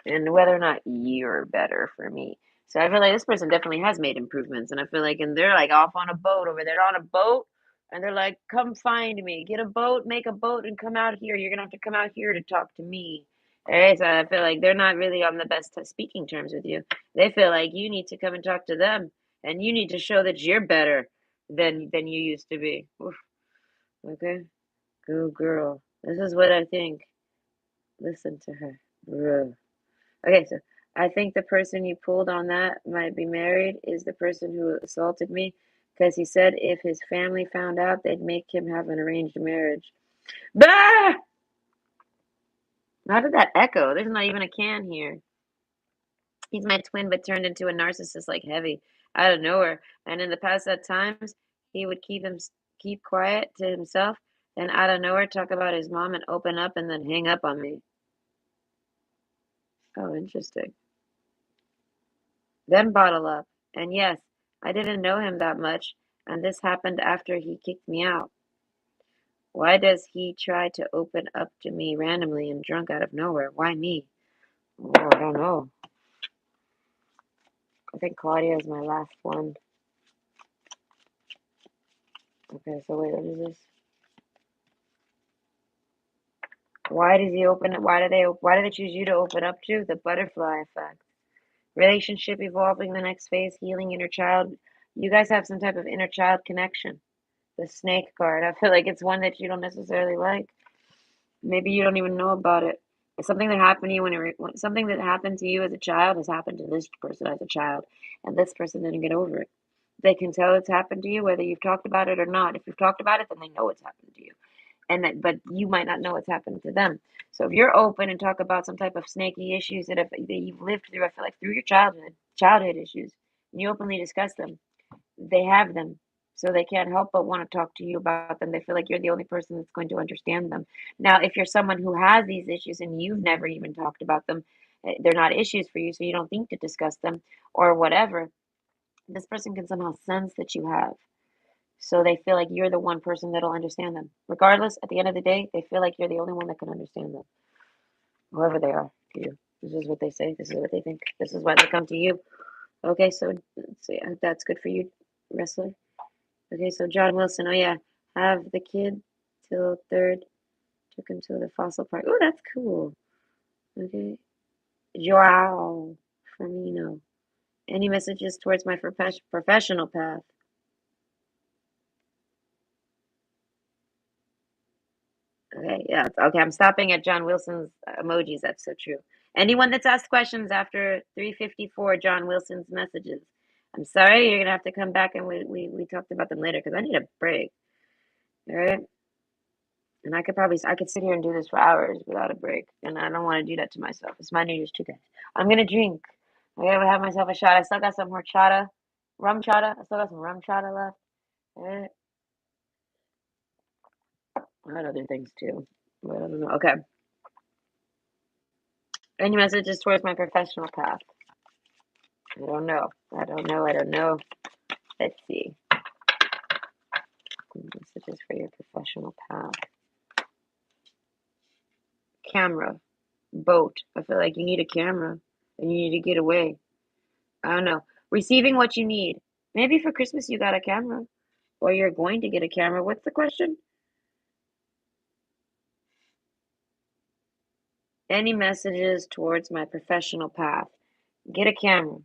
Speaker 1: and whether or not you're better for me. So I feel like this person definitely has made improvements, and I feel like, and they're like off on a boat over there on a boat, and they're like, come find me, get a boat, make a boat, and come out here. You're gonna have to come out here to talk to me. All right, so I feel like they're not really on the best speaking terms with you. They feel like you need to come and talk to them, and you need to show that you're better than you used to be. Oof, okay, good girl. This is what I think. Listen to her. Ugh. Okay, so I think the person you pulled on that might be married is the person who assaulted me because he said if his family found out, they'd make him have an arranged marriage. Bah! How did that echo? There's not even a can here. He's my twin, but turned into a narcissist like heavy out of nowhere. And in the past, at times, he would keep quiet to himself, then out of nowhere talk about his mom and open up, and then hang up on me. Oh, interesting. Then bottle up. And yes, I didn't know him that much, and this happened after he kicked me out. Why does he try to open up to me randomly and drunk out of nowhere? Why me? Oh, I don't know. I think Claudia is my last one. Okay, so wait, what is this? Why does he open it? Why do they choose you to open up to? The butterfly effect. Relationship evolving the next phase, healing inner child. You guys have some type of inner child connection. The snake card. I feel like it's one that you don't necessarily like. Maybe you don't even know about it. It's something that happened to you something that happened to you as a child has happened to this person as a child, and this person didn't get over it. They can tell it's happened to you whether you've talked about it or not. If you've talked about it, then they know it's happened to you, and that, but you might not know what's happened to them. So if you're open and talk about some type of snaky issues that you've lived through, I feel like through your childhood issues, and you openly discuss them, they have them. So they can't help but want to talk to you about them. They feel like you're the only person that's going to understand them. Now, if you're someone who has these issues and you've never even talked about them, they're not issues for you, so you don't think to discuss them or whatever. This person can somehow sense that you have. So they feel like you're the one person that'll understand them. Regardless, at the end of the day, they feel like you're the only one that can understand them, whoever they are to you. This is what they say. This is what they think. This is why they come to you. Okay, so let's see. That's good for you, wrestler. Okay, so John Wilson. Oh yeah, have the kid till third. Took him to the fossil park. Oh, that's cool. Okay, Joao Firmino. Any messages towards my professional path? Okay, yeah. Okay, I'm stopping at John Wilson's emojis. That's so true. Anyone that's asked questions after 354 John Wilson's messages, I'm sorry, you're gonna have to come back and we talked about them later because I need a break. All right. And I could sit here and do this for hours without a break, and I don't want to do that to myself. It's my New Year's too, guys. I'm gonna drink. I'm gonna have myself a shot. I still got some horchata, rum chata. I still got some rum chata left. All right. I had other things too, but I don't know. Okay. Any messages towards my professional path? I don't know. I don't know. I don't know. Let's see. Messages for your professional path. Camera, boat. I feel like you need a camera and you need to get away. I don't know. Receiving what you need. Maybe for Christmas you got a camera or you're going to get a camera. What's the question? Any messages towards my professional path? Get a camera.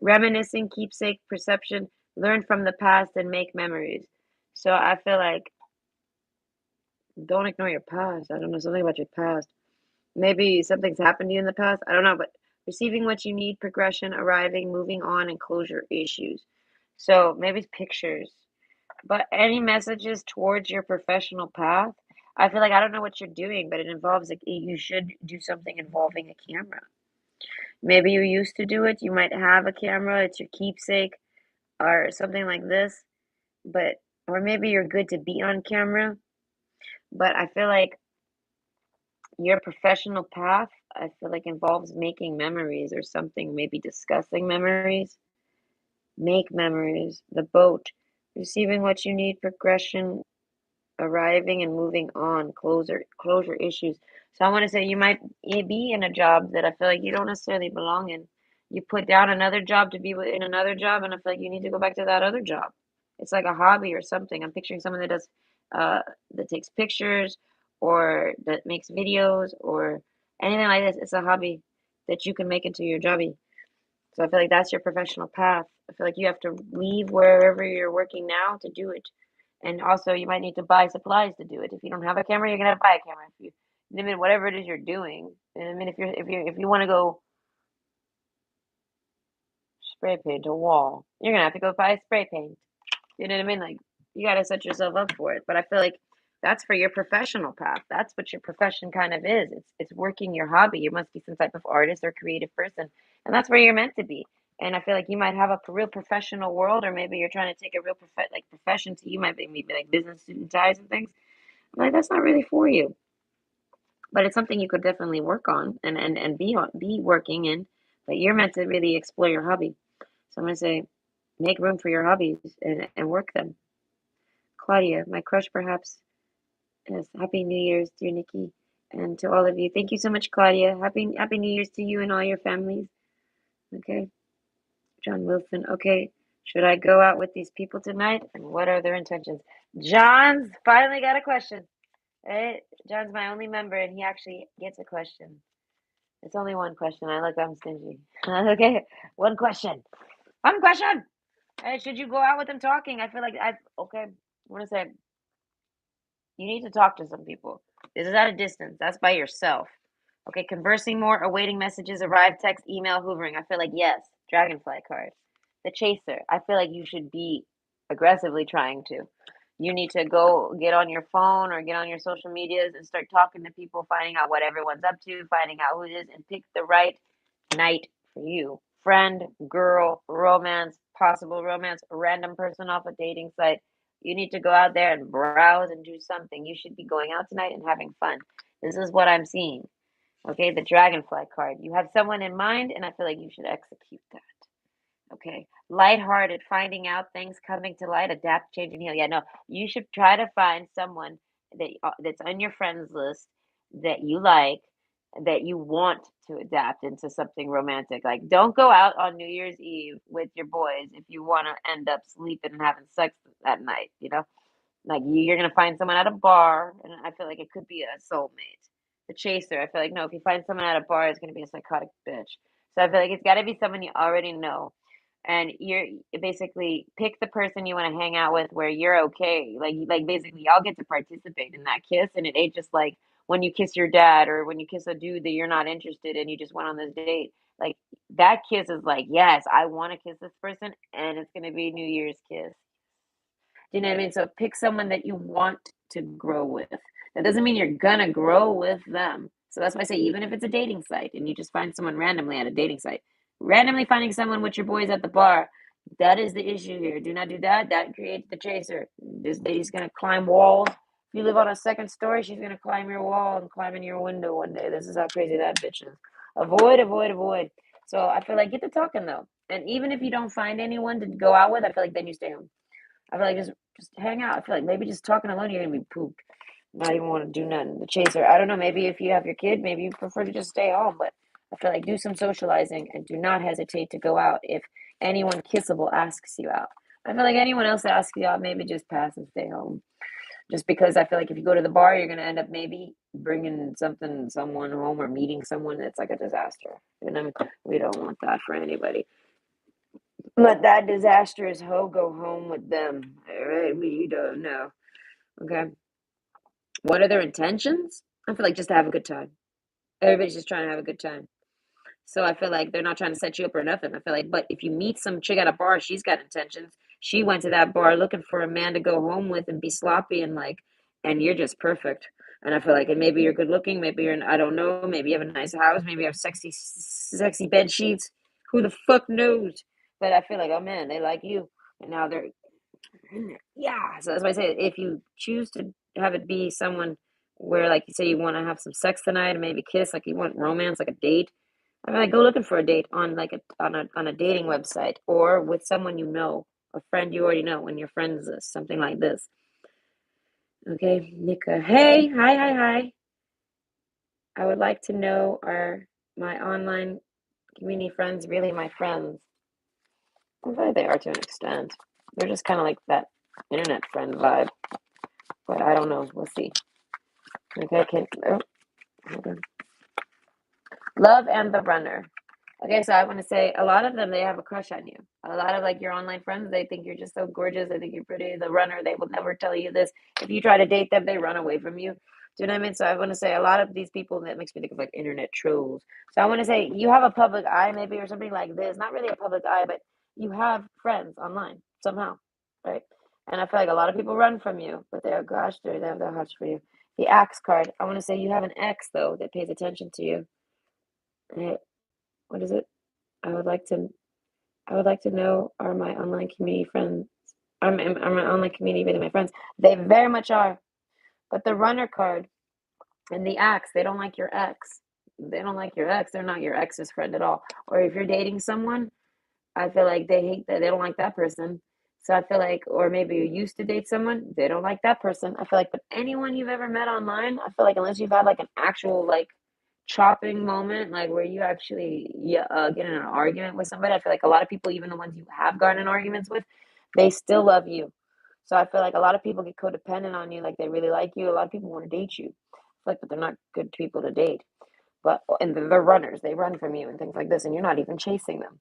Speaker 1: Reminiscing, keepsake, perception, learn from the past and make memories. So I feel like don't ignore your past. I don't know, something about your past. Maybe something's happened to you in the past. I don't know, but receiving what you need, progression, arriving, moving on, and closure issues. So maybe it's pictures. But any messages towards your professional path? I feel like I don't know what you're doing, but it involves like you should do something involving a camera. Maybe you used to do it. You might have a camera. It's your keepsake or something like this. But or maybe you're good to be on camera. But I feel like your professional path, I feel like involves making memories or something, maybe discussing memories. Make memories. The boat. Receiving what you need, progression, arriving and moving on, closure issues. So I want to say you might be in a job that I feel like you don't necessarily belong in. You put down another job to be in another job, and I feel like you need to go back to that other job. It's like a hobby or something. I'm picturing someone that does uh that takes pictures or that makes videos or anything like this. It's a hobby that you can make into your jobby. So I feel like that's your professional path. I feel like you have to leave wherever you're working now to do it. And also, you might need to buy supplies to do it. If you don't have a camera, you're gonna have to buy a camera. If you, I mean, whatever it is you're doing. And I mean, if you want to go spray paint a wall, you're gonna have to go buy spray paint. You know what I mean? Like you gotta set yourself up for it. But I feel like that's for your professional path. That's what your profession kind of is. It's working your hobby. You must be some type of artist or creative person, and that's where you're meant to be. And I feel like you might have a real professional world, or maybe you're trying to take a real profession to you. Might be maybe like business suit and ties and things. Like that's not really for you, but it's something you could definitely work on and be working in. But you're meant to really explore your hobby. So I'm gonna say, make room for your hobbies and work them. Claudia, my crush perhaps. Yes, Happy New Year's, dear Nikki, and to all of you. Thank you so much, Claudia. Happy New Year's to you and all your families. Okay, John Wilson. Okay, should I go out with these people tonight? And what are their intentions? John's finally got a question. Right? John's my only member, and he actually gets a question. It's only one question. I'm stingy. Okay, one question. One question. Hey, should you go out with them talking? I feel like okay. I want to say you need to talk to some people. This is at a distance. That's by yourself. Okay, conversing more, awaiting messages, arrive, text, email, hoovering. I feel like yes, dragonfly card. The chaser. I feel like you should be aggressively trying to. You need to go get on your phone or get on your social medias and start talking to people, finding out what everyone's up to, finding out who it is, and pick the right night for you. Friend, girl, romance, possible romance, random person off a dating site. You need to go out there and browse and do something. You should be going out tonight and having fun. This is what I'm seeing. Okay, the dragonfly card. You have someone in mind, and I feel like you should execute that. Okay, lighthearted, finding out things coming to light, adapt, change, and heal. Yeah, no, you should try to find someone that's on your friends list that you like, that you want to adapt into something romantic. Like, don't go out on New Year's Eve with your boys if you want to end up sleeping and having sex that night. Like you're gonna find someone at a bar, and I feel like it could be a soulmate. The chaser, I feel like no, if you find someone at a bar, it's gonna be a psychotic bitch. So I feel like it's gotta be someone you already know. And you basically pick the person you want to hang out with where you're okay. Like basically y'all get to participate in that kiss, and it ain't just like when you kiss your dad or when you kiss a dude that you're not interested in, you just went on this date. Like that kiss is like, yes, I want to kiss this person, and it's gonna be New Year's kiss. Do you know what I mean? So pick someone that you want to grow with. That doesn't mean you're gonna grow with them. So that's why I say, even if it's a dating site and you just find someone randomly at a dating site, randomly finding someone with your boys at the bar, that is the issue here. Do not do that. That creates the chaser. This lady's gonna climb walls. If you live on a second story, she's gonna climb your wall and climb in your window one day. This is how crazy that bitch is. Avoid, avoid, avoid. So I feel like get to talking though. And even if you don't find anyone to go out with, I feel like then you stay home. I feel like just hang out. I feel like maybe just talking alone, you're gonna be pooped. Not even want to do nothing. The chaser. I don't know. Maybe if you have your kid, maybe you prefer to just stay home. But I feel like do some socializing and do not hesitate to go out if anyone kissable asks you out. I feel like anyone else asks you out, maybe just pass and stay home. Just because I feel like if you go to the bar, you're gonna end up maybe bringing someone home, or meeting someone that's like a disaster. And we don't want that for anybody. Let that disastrous hoe go home with them. All right, we don't know. Okay. What are their intentions? I feel like just to have a good time. Everybody's just trying to have a good time. So I feel like they're not trying to set you up or nothing. I feel like, but if you meet some chick at a bar, she's got intentions. She went to that bar looking for a man to go home with and be sloppy and like and you're just perfect. And I feel like, and maybe you're good looking, maybe I don't know, maybe you have a nice house, maybe you have sexy bed sheets. Who the fuck knows? But I feel like, oh man, they like you, and now they're yeah. So that's why I say, if you choose to have it be someone where, like you say, you want to have some sex tonight, and maybe kiss, like you want romance, like a date. I mean, like, go looking for a date on like a dating website or with someone you know, a friend you already know, when your friends something like this. Okay, Nika. Hey, hi. I would like to know, are my online community friends really my friends? I feel like they are to an extent. They're just kind of like that internet friend vibe, but I don't know. We'll see. Okay, hold on. Love and the runner. Okay, so I want to say a lot of them, they have a crush on you. A lot of like your online friends, they think you're just so gorgeous. They think you're pretty. The runner, they will never tell you this. If you try to date them, they run away from you. Do you know what I mean? So I want to say a lot of these people, that makes me think of like internet trolls. So I want to say you have a public eye maybe or something like this. Not really a public eye, but you have friends online somehow, right? And I feel like a lot of people run from you, but they're gosh, they have their hearts for you. The axe card. I want to say you have an ex though that pays attention to you. Right? What is it? I would like to I would like to know, are my online community friends are my online community really my friends? They very much are. But the runner card and the axe, they don't like your ex. They don't like your ex. They're not your ex's friend at all. Or if you're dating someone, I feel like they hate that, they don't like that person. So I feel like, or maybe you used to date someone, they don't like that person. I feel like, but anyone you've ever met online, I feel like unless you've had like an actual like chopping moment, like where you actually yeah, get in an argument with somebody, I feel like a lot of people, even the ones you have gotten in arguments with, they still love you. So I feel like a lot of people get codependent on you, like they really like you. A lot of people want to date you, like, but they're not good people to date. But and they're runners, they run from you and things like this, and you're not even chasing them.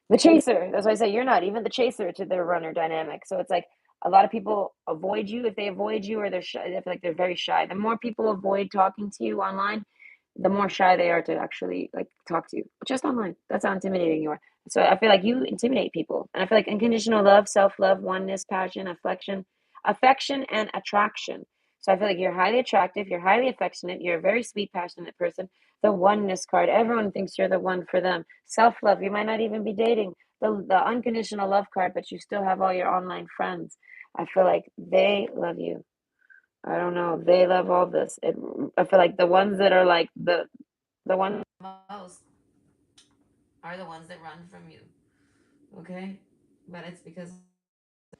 Speaker 1: The chaser, that's why I say you're not even the chaser to their runner dynamic. So it's like a lot of people avoid you. If they avoid you or they're shy, I feel like they're very shy. The more people avoid talking to you online, the more shy they are to actually like talk to you. Just online. That's how intimidating you are. So I feel like you intimidate people. And I feel like unconditional love, self-love, oneness, passion, affection and attraction. So I feel like you're highly attractive, you're highly affectionate, you're a very sweet, passionate person. The oneness card, everyone thinks you're the one for them. Self-love, you might not even be dating. The unconditional love card, but you still have all your online friends. I feel like they love you. I don't know. They love all this. I feel like the ones that are like the ones most are the ones that run from you. Okay, but it's because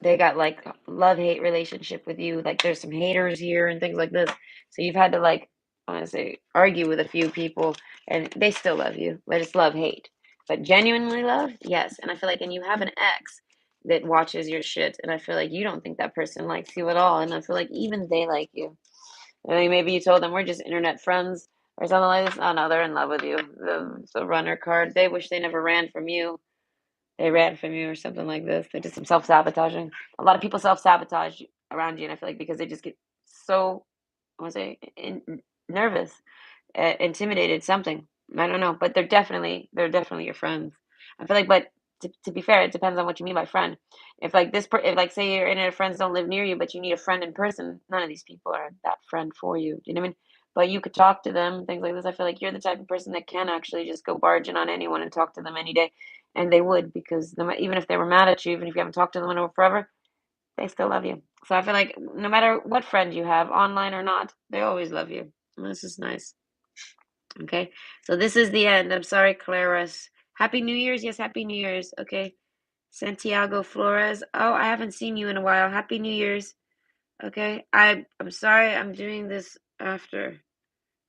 Speaker 1: they got like love hate relationship with you. Like there's some haters here and things like this. So you've had to like I want to say argue with a few people, and they still love you, but it's love hate. But genuinely love, yes. And I feel like, and you have an ex that watches your shit, and I feel like you don't think that person likes you at all, and I feel like even they like you. I mean, maybe you told them we're just internet friends or something like this. Oh no, they're in love with you. The runner card. They wish they never ran from you. They ran from you or something like this. They did some self sabotaging. A lot of people self sabotage around you, and I feel like because they just get so I want to say nervous, intimidated, something. I don't know, but they're definitely your friends. I feel like, but to be fair, it depends on what you mean by friend. If like if like say your internet friends don't live near you, but you need a friend in person, none of these people are that friend for you. Do you know what I mean? But you could talk to them, things like this. I feel like you're the type of person that can actually just go barging on anyone and talk to them any day, and they would because even if they were mad at you, even if you haven't talked to them in forever, they still love you. So I feel like no matter what friend you have, online or not, they always love you. And this is nice. Okay. So this is the end. I'm sorry, Claris. Happy New Year's. Yes, Happy New Year's. Okay. Santiago Flores. Oh, I haven't seen you in a while. Happy New Year's. Okay. I'm sorry. I'm doing this after.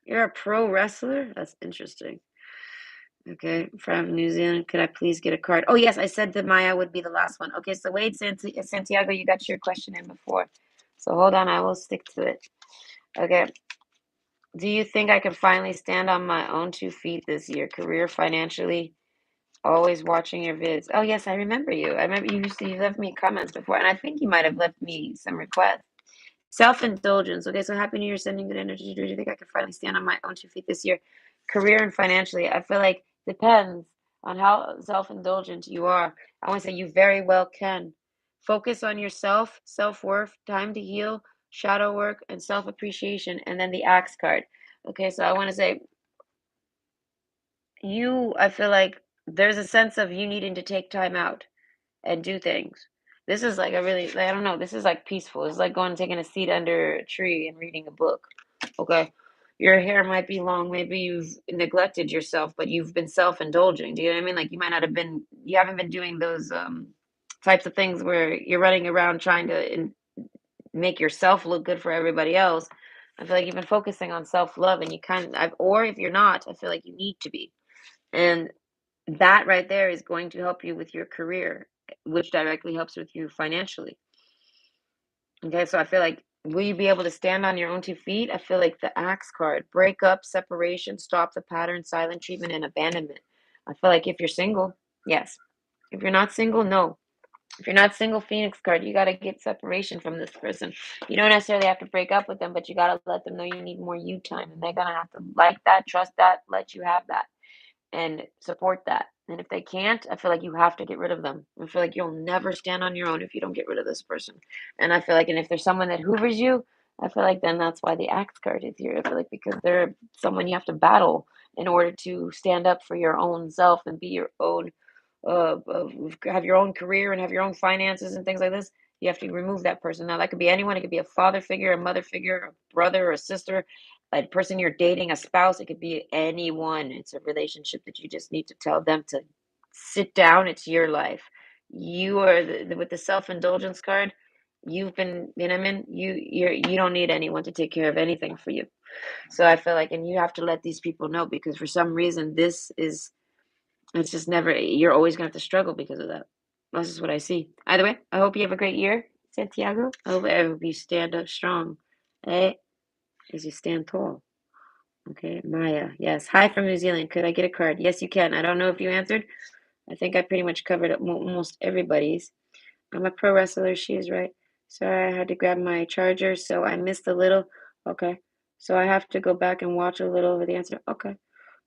Speaker 1: You're a pro wrestler? That's interesting. Okay, from New Zealand, could I please get a card? Oh, yes, I said that Maya would be the last one. Okay, so Wade Santiago, you got your question in before. So hold on, I will stick to it. Okay, do you think I can finally stand on my own 2 feet this year, career, financially? Always watching your vids. Oh, yes, I remember you. I remember you left me comments before, and I think you might have left me some requests. Self-indulgence. Okay, so Happy New Year, sending good energy. Do you think I can finally stand on my own 2 feet this year? Career and financially, I feel like depends on how self-indulgent you are. I want to say you very well can. Focus on yourself, self-worth, time to heal, shadow work, and self-appreciation, and then the axe card. Okay, so I want to say I feel like there's a sense of you needing to take time out and do things. This is like a really, like, I don't know, this is like peaceful. It's like going taking a seat under a tree and reading a book. Okay. Your hair might be long, maybe you've neglected yourself, but you've been self-indulging. Do you know what I mean? Like you might not have been, you haven't been doing those types of things where you're running around trying to make yourself look good for everybody else. I feel like you've been focusing on self-love and you or if you're not, I feel like you need to be. And that right there is going to help you with your career, which directly helps with you financially. Okay, so I feel like will you be able to stand on your own 2 feet? I feel like the axe card, break up, separation, stop the pattern, silent treatment, and abandonment. I feel like if you're single, yes. If you're not single, no. If you're not single, Phoenix card, you got to get separation from this person. You don't necessarily have to break up with them, but you got to let them know you need more you time. And they're going to have to like that, trust that, let you have that and support that. And if they can't, I feel like you have to get rid of them. I feel like you'll never stand on your own if you don't get rid of this person. And I feel like, and if there's someone that hoovers you, I feel like then that's why the axe card is here. I feel like because they're someone you have to battle in order to stand up for your own self and be your own, have your own career and have your own finances and things like this. You have to remove that person. Now, that could be anyone. It could be a father figure, a mother figure, a brother or a sister, a person you're dating, a spouse. It could be anyone. It's a relationship that you just need to tell them to sit down. It's your life. You are with the self-indulgence card. You've been, you know what I mean? You don't need anyone to take care of anything for you. So I feel like, and you have to let these people know because for some reason it's just never. You're always gonna have to struggle because of that. That's just what I see. Either way, I hope you have a great year, Santiago. I hope you stand up strong, eh? As you stand tall. Okay, Maya. Yes. Hi from New Zealand. Could I get a card? Yes, you can. I don't know if you answered. I think I pretty much covered up almost everybody's. I'm a pro wrestler. She is right. Sorry, I had to grab my charger, so I missed a little. Okay. So I have to go back and watch a little of the answer. Okay.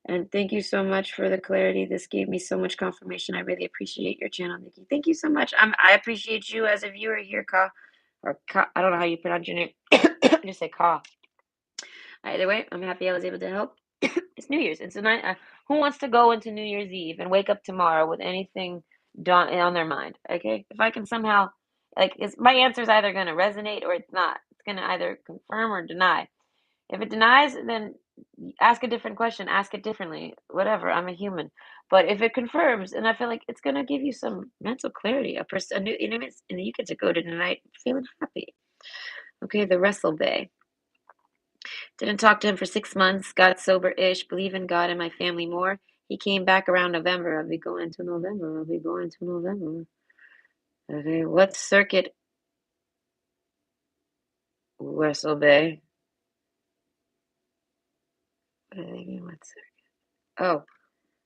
Speaker 1: And thank you so much for the clarity. This gave me so much confirmation. I really appreciate your channel, Nikki. Thank you so much. I appreciate you as a viewer here, Ka. Or Ka. I don't know how you pronounce your name. Just say Ka. Either way, I'm happy I was able to help. It's New Year's. It's a night. Who wants to go into New Year's Eve and wake up tomorrow with anything done on their mind? Okay, if I can somehow, like, my answer is either going to resonate or it's not. It's going to either confirm or deny. If it denies, then ask a different question. Ask it differently. Whatever. I'm a human. But if it confirms, and I feel like it's going to give you some mental clarity, a new, and you get to go to tonight feeling happy. Okay, the Wrestle Bay. Didn't talk to him for 6 months, got sober-ish, believe in God and my family more. He came back around November. I'll be going to November. I'll be going to November. Okay, what circuit? Wrestle Bay. What circuit? Oh,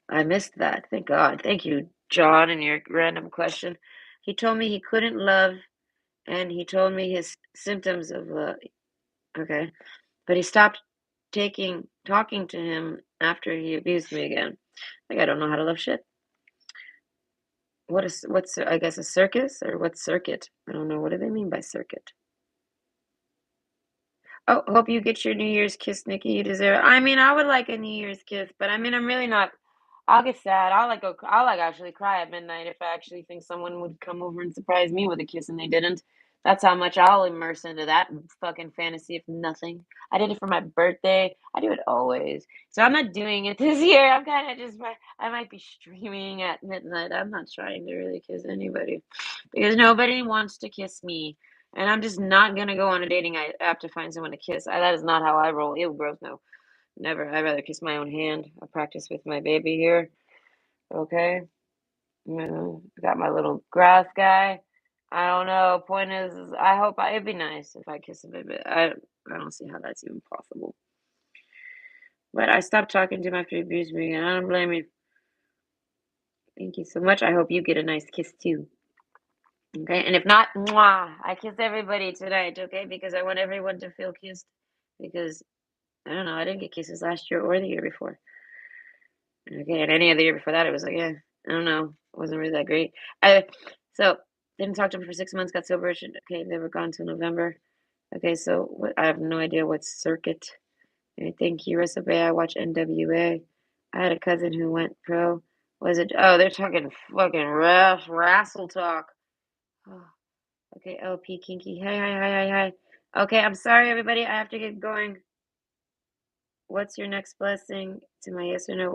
Speaker 1: I missed that. Thank God. Thank you, John, and your random question. He told me he couldn't love, and he told me his symptoms of okay, but he stopped talking to him after he abused me again. Like I don't know how to love shit. What's I guess a circus or what circuit? I don't know. What do they mean by circuit? Oh, hope you get your New Year's kiss, Nikki. You deserve it. I mean, I would like a New Year's kiss, but I mean, I'm really not. I'll get sad. I'll like actually cry at midnight if I actually think someone would come over and surprise me with a kiss and they didn't. That's how much I'll immerse into that fucking fantasy of nothing. I did it for my birthday. I do it always. So I'm not doing it this year. I'm kind of just, I might be streaming at midnight. I'm not trying to really kiss anybody because nobody wants to kiss me. And I'm just not gonna go on a dating app to find someone to kiss. That is not how I roll. Ew, gross. No, never. I'd rather kiss my own hand. I practice with my baby here. Okay. I got my little grass guy. I don't know. Point is I hope it'd be nice if I kiss a baby. I don't see how that's even possible. But I stopped talking to him after he abused me, and I don't blame you. Thank you so much. I hope you get a nice kiss too. Okay, and if not, mwah, I kiss everybody tonight, okay? Because I want everyone to feel kissed. Because I don't know, I didn't get kisses last year or the year before. Okay, and any other year before that, it was like, yeah, I don't know, it wasn't really that great. So didn't talk to him for 6 months, got sober. Okay, they were gone till November. Okay, so I have no idea what circuit. I think USA Bay. I watch NWA. I had a cousin who went pro. Was it? Oh, they're talking fucking rough wrestle talk. Oh, okay, LP Kinky. Hi, hi, hi, hi, hi. Okay, I'm sorry, everybody. I have to get going. What's your next blessing to my yes or no?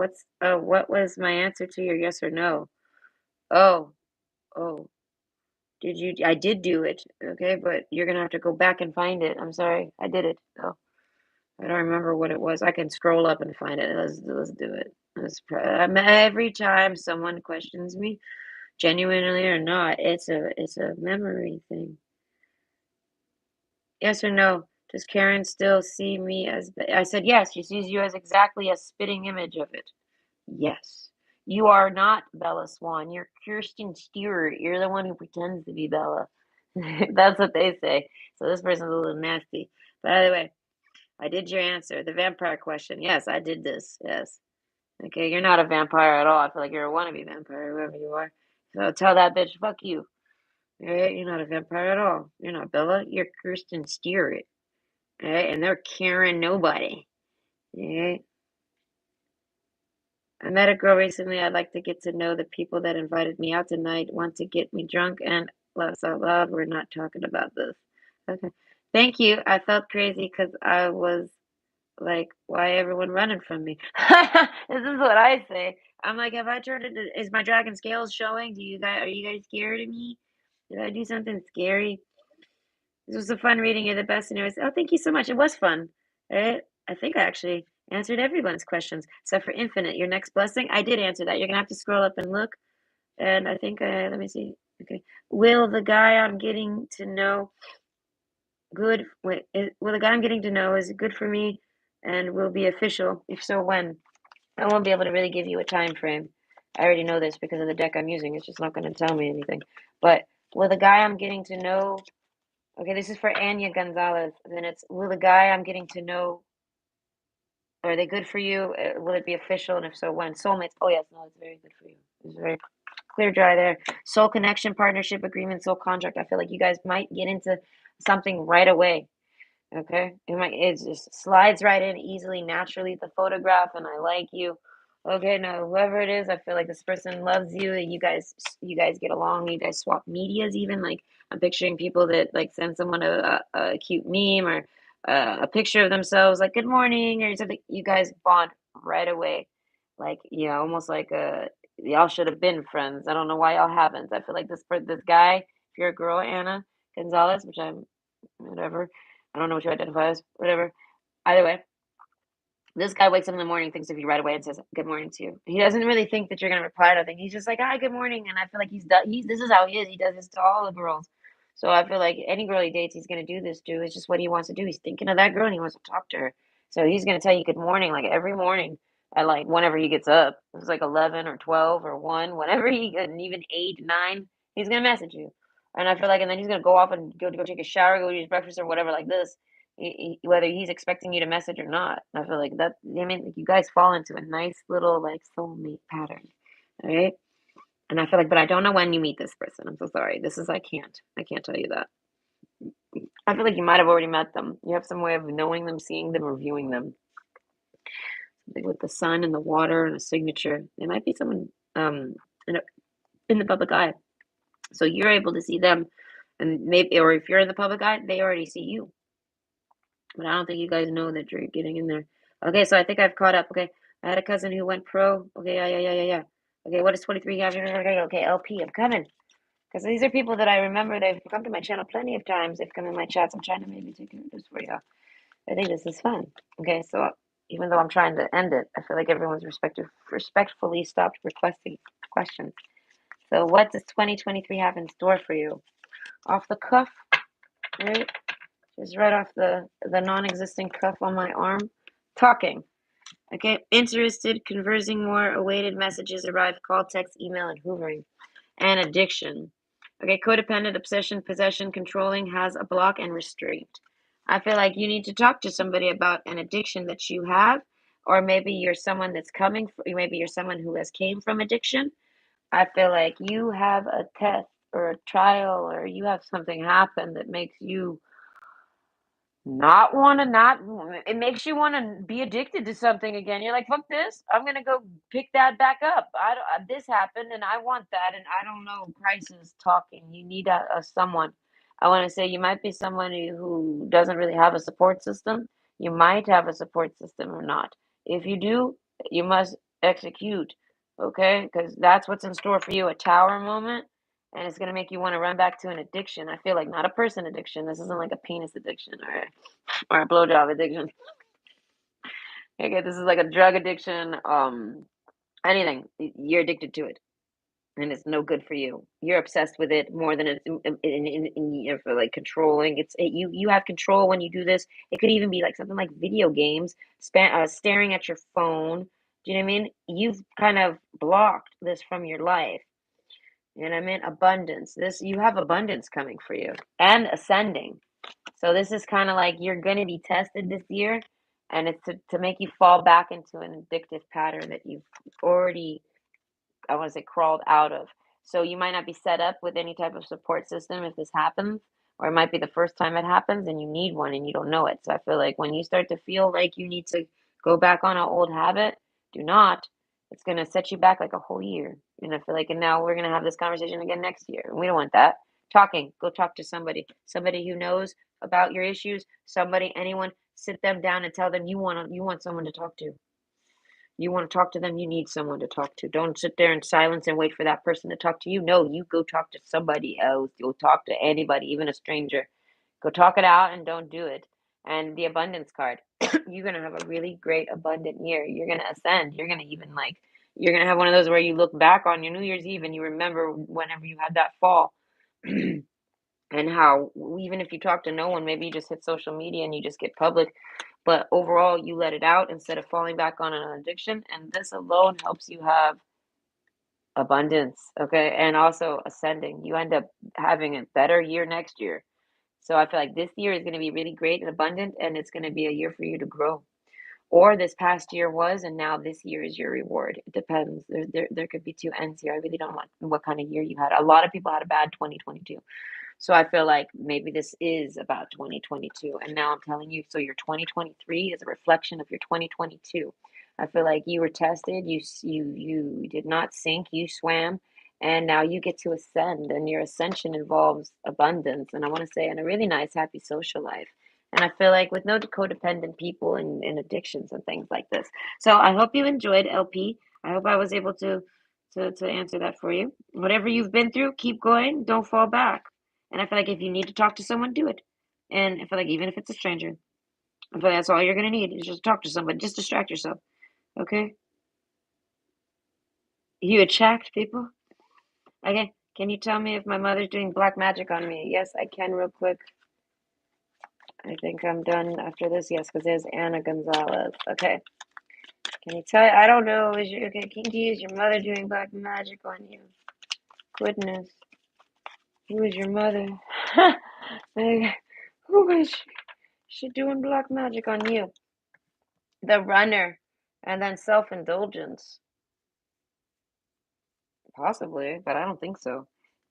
Speaker 1: What was my answer to your yes or no? Oh, oh, did you? I did do it. Okay, but you're gonna have to go back and find it. I'm sorry. I did it. Oh, I don't remember what it was. I can scroll up and find it. Let's do it. Every time someone questions me, genuinely or not, it's a memory thing. Yes or no? Does Karen still see me as? I said yes. She sees you as exactly a spitting image of it. Yes. You are not Bella Swan. You're Kirsten Stewart. You're the one who pretends to be Bella. That's what they say. So this person's a little nasty. By the way, I did your answer. The vampire question. Yes, I did this. Yes. Okay, you're not a vampire at all. I feel like you're a wannabe vampire, whoever you are. So tell that bitch, fuck you. All right, you're not a vampire at all. You're not Bella. You're Kirsten Stewart. All right, and they're Karen nobody. All right. I met a girl recently. I'd like to get to know the people that invited me out tonight, want to get me drunk, and laughs out loud. We're not talking about this. Okay. Thank you. I felt crazy because I was like, why everyone running from me? This is what I say. I'm like, have I turned into, is my dragon scales showing? Are you guys scared of me? Did I do something scary? This was a fun reading. You're the best. And it was, oh, thank you so much. It was fun. Right? I think I actually answered everyone's questions except for Infinite. Your next blessing. I did answer that. You're gonna have to scroll up and look. And I think let me see. Okay. Will the guy I'm getting to know will the guy I'm getting to know is good for me and will be official? If so, when? I won't be able to really give you a time frame. I already know this because of the deck I'm using. It's just not going to tell me anything. But will the guy I'm getting to know Okay, this is for Anya Gonzalez. Then it's, will the guy I'm getting to know, are they good for you? Will it be official? And if so, when? Soulmates. Oh, yes, no, it's very good for you. It's very clear, dry there. Soul connection, partnership agreement, soul contract. I feel like you guys might get into something right away. Okay, it just slides right in easily, naturally. The photograph, and I like you. Okay, now whoever it is, I feel like this person loves you. You guys get along. You guys swap medias, even. Like I'm picturing people that like send someone a cute meme or a picture of themselves, like "Good morning" or something. You guys bond right away, like almost like y'all should have been friends. I don't know why y'all haven't. I feel like this guy. If you're a girl, Anna Gonzalez, which I'm whatever. I don't know what you identify as, whatever. Either way, this guy wakes up in the morning, thinks of you right away, and says good morning to you. He doesn't really think that you're gonna reply to anything. He's just like, hi, good morning. And I feel like he's this is how he is. He does this to all the girls. So I feel like any girl he dates, he's gonna do this to. It's just what he wants to do. He's thinking of that girl and he wants to talk to her. So he's gonna tell you good morning like every morning at like whenever he gets up. It's like 11 or 12 or 1, whenever and even 8, 9, he's gonna message you. And I feel like, and then he's gonna go off and go take a shower, go eat his breakfast or whatever like this, whether he's expecting you to message or not. I feel like that. I mean, like you guys fall into a nice little like soulmate pattern, all right? And I feel like, but I don't know when you meet this person. I'm so sorry. I can't tell you that. I feel like you might have already met them. You have some way of knowing them, seeing them, or viewing them. Something with the sun and the water and a signature. They might be someone in, a, in the public eye. So you're able to see them, and maybe, or if you're in the public eye, they already see you. But I don't think you guys know that you're getting in there. Okay, so I think I've caught up. Okay, I had a cousin who went pro. Okay, yeah. Okay, what does 23 have? Okay, LP, I'm coming. Because these are people that I remember. They've come to my channel plenty of times. They've come in my chats. I'm trying to maybe take care of this for you. I think this is fun. Okay, so even though I'm trying to end it, I feel like everyone's respectfully stopped requesting questions. So what does 2023 have in store for you? Off the cuff, right? Just right off the non-existent cuff on my arm. Talking. Okay. Interested, conversing more, awaited messages arrive, call, text, email, and hoovering. And addiction. Okay, codependent, obsession, possession, controlling, has a block and restraint. I feel like you need to talk to somebody about an addiction that you have, or maybe you're someone that's maybe you're someone who has came from addiction. I feel like you have a test or a trial, or you have something happen that makes you Not wanna not it makes you wanna be addicted to something again. You're like, "Fuck this. I'm gonna go pick that back up. I don't this happened and I want that, and I don't know." Crisis talking. You need a someone. I wanna say you might be somebody who doesn't really have a support system. You might have a support system or not. If you do, you must execute, okay? Because that's what's in store for you, a tower moment, and it's gonna make you wanna run back to an addiction. I feel like not a person addiction. This isn't like a penis addiction or a blowjob addiction. Okay, this is like a drug addiction. Anything you're addicted to it, and it's no good for you. You're obsessed with it more than it's for like controlling. You have control when you do this. It could even be like something like video games, staring at your phone. Do you know what I mean? You've kind of blocked this from your life. You know what I mean? Abundance. This you have abundance coming for you and ascending. So this is kind of like you're going to be tested this year, and it's to make you fall back into an addictive pattern that you've already, I want to say, crawled out of. So you might not be set up with any type of support system if this happens, or it might be the first time it happens and you need one and you don't know it. So I feel like when you start to feel like you need to go back on an old habit, do not. It's going to set you back like a whole year. And I feel like, and now we're going to have this conversation again next year. And we don't want that. Talking, go talk to somebody who knows about your issues, somebody, anyone, sit them down and tell them you want someone to talk to. You want to talk to them, you need someone to talk to. Don't sit there in silence and wait for that person to talk to you. No, you go talk to somebody else. You'll talk to anybody, even a stranger. Go talk it out and don't do it. And the abundance card. You're going to have a really great abundant year. You're going to ascend. You're going to even like you're going to have one of those where you look back on your New Year's Eve and you remember whenever you had that fall. And how even if you talk to no one, maybe you just hit social media and you just get public, but overall you let it out instead of falling back on an addiction, and this alone helps you have abundance, okay, and also ascending. You end up having a better year next year. So I feel like this year is going to be really great and abundant, and it's going to be a year for you to grow. Or this past year was, and now this year is your reward. It depends. There could be two ends here. I really don't know what kind of year you had. A lot of people had a bad 2022. So I feel like maybe this is about 2022. And now I'm telling you, so your 2023 is a reflection of your 2022. I feel like you were tested, you did not sink, you swam, and now you get to ascend, and your ascension involves abundance, and I want to say, and a really nice, happy social life. And I feel like with no codependent people and addictions and things like this. So I hope you enjoyed LP. I hope I was able to answer that for you. Whatever you've been through, keep going. Don't fall back. And I feel like if you need to talk to someone, do it. And I feel like even if it's a stranger, I feel like that's all you're gonna need is just talk to somebody. Just distract yourself. Okay? You attract people. Okay. Can you tell me if my mother's doing black magic on me? Yes, I can real quick. I think I'm done after this. Yes, because there's Anna Gonzalez. Okay. Can you tell? I don't know. Is your okay? Can you use your mother doing black magic on you? Goodness. Who is your mother? Like, who is she? She doing black magic on you. The runner, and then self-indulgence. Possibly, but I don't think so.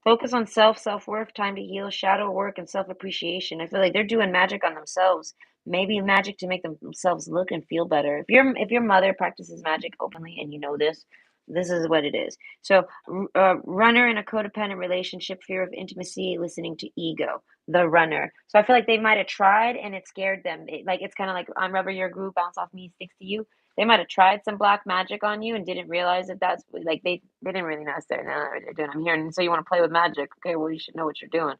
Speaker 1: Focus on self-worth, time to heal, shadow work, and self-appreciation. I feel like they're doing magic on themselves. Maybe magic to make themselves look and feel better. If your mother practices magic openly and you know this, this is what it is. So, runner in a codependent relationship, fear of intimacy, listening to ego. The runner. So I feel like they might have tried and it scared them. Like it's kind of like I'm rubber, your groove, bounce off me, sticks to you. They might have tried some black magic on you and didn't realize that that's like they didn't really necessarily know what they're doing. I'm hearing, so you want to play with magic? Okay, well you should know what you're doing.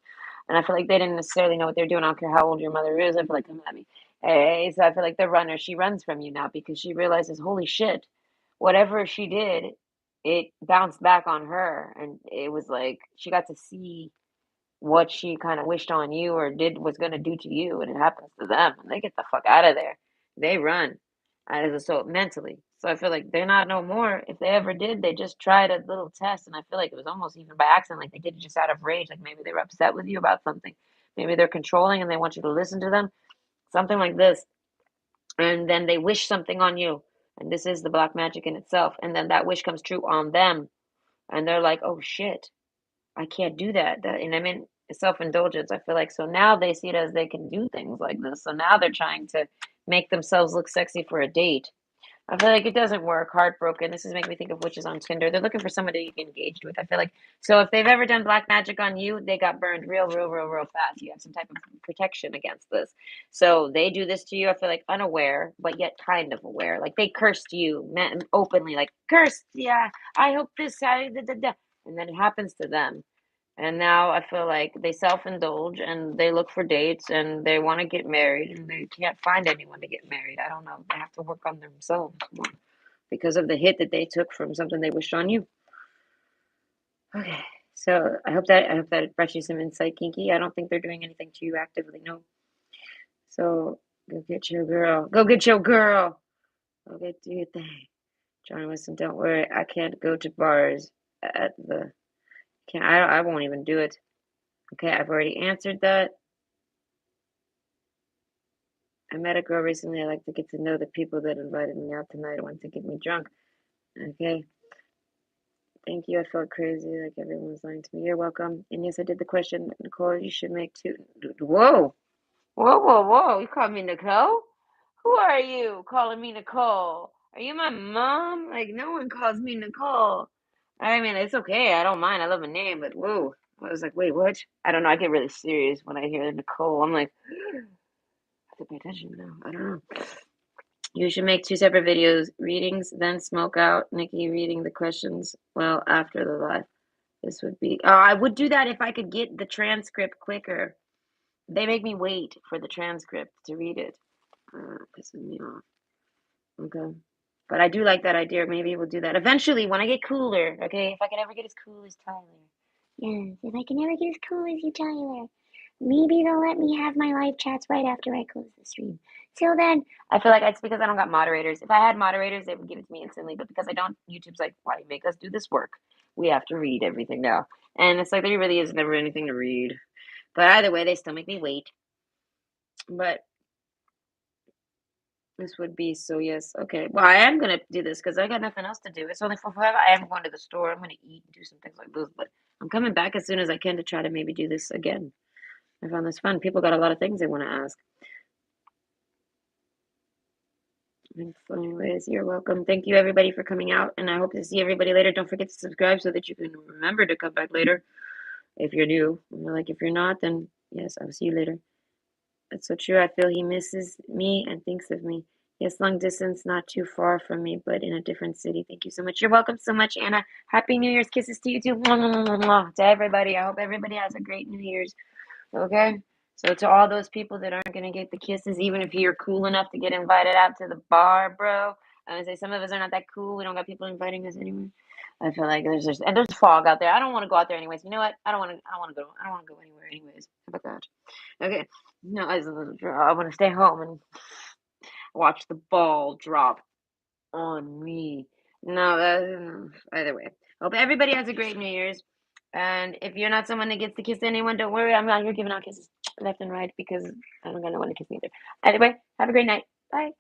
Speaker 1: And I feel like they didn't necessarily know what they're doing. I don't care how old your mother is. I feel like come at me. Hey, so I feel like the runner, she runs from you now because she realizes, holy shit, whatever she did, it bounced back on her, and it was like she got to see what she kind of wished on you or did was going to do to you, and it happens to them, and they get the fuck out of there. They run as a so mentally. So I feel like they're not no more. If they ever did, they just tried a little test, and I feel like it was almost even by accident, like they did it just out of rage. Like maybe they were upset with you about something. Maybe they're controlling and they want you to listen to them. Something like this. And then they wish something on you. And this is the black magic in itself. And then that wish comes true on them. And they're like, oh shit, I can't do that. And I mean, self-indulgence, I feel like. So now they see it as they can do things like this. So now they're trying to make themselves look sexy for a date. I feel like it doesn't work. Heartbroken. This is making me think of witches on Tinder. They're looking for somebody you get engaged with. I feel like so if they've ever done black magic on you, they got burned real fast. You have some type of protection against this. So they do this to you. I feel like unaware, but yet kind of aware. Like they cursed you openly, like cursed. Yeah, I hope this. And then it happens to them. And now I feel like they self-indulge and they look for dates and they want to get married and they can't find anyone to get married. I don't know. They have to work on themselves more because of the hit that they took from something they wished on you. Okay. So I hope that brought you some insight, Kinky. I don't think they're doing anything to you actively, no. So go get your girl. Go get your girl. Go get do your thing. John Winston, don't worry. I can't go to bars at the can't I won't even do it. Okay, I've already answered that. I met a girl recently. I like to get to know the people that invited me out tonight. I want to get me drunk. Okay. Thank you. I felt crazy, like everyone was lying to me. You're welcome. And yes, I did the question, Nicole. You should make two. Whoa, whoa! You called me Nicole? Who are you calling me Nicole? Are you my mom? Like no one calls me Nicole. I mean, it's okay. I don't mind. I love a name, but whoa. I was like, wait, what? I don't know. I get really serious when I hear Nicole. I'm like, I have to pay attention now. I don't know. You should make two separate videos, readings, then smoke out, Nikki reading the questions, well, after the live. This would be, oh, I would do that if I could get the transcript quicker. They make me wait for the transcript to read it. Pisses me off. Okay. But I do like that idea. Maybe we'll do that eventually when I get cooler. Okay. If I can ever get as cool as Tyler. Yes. If I can ever get as cool as you, Tyler. Maybe they'll let me have my live chats right after I close the stream. Till then, I feel like it's because I don't got moderators. If I had moderators, they would give it to me instantly. But because I don't, YouTube's like, why do you make us do this work? We have to read everything now. And it's like there really is never anything to read. But either way, they still make me wait. But this would be so yes. Okay. Well, I am gonna do this because I got nothing else to do. It's only for 5. I am going to the store. I'm gonna eat and do some things like this. But I'm coming back as soon as I can to try to maybe do this again. I found this fun. People got a lot of things they want to ask. So anyways, you're welcome. Thank you everybody for coming out, and I hope to see everybody later. Don't forget to subscribe so that you can remember to come back later if you're new. Like if you're not, then yes, I'll see you later. That's so true. I feel he misses me and thinks of me. Yes, long distance, not too far from me, but in a different city. Thank you so much. You're welcome so much, Anna. Happy New Year's. Kisses to you too. Mwah, mwah, mwah, mwah. To everybody. I hope everybody has a great New Year's. Okay? So to all those people that aren't gonna get the kisses, even if you're cool enough to get invited out to the bar, bro. I would say some of us are not that cool. We don't got people inviting us anywhere. I feel like there's just and there's fog out there. I don't want to go out there anyways. You know what? I don't want to. I don't want to go. I don't want to go anywhere anyways. How about that? Okay. No, I want to stay home and watch the ball drop on me. No, either way. Hope everybody has a great New Year's. And if you're not someone that gets to kiss anyone, don't worry. I'm not here giving out kisses left and right because I don't got no one to kiss me either. Anyway, have a great night. Bye.